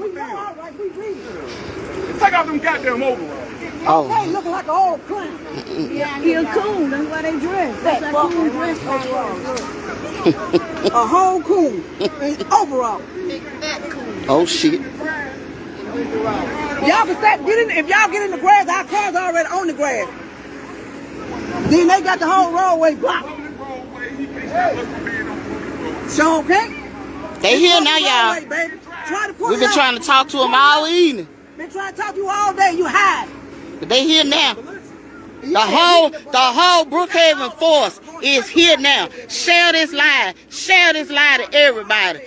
Take out them goddamn overalls. Oh. Hey, looking like an old clown. Yeah, he a coon. That's why they dress. That's that coon dress overall. A whole coon. Overall. Oh shit. Y'all can start getting, if y'all get in the grass, our cars are already on the grass. Then they got the whole roadway blocked. So, okay? They here now, y'all. We've been trying to talk to them all evening. Been trying to talk to you all day, you hide. But they here now. The whole Brookhaven force is here now. Share this lie. Share this lie to everybody.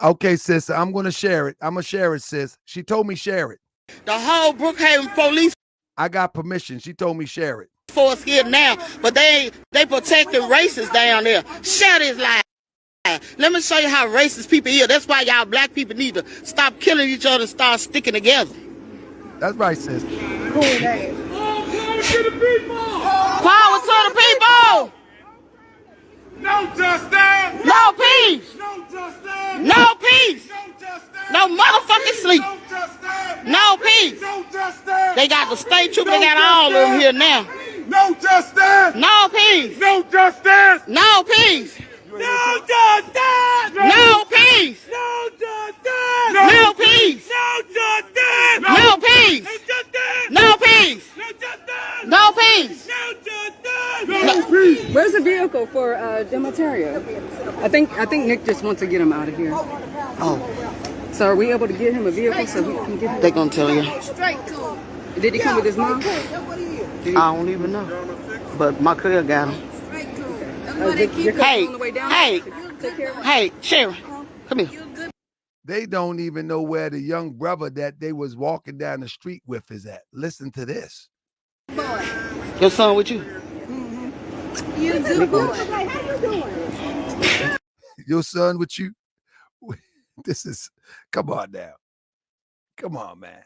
Okay, sis, I'm going to share it. I'm going to share it, sis. She told me share it. The whole Brookhaven police. I got permission. She told me share it. Force here now, but they protecting racists down there. Share this lie. Let me show you how racist people here. That's why y'all black people need to stop killing each other and start sticking together. That's right, sis. Cool ass. Power to the people. No justice. No peace. No justice. No peace. No justice. No motherfucking sleep. No justice. No peace. No justice. They got the state troop. They got all of them here now. No justice. No peace. No justice. No peace. No justice. No peace. No justice. No peace. No justice. No peace. No peace. No justice. No peace. No justice. No peace. Where's the vehicle for Demeterio? I think Nick just wants to get him out of here. Oh. So are we able to get him a vehicle so we can get him? They gonna tell you. Did he come with his mom? I don't even know. But my career got him. Hey, Sharon, come here. They don't even know where the young brother that they was walking down the street with is at. Listen to this. Your son with you? Mm-hmm. You good boy. How you doing? Your son with you? This is, come on now. Come on, man.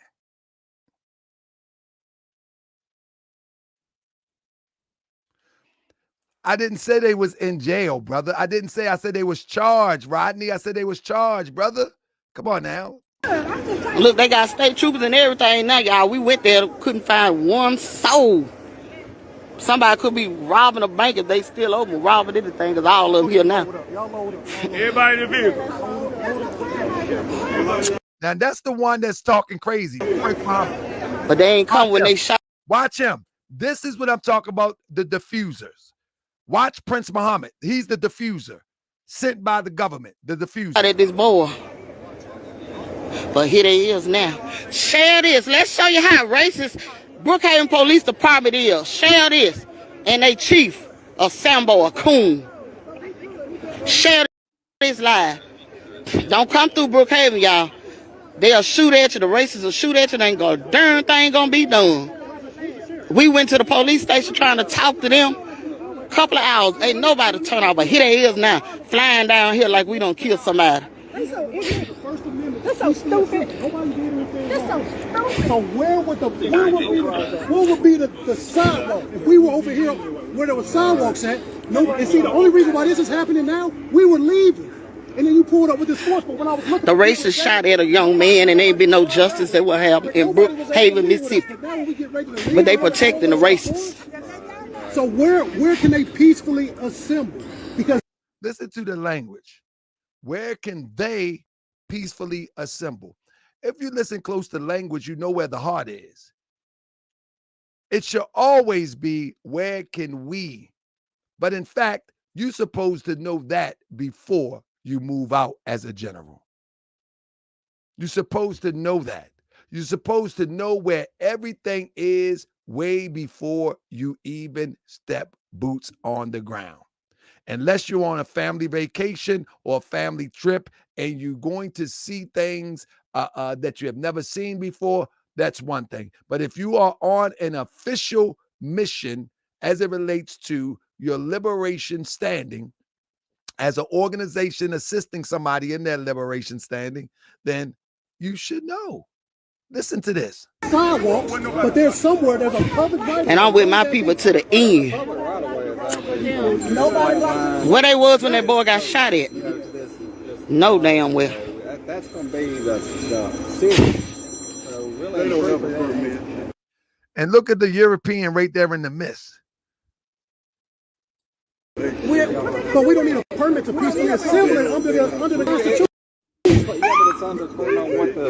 I didn't say they was in jail, brother. I said they was charged, Rodney. I said they was charged, brother. Come on now. Look, they got state troopers and everything now, y'all. We went there, couldn't find one soul. Somebody could be robbing a bank if they still open, robbing anything, because all of them here now. Everybody in the vehicle. Now that's the one that's talking crazy. But they ain't come when they shot. Watch him. This is what I'm talking about, the diffusers. Watch Prince Muhammad. He's the diffuser sent by the government, the diffuser. At this boy. But here they is now. Share this. Let's show you how racist Brookhaven Police Department is. Share this. And they chief, a Sambo, a coon. Share this live. Don't come through Brookhaven, y'all. They'll shoot at you. The racists will shoot at you. They ain't gonna darn thing gonna be done. We went to the police station trying to talk to them. Couple of hours. Ain't nobody turn out. But here they is now. Flying down here like we done kill somebody. That's so stupid. That's so stupid. So where would be the sidewalk? If we were over here where there was sidewalks at, no, and see the only reason why this is happening now, we were leaving. And then you pulled up with this force, but when I was looking, the racist shot at a young man and ain't been no justice that will happen in Brookhaven, Mississippi. But they protecting the racists. So where can they peacefully assemble? Because listen to the language. Where can they peacefully assemble? If you listen close to language, you know where the heart is. It should always be, where can we? But in fact, you're supposed to know that before you move out as a general. You're supposed to know that. You're supposed to know where everything is way before you even step boots on the ground. Unless you're on a family vacation or a family trip and you're going to see things that you have never seen before, that's one thing. But if you are on an official mission as it relates to your liberation standing, as an organization assisting somebody in their liberation standing, then you should know. Listen to this. Sidewalk, but there's somewhere there's a public right. And I'm with my people to the end. Where they was when that boy got shot at? No damn well. That's going to be the city. They don't have a permit. And look at the European right there in the midst. But we don't need a permit to peacefully assemble it under the Constitution.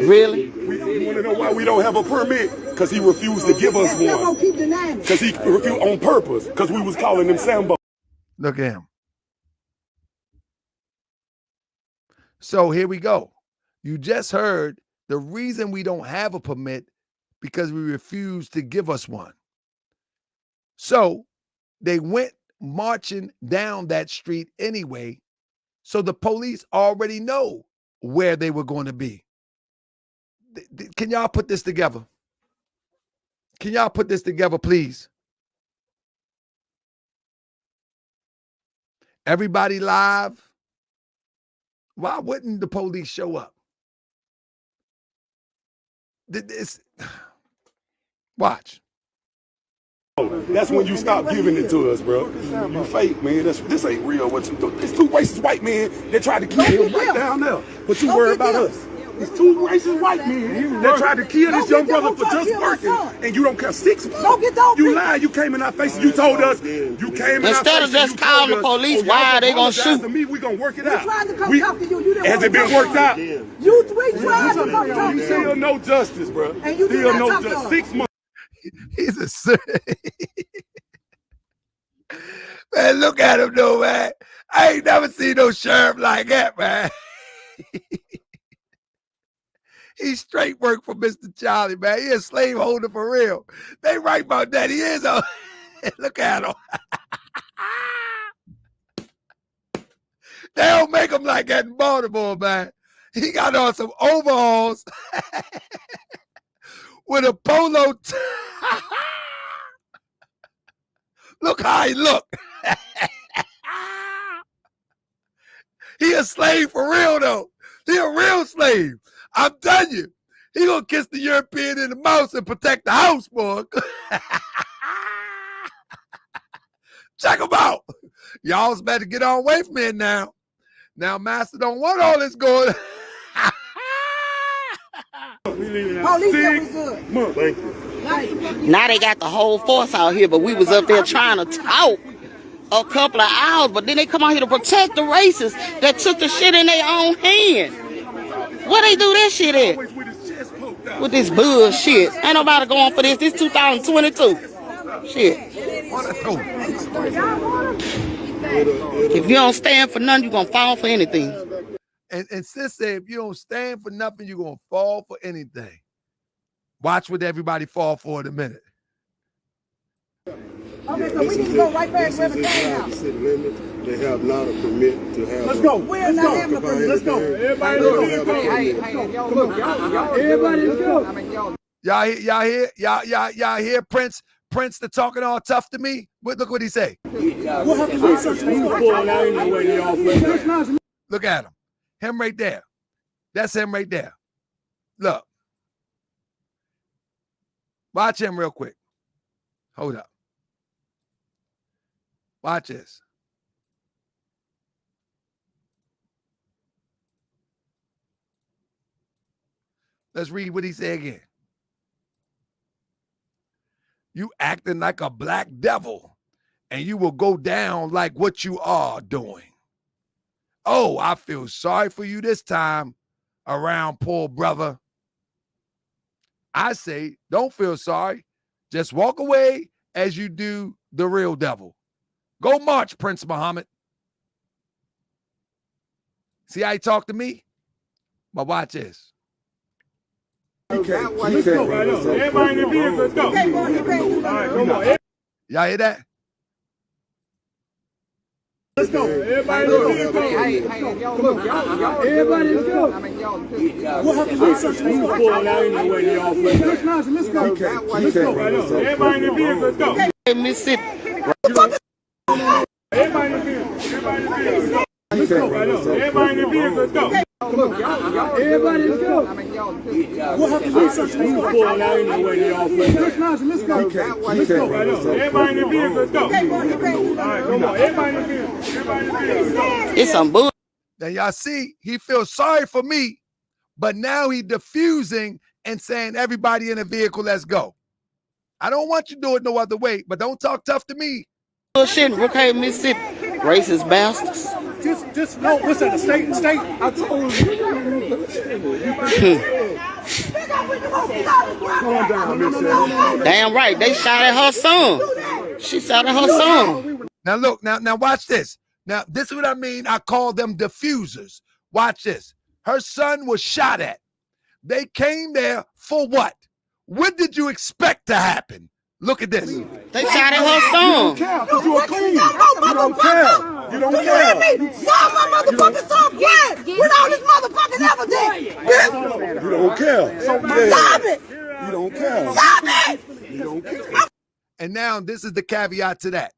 Really? You want to know why we don't have a permit? Because he refused to give us one. Because he refused on purpose. Because we was calling him Sambo. Look at him. So here we go. You just heard the reason we don't have a permit, because we refuse to give us one. So they went marching down that street anyway. So the police already know where they were going to be. Can y'all put this together? Can y'all put this together, please? Everybody live. Why wouldn't the police show up? Watch. That's when you stop giving it to us, bro. You fake, man. This ain't real. What you do? It's two racist white men that tried to kill him right down there. But you worry about us. It's two racist white men that tried to kill this young brother for just working, and you don't care 6 months. You lied. You came in our face and you told us. You came in our face. Instead of just calling the police, why are they gonna shoot? Me, we gonna work it out. Tried to come talk to you. Has it been worked out? You tried to come talk to you. Still no justice, bro. Still no justice. 6 months. He's a man. Look at him though, man. I ain't never seen no sheriff like that, man. He straight work for Mr. Charlie, man. He a slave holder for real. They right about that. He is a look at him. They don't make him like that in Baltimore, man. He got on some overalls with a polo. Look how he look. He a slave for real, though. He a real slave. I'm telling you. He gonna kiss the European in the mouth and protect the house, boy. Check him out. Y'all's better get on away from me now. Now, Master don't want all this going. Police, that was good. Thank you. Now they got the whole force out here, but we was up there trying to talk a couple of hours, but then they come out here to protect the racists that took the shit in their own hand. Where they do that shit at? With this bullshit. Ain't nobody going for this. This 2022. Shit. If you don't stand for nothing, you're going to fall for anything. And sis said, if you don't stand for nothing, you're going to fall for anything. Watch what everybody fall for in a minute. Okay, so we need to go right back where the game out. They have not a permit to have. Let's go. We're not having a permit. Let's go. Everybody, look, y'all. Everybody, let's go. Y'all hear Prince the talking all tough to me? Look what he say. We'll have to research. Look at him. Him right there. That's him right there. Look. Watch him real quick. Hold up. Watch this. Let's read what he said again. You acting like a black devil, and you will go down like what you are doing. Oh, I feel sorry for you this time around, poor brother. I say, don't feel sorry. Just walk away as you do the real devil. Go march, Prince Muhammad. See how he talked to me? But watch this. Everybody in the vehicle, let's go. Y'all hear that? Let's go. Everybody in the vehicle. Everybody, let's go. We'll have to research. Let's go. Everybody in the vehicle, let's go. Mississippi. Everybody in the vehicle. Let's go. Everybody in the vehicle, let's go. Everybody, let's go. We'll have to research. Let's go. Everybody in the vehicle, let's go. Everybody in the vehicle. It's some bull. Now y'all see, he feels sorry for me, but now he diffusing and saying, everybody in the vehicle, let's go. I don't want you to do it no other way, but don't talk tough to me. Bullshit in Brookhaven, Mississippi. Racist bastards. Just no, what's that, the state? I told you. Damn right, they shot at her son. She shot at her son. Now look, now watch this. Now, this is what I mean. I call them diffusers. Watch this. Her son was shot at. They came there for what? What did you expect to happen? Look at this. They shot at her son. You are clean. You don't care. You don't care. Why my motherfucking son quiet with all this motherfucking evidence? You don't care. Stop it. You don't care. Stop it. You don't care. And now this is the caveat to that.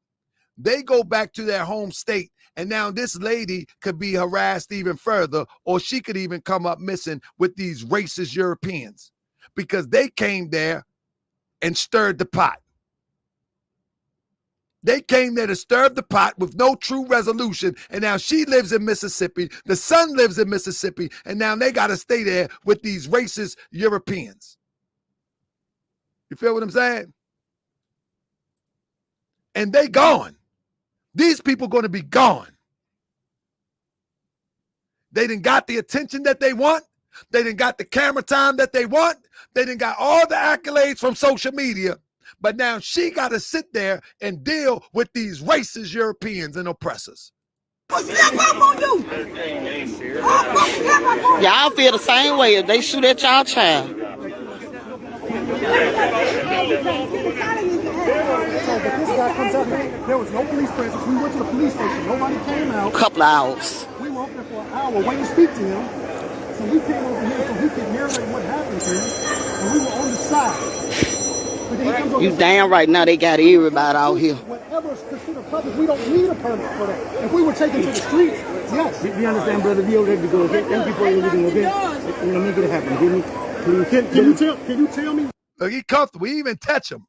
They go back to their home state, and now this lady could be harassed even further, or she could even come up missing with these racist Europeans because they came there and stirred the pot. They came there to stir the pot with no true resolution, and now she lives in Mississippi, the son lives in Mississippi, and now they got to stay there with these racist Europeans. You feel what I'm saying? And they gone. These people going to be gone. They done got the attention that they want. They done got the camera time that they want. They done got all the accolades from social media. But now she got to sit there and deal with these racist Europeans and oppressors. Y'all feel the same way if they shoot at y'all child. There was no police presence. We went to the police station. Nobody came out. Couple of hours. We were up there for an hour waiting to speak to him. So we came over here so he could narrate what happened to him. And we were on the side. But then he comes over. You damn right now they got everybody out here. Whatever is considered public, we don't need a permit for that. If we were taken to the streets, yes. We understand, brother. We over there to go get them people. We're going to get. Let me get it happen. Give me. Can you tell me? Look, he comfortable. We even touch him.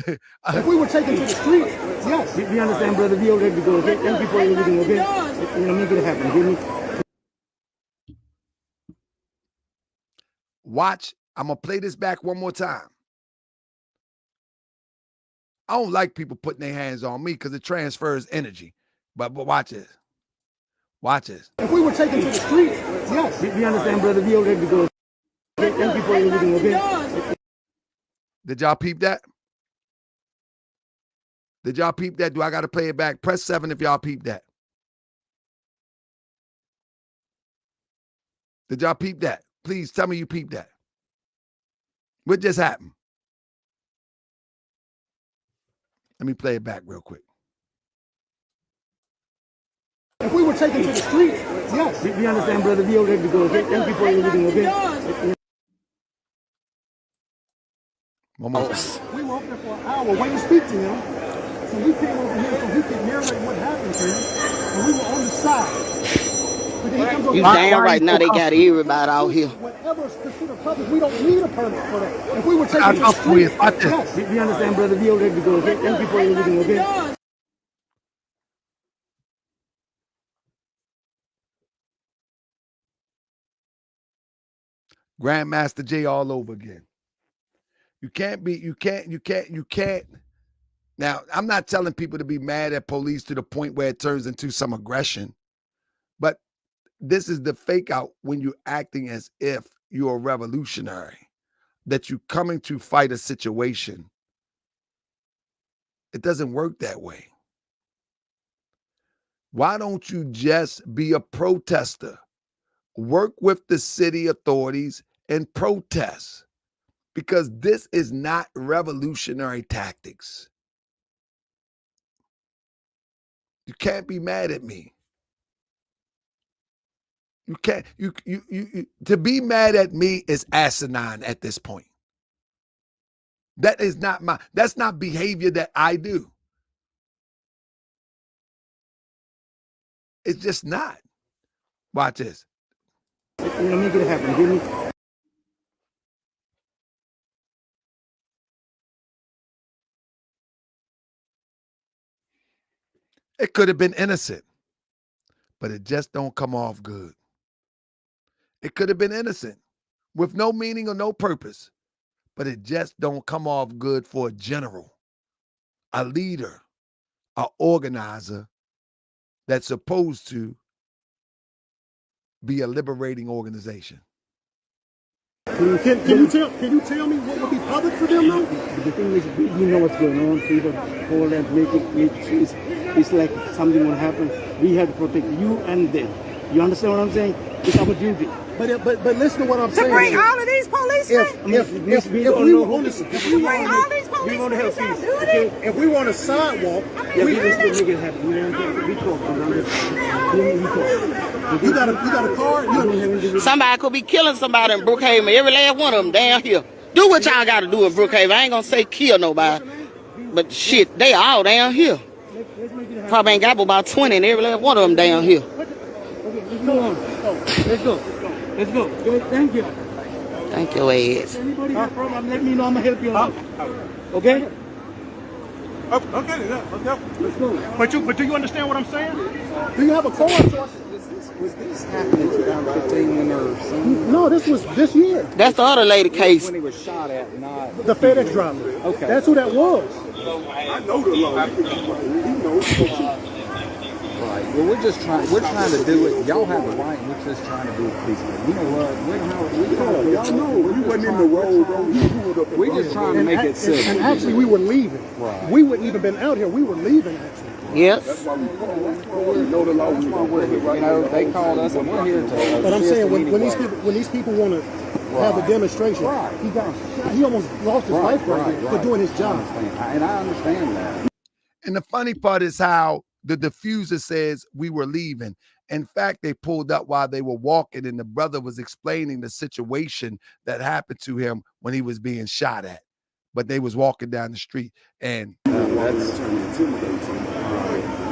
If we were taken to the streets, yes. We understand, brother. We over there to go get them people. We're going to get. Let me get it happen. Give me. Watch. I'm going to play this back one more time. I don't like people putting their hands on me because it transfers energy. But watch this. Watch this. If we were taken to the street, yes. We understand, brother. We already go. Did y'all peep that? Did y'all peep that? Do I got to play it back? Press 7 if y'all peep that. Did y'all peep that? Please tell me you peeped that. What just happened? Let me play it back real quick. If we were taken to the street, yes. We understand, brother. We already go. Thank you for everything, okay? One more time. We were up there for an hour waiting to speak to him. So we came over here so he could narrate what happened to him. And we were on the side. You damn right now they got everybody out here. Whatever is considered public, we don't need a permit for that. If we were taking to the street, yes. We understand, brother. We already go. Thank you for everything, okay? Grandmaster J all over again. You can't. Now, I'm not telling people to be mad at police to the point where it turns into some aggression. But this is the fake out when you're acting as if you're a revolutionary, that you're coming to fight a situation. It doesn't work that way. Why don't you just be a protester? Work with the city authorities and protest, because this is not revolutionary tactics. You can't be mad at me. You can't, you to be mad at me is asinine at this point. That is not that's not behavior that I do. It's just not. Watch this. Let me get it happen. Give me. It could have been innocent, but it just don't come off good. It could have been innocent with no meaning or no purpose, but it just don't come off good for a general, a leader, an organizer that's supposed to be a liberating organization. Can you tell me what would be public for them though? The thing is, you know what's going on. People call and make it's like something will happen. We have to protect you and them. You understand what I'm saying? It's our duty. But listen to what I'm saying. To bring all of these policemen? If we want a sidewalk, we just make it happen. You got a car? Somebody could be killing somebody in Brookhaven. Every last one of them down here. Do what y'all got to do in Brookhaven. I ain't going to say kill nobody. But shit, they all down here. Probably ain't got about 20 and every last one of them down here. Come on. Let's go. Let's go. Thank you. Thank your ass. Anybody have a problem, let me know. I'm going to help you out. Okay? Okay. Let's go. But do you understand what I'm saying? Do you have a car? Was this happening in 2015 when there was some? No, this was this year. That's the other lady case. When he was shot at, not the FedEx driver. Okay. That's who that was. I know the law. He knows. Right. Well, we're trying to do it. Y'all have the right, and we're just trying to do it peacefully. You know what? Y'all know. You wasn't in the road, bro. We're just trying to make it civil. And actually, we were leaving. Right. We wouldn't even been out here. We were leaving, actually. Yes. That's why we know the law. That's why we're here. You know, they called us, and we're here to. But I'm saying, when these people want to have a demonstration, he almost lost his life right here for doing his job. And I understand that. And the funny part is how the diffuser says we were leaving. In fact, they pulled up while they were walking, and the brother was explaining the situation that happened to him when he was being shot at. But they was walking down the street, and that's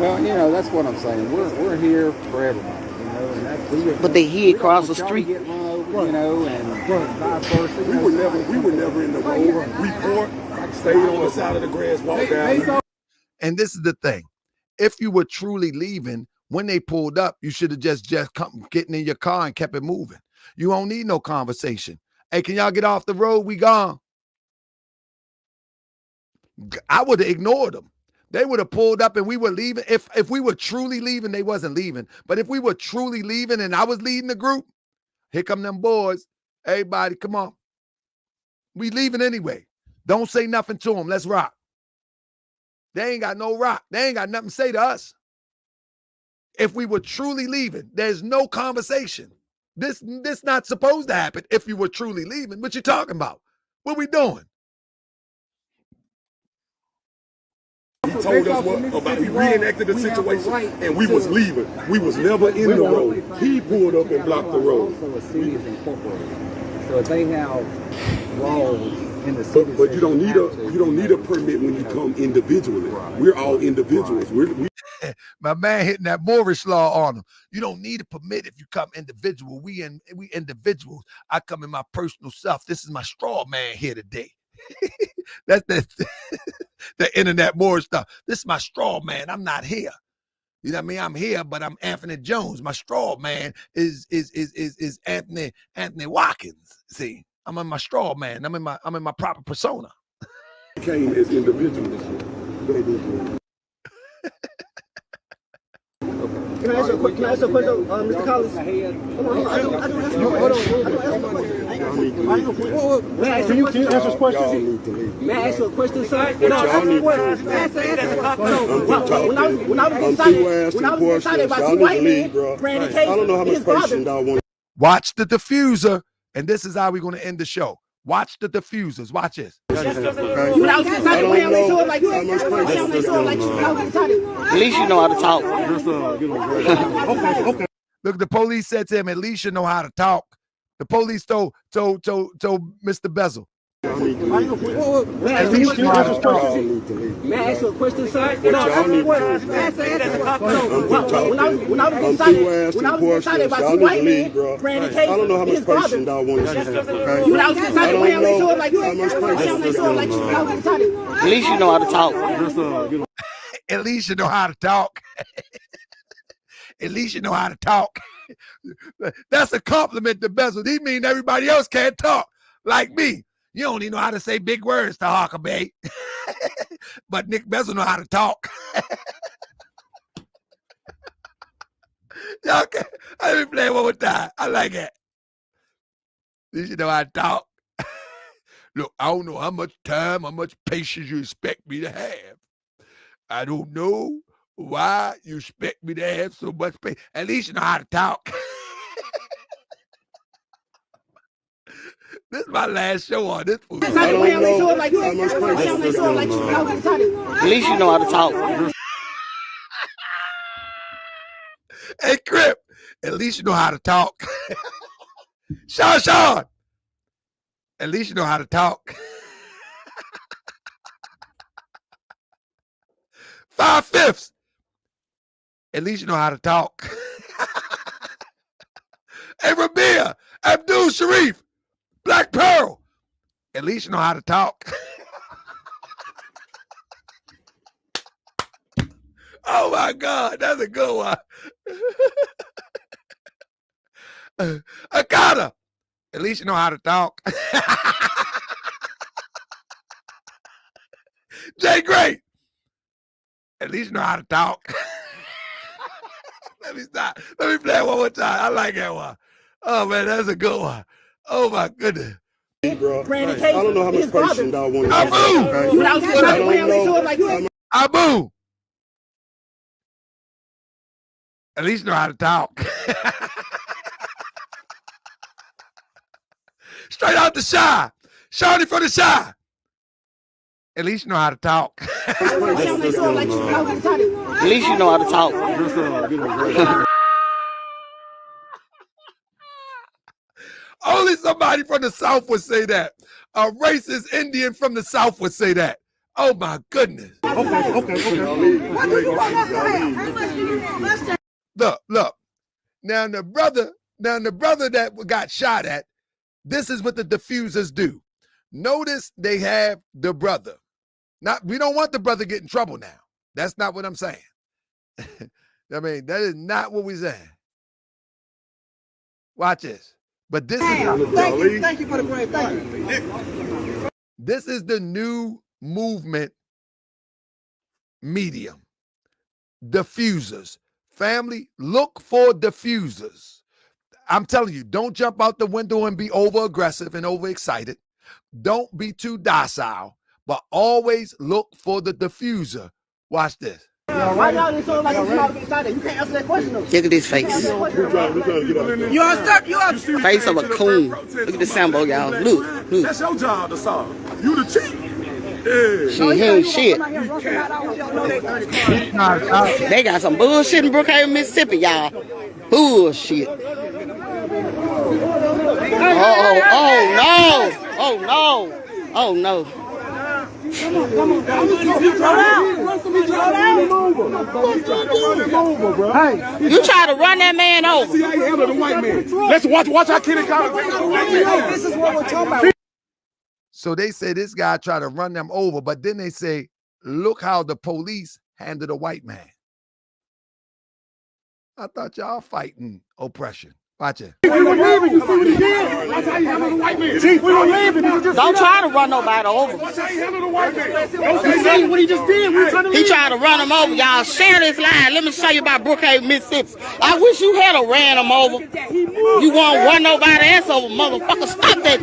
well, you know, that's what I'm saying. We're here for everybody, you know. And but they hid across the street, you know, and vice versa. We were never in the road. We parked, stayed on the side of the grass, walked down. And this is the thing. If you were truly leaving, when they pulled up, you should have just come getting in your car and kept it moving. You don't need no conversation. Hey, can y'all get off the road? We gone. I would have ignored them. They would have pulled up and we were leaving. If we were truly leaving, they wasn't leaving. But if we were truly leaving and I was leading the group, here come them boys. Everybody, come on. We leaving anyway. Don't say nothing to them. Let's rock. They ain't got no rock. They ain't got nothing to say to us. If we were truly leaving, there's no conversation. This not supposed to happen if you were truly leaving. What you talking about? What we doing? He told us what about, he reenacted the situation, and we was leaving. We was never in the road. He pulled up and blocked the road. Also, a city is incorporated, so if they have roads in the city, but you don't need a permit when you come individually. We're all individuals. We My man hitting that Moorish law on him. You don't need a permit if you come individual. We individuals. I come in my personal self. This is my straw man here today. That's the internet Moorish stuff. This is my straw man. I'm not here. You know what I mean? I'm here, but I'm Anthony Jones. My straw man is Anthony Watkins. See, I'm in my straw man. I'm in my proper persona. Came as individuals. Can I ask you a question, Mr. Collins? Can you answer this question? May I ask you a question, sir? When I was excited about two white men praying the case, I don't know how much question y'all want. Watch the diffuser, and this is how we're going to end the show. Watch the diffusers. Watch this. At least you know how to talk. Look, the police said to him, at least you know how to talk. The police told Mr. Bezzel. At least you know how to talk. May I ask you a question, sir? When I was excited about two white men praying the case, I don't know how much question y'all want. At least you know how to talk. At least you know how to talk. At least you know how to talk. That's a compliment to Bezzel. He mean everybody else can't talk like me. You don't even know how to say big words, Taharkabey. But Nick Bezzel know how to talk. Okay, let me play one more time. I like it. At least you know how to talk. Look, I don't know how much time, how much patience you expect me to have. I don't know why you expect me to have so much patience. At least you know how to talk. This is my last show on this food. At least you know how to talk. Hey, Crip, at least you know how to talk. Sean, at least you know how to talk. 5/5, at least you know how to talk. Hey, Rabia, Abdul Sharif, Black Pearl, at least you know how to talk. Oh my God, that's a good one. Akata, at least you know how to talk. Jay Great, at least you know how to talk. Let me stop. Let me play it one more time. I like that one. Oh man, that's a good one. Oh my goodness. Bro, I don't know how much question y'all want. Abu, at least know how to talk. Straight out the shy. Shorty from the shy. At least you know how to talk. At least you know how to talk. Only somebody from the South would say that. A racist Indian from the South would say that. Oh my goodness. Look. Now the brother that got shot at, this is what the diffusers do. Notice they have the brother. We don't want the brother get in trouble now. That's not what I'm saying. I mean, that is not what we're saying. Watch this. But this is Thank you for the great. Thank you. This is the new movement medium. Diffusers. Family, look for diffusers. I'm telling you, don't jump out the window and be over-aggressive and overexcited. Don't be too docile, but always look for the diffuser. Watch this. Right now, you sound like you're about to get excited. You can't answer that question, though. Look at this face. You are stuck. You are stuck. Face of a coon. Look at the Sambo, y'all. Look. That's your job to solve. You the chief. She ain't shit. They got some bullshit in Brookhaven, Mississippi, y'all. Bullshit. Oh no. Hey, you try to run that man over. See how you handle the white man. Let's watch how Kenny Collins. This is what we're talking about. So they say this guy tried to run them over, but then they say, look how the police handled a white man. I thought y'all fighting oppression. Watch it. We were leaving. You see what he did? That's how you handle the white man. Chief, we were leaving. Don't try to run nobody over. Watch how you handle the white man. You see what he just did? He tried to run him over. Y'all share this line. Let me show you about Brookhaven, Mississippi. I wish you had a ran him over. You won't run nobody else over, motherfucker. Stop that.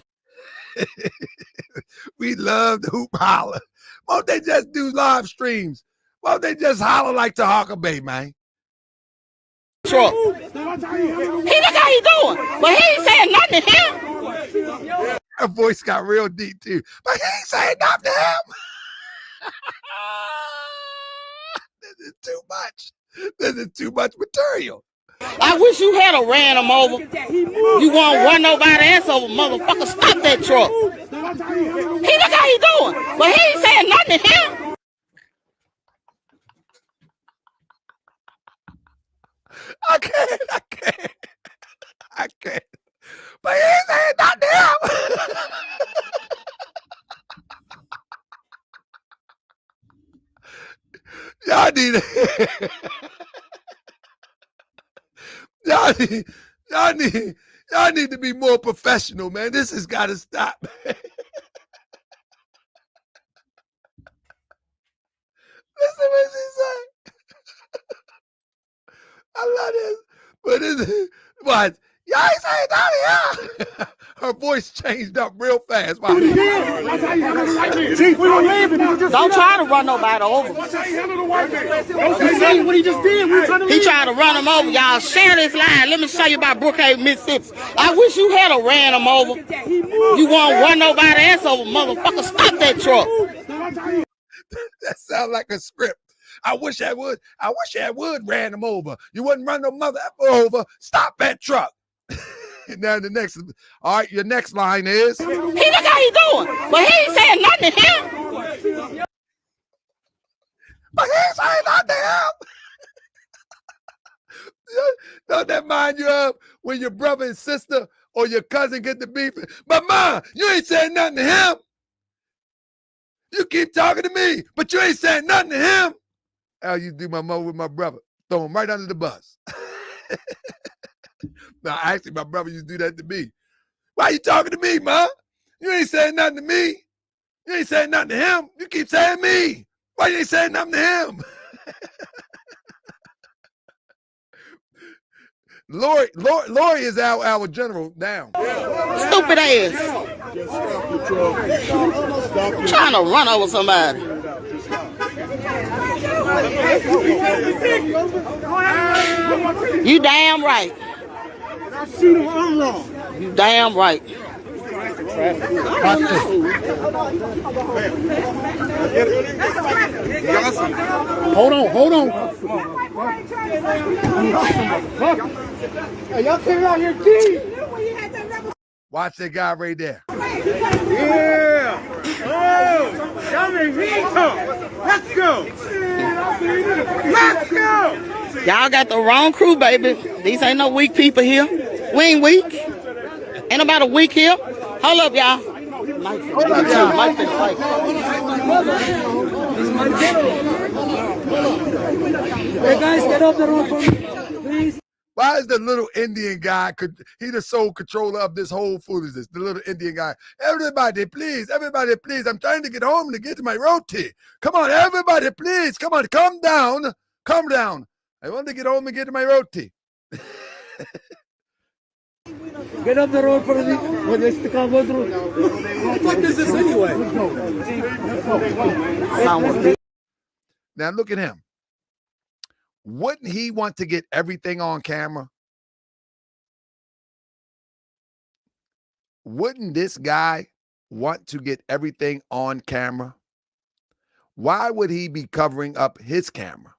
We love the hoop holler. Won't they just do live streams? Won't they just holler like Taharkabey, man? Truck. He look how he doing, but he ain't saying nothing to him. Her voice got real deep too, but he ain't saying nothing to him. This is too much. This is too much material. I wish you had a ran him over. You won't run nobody else over, motherfucker. Stop that truck. He look how he doing, but he ain't saying nothing to him. I can't. But he ain't saying nothing to him. Y'all need to be more professional, man. This has got to stop. Listen what she said. I love this. But what? Y'all ain't saying nothing, yeah. Her voice changed up real fast. Wow. Chief, we were leaving. Don't try to run nobody over. Watch how you handle the white man. You see what he just did? He tried to run him over. Y'all share this line. Let me show you about Brookhaven, Mississippi. I wish you had a ran him over. You won't run nobody else over, motherfucker. Stop that truck. That sounds like a script. I wish I would ran him over. You wouldn't run no mother over. Stop that truck. Now the next, all right, your next line is. He look how he doing, but he ain't saying nothing to him. But he ain't saying nothing to him. Don't that mind you of when your brother and sister or your cousin get to beefing? But Ma, you ain't saying nothing to him. You keep talking to me, but you ain't saying nothing to him. How you do my mother with my brother? Throw him right under the bus. Now, actually, my brother used to do that to me. Why you talking to me, Ma? You ain't saying nothing to me. You ain't saying nothing to him. You keep saying me. Why you ain't saying nothing to him? Lori is our general now. Stupid ass. Trying to run over somebody. You damn right. You damn right. Hold on. Hey, y'all came out here deep. Watch that guy right there. Yeah. Oh, y'all make me talk. Let's go. Let's go. Y'all got the wrong crew, baby. These ain't no weak people here. We ain't weak. Ain't nobody weak here. Hold up, y'all. Hold up, y'all. Hey, guys, get off the road for me, please. Why is the little Indian guy, he the sole controller of this whole foolishness, the little Indian guy? Everybody, please, I'm trying to get home to get to my roti. Come on, everybody, please, come on, calm down. I want to get home and get to my roti. Get up the road for the car through. What the fuck is this anyway? Now look at him. Wouldn't he want to get everything on camera? Wouldn't this guy want to get everything on camera? Why would he be covering up his camera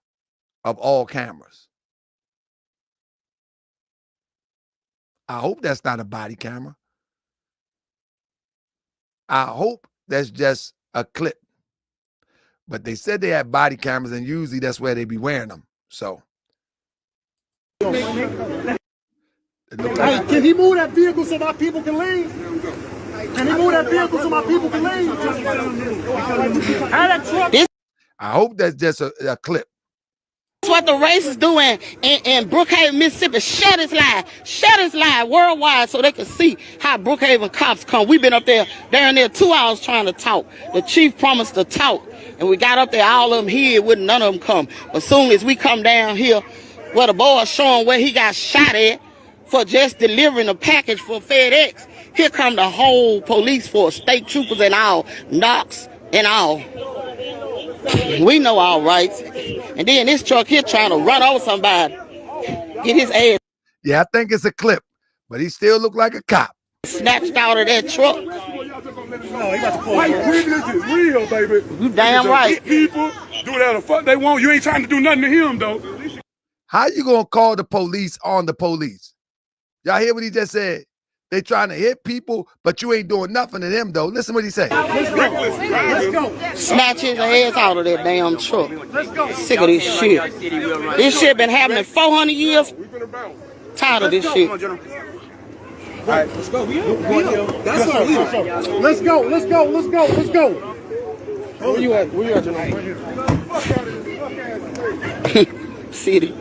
of all cameras? I hope that's not a body camera. I hope that's just a clip. But they said they had body cameras, and usually that's where they be wearing them. So. Hey, can he move that vehicle so my people can leave? Can he move that vehicle so my people can leave? I hope that's just a clip. That's what the racists doing in Brookhaven, Mississippi. Share this line worldwide so they can see how Brookhaven cops come. We've been up there, down there 2 hours trying to talk. The chief promised to talk, and we got up there, all of them here, wouldn't none of them come. But soon as we come down here, where the boy showing where he got shot at for just delivering a package for FedEx, here come the whole police force, state troopers and all, Knox and all. We know our rights. And then this truck here trying to run over somebody. Get his ass. Yeah, I think it's a clip, but he still look like a cop. Snatched out of that truck. White privilege is real, baby. You damn right. People do whatever the fuck they want. You ain't trying to do nothing to him, though. How you gonna call the police on the police? Y'all hear what he just said? They trying to hit people, but you ain't doing nothing to them, though. Listen what he said. Let's go. Snatch his ass out of that damn truck. Sick of this shit. This shit been happening 400 years. Tired of this shit. All right, let's go. That's our leader. Let's go. Where you at, City.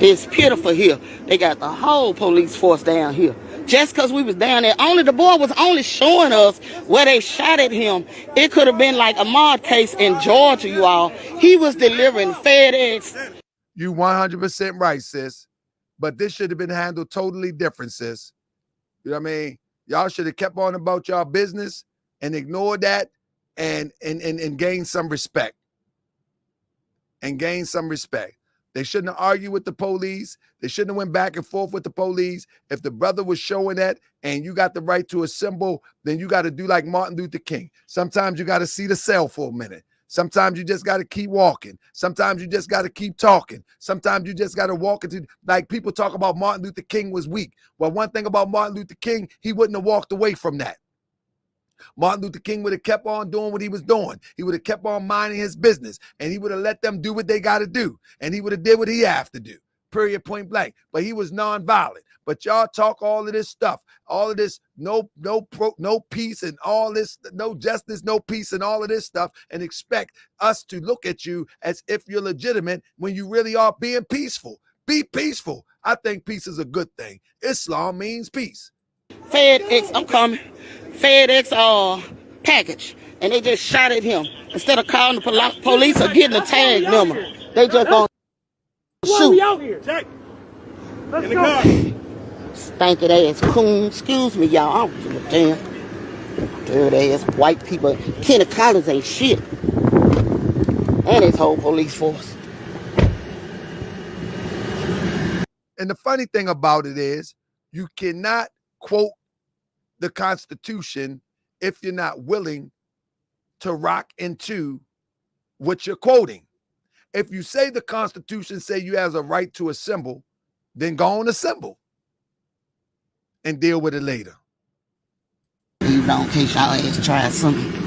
It's pitiful here. They got the whole police force down here. Just because we was down there, the boy was only showing us where they shot at him. It could have been like a Ahmaud case in Georgia, you all. He was delivering FedEx. You 100% right, sis. But this should have been handled totally different, sis. You know what I mean? Y'all should have kept on about y'all business and ignored that and gain some respect. They shouldn't have argued with the police. They shouldn't have went back and forth with the police. If the brother was showing that and you got the right to assemble, then you got to do like Martin Luther King. Sometimes you got to see the cell for a minute. Sometimes you just got to keep walking. Sometimes you just got to keep talking. Sometimes you just got to walk into, like people talk about Martin Luther King was weak. Well, one thing about Martin Luther King, he wouldn't have walked away from that. Martin Luther King would have kept on doing what he was doing. He would have kept on minding his business, and he would have let them do what they got to do, and he would have did what he have to do, period, point blank. But he was nonviolent. But y'all talk all of this stuff, all of this no peace and all this, no justice, no peace and all of this stuff, and expect us to look at you as if you're legitimate when you really are being peaceful. Be peaceful. I think peace is a good thing. Islam means peace. FedEx, I'm coming. FedEx package, and they just shot at him. Instead of calling the police or getting a tag number, they just gonna shoot. We out here, Jack. Let's go. Stanky ass coon. Excuse me, y'all. I don't give a damn. Dirty ass white people. Kenny Collins ain't shit. And his whole police force. And the funny thing about it is, you cannot quote the Constitution if you're not willing to rock into what you're quoting. If you say the Constitution say you have a right to assemble, then go on assemble and deal with it later. You know, in case y'all ass try something.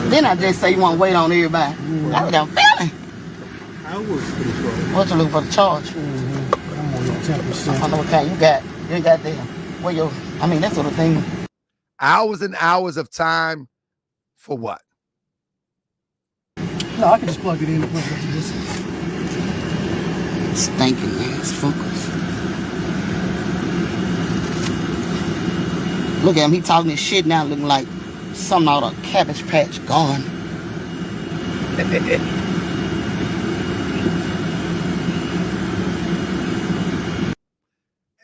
Then I just say you want to wait on everybody. I was down feeling. I was pretty sure. What you looking for the charge? I'm on your 10%. I don't know what kind you got. You ain't got there. Well, I mean, that sort of thing. Hours and hours of time for what? No, I can just plug it in and plug it into this. Stinking ass fuckers. Look at him, he talking his shit now, looking like something out of Cabbage Patch gone.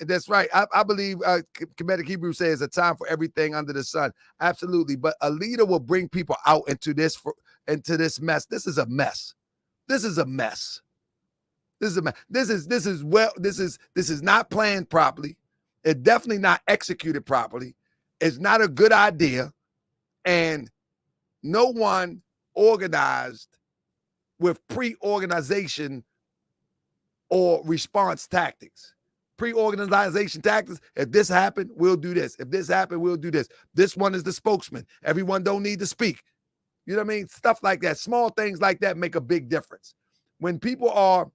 That's right. I believe Kemetic Hebrew says a time for everything under the sun. Absolutely. But a leader will bring people out into this mess. This is a mess. This is a mess. This is a mess. This is not planned properly. It's definitely not executed properly. It's not a good idea. And no one organized with pre-organization or response tactics. Pre-organization tactics. If this happened, we'll do this. If this happened, we'll do this. This one is the spokesman. Everyone don't need to speak. You know what I mean? Stuff like that. Small things like that make a big difference. When people are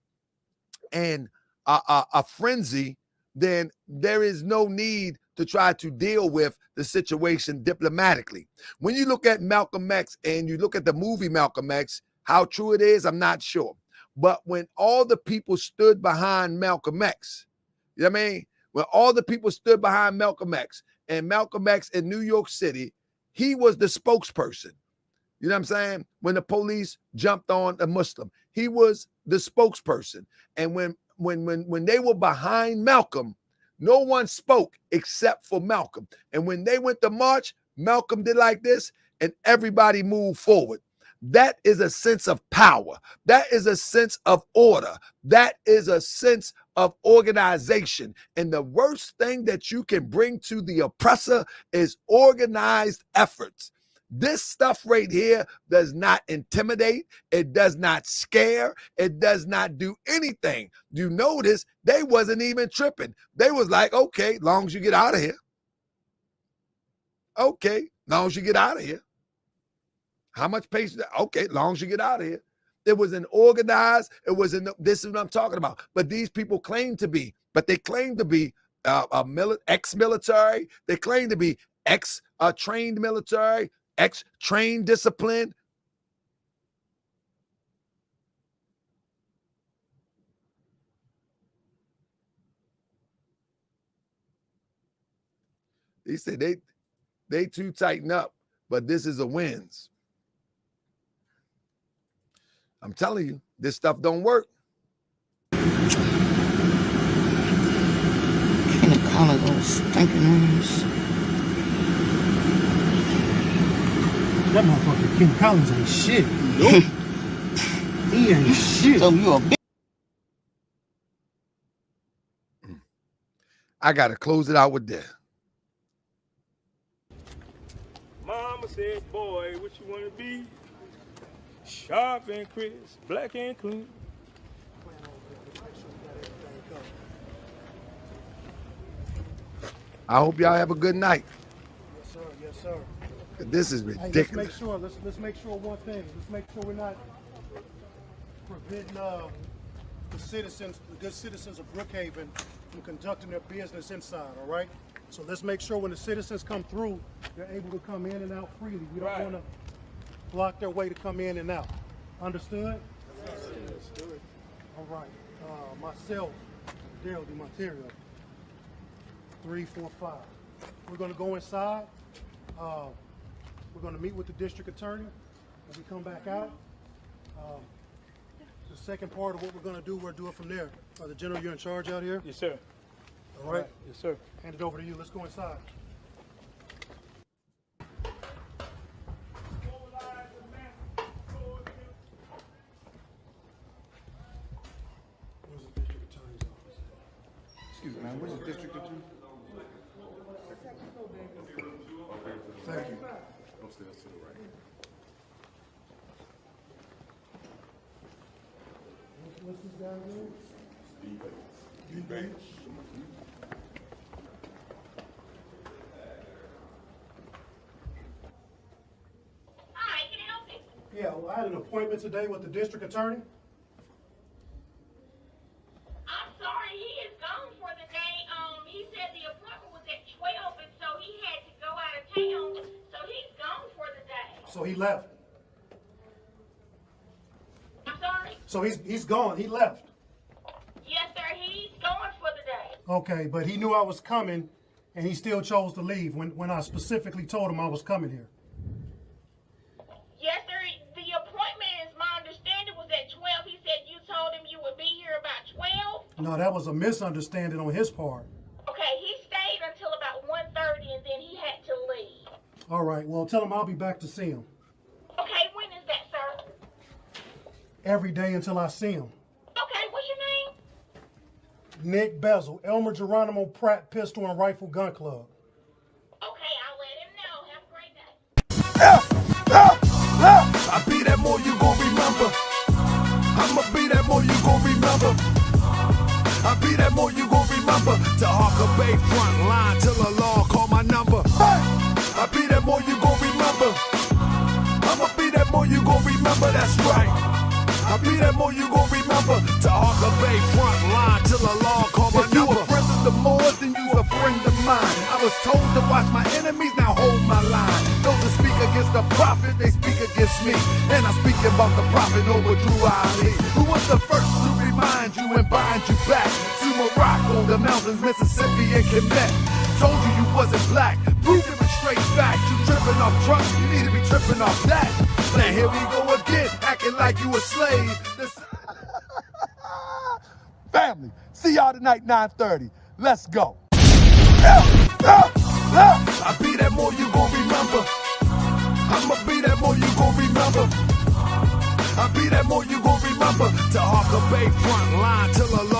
in a frenzy, then there is no need to try to deal with the situation diplomatically. When you look at Malcolm X and you look at the movie Malcolm X, how true it is, I'm not sure. But when all the people stood behind Malcolm X, you know what I mean? When all the people stood behind Malcolm X, and Malcolm X in New York City, he was the spokesperson. You know what I'm saying? When the police jumped on a Muslim, he was the spokesperson. And when they were behind Malcolm, no one spoke except for Malcolm. And when they went to march, Malcolm did like this, and everybody moved forward. That is a sense of power. That is a sense of order. That is a sense of organization. And the worst thing that you can bring to the oppressor is organized efforts. This stuff right here does not intimidate. It does not scare. It does not do anything. You notice they wasn't even tripping. They was like, okay, long as you get out of here. Okay, long as you get out of here. How much patience? Okay, long as you get out of here. It was an organized, this is what I'm talking about. But these people claim to be, they claim to be ex-military. They claim to be ex-trained military, ex-trained discipline. He said they too tighten up, but this is a wins. I'm telling you, this stuff don't work. Can't call it those stinking ass. That motherfucker Ken Collins ain't shit. Nope. He ain't shit. So you a bitch. I gotta close it out with this. Mama said, boy, what you want to be? Sharp and crisp, black and clean. I hope y'all have a good night. Yes, sir. Yes, sir. This is ridiculous. Hey, let's make sure one thing. Let's make sure we're not preventing the good citizens of Brookhaven from conducting their business inside, all right? So let's make sure when the citizens come through, they're able to come in and out freely. We don't want to block their way to come in and out. Understood? Yes, sir. All right. Myself, Daryl DiMonterio, 345. We're going to go inside. We're going to meet with the district attorney when we come back out. The second part of what we're going to do, we'll do it from there. The General, you're in charge out here? Yes, sir. All right. Yes, sir. Hand it over to you. Let's go inside. Where's the district attorney's office? Excuse me, man. Where's the district attorney? Thank you. Upstairs to the right. What's this guy doing? Steve Bates. Hi, can I help you? Yeah, well, I had an appointment today with the district attorney. I'm sorry, he is gone for the day. He said the appointment was at 12, and so he had to go out of town. So he left. I'm sorry? So he's gone. He left. Yes, sir. He's going for the day. Okay, but he knew I was coming, and he still chose to leave when I specifically told him I was coming here. Yes, sir. The appointment, is my understanding, was at 12. He said you told him you would be here about 12. No, that was a misunderstanding on his part. Okay, he stayed until about 1:30, and then he had to leave. All right, well, tell him I'll be back to see him. Okay, when is that, sir? Every day until I see him. Okay, what's your name? Nick Bezzel, Elmer Geronimo Pratt Pistol and Rifle Gun Club. Okay, I'll let him know. Have a great day. I be that more you gon' remember. I'ma be that more you gon' remember. I be that more you gon' remember. Taharkabey front line till the law call my number. I be that more you gon' remember. I'ma be that more you gon' remember. That's right. I be that more you gon' remember. Taharkabey front line till the law call my number. You a friend of the Moors, then you a friend of mine. I was told to watch my enemies, now hold my line. Those that speak against the prophet, they speak against me. And I'm speaking about the prophet over Drew Ali, who was the first to remind you and bind you back to Morocco, the mountains, Mississippi, and Quebec. Told you you wasn't black, proved it with straight facts. You tripping off trucks, you need to be tripping off that. Now here we go again, acting like you a slave. Family, see y'all tonight, 9:30. Let's go. I be that more you gon' remember. I'ma be that more you gon' remember. I be that more you gon' remember. Taharkabey front line till the law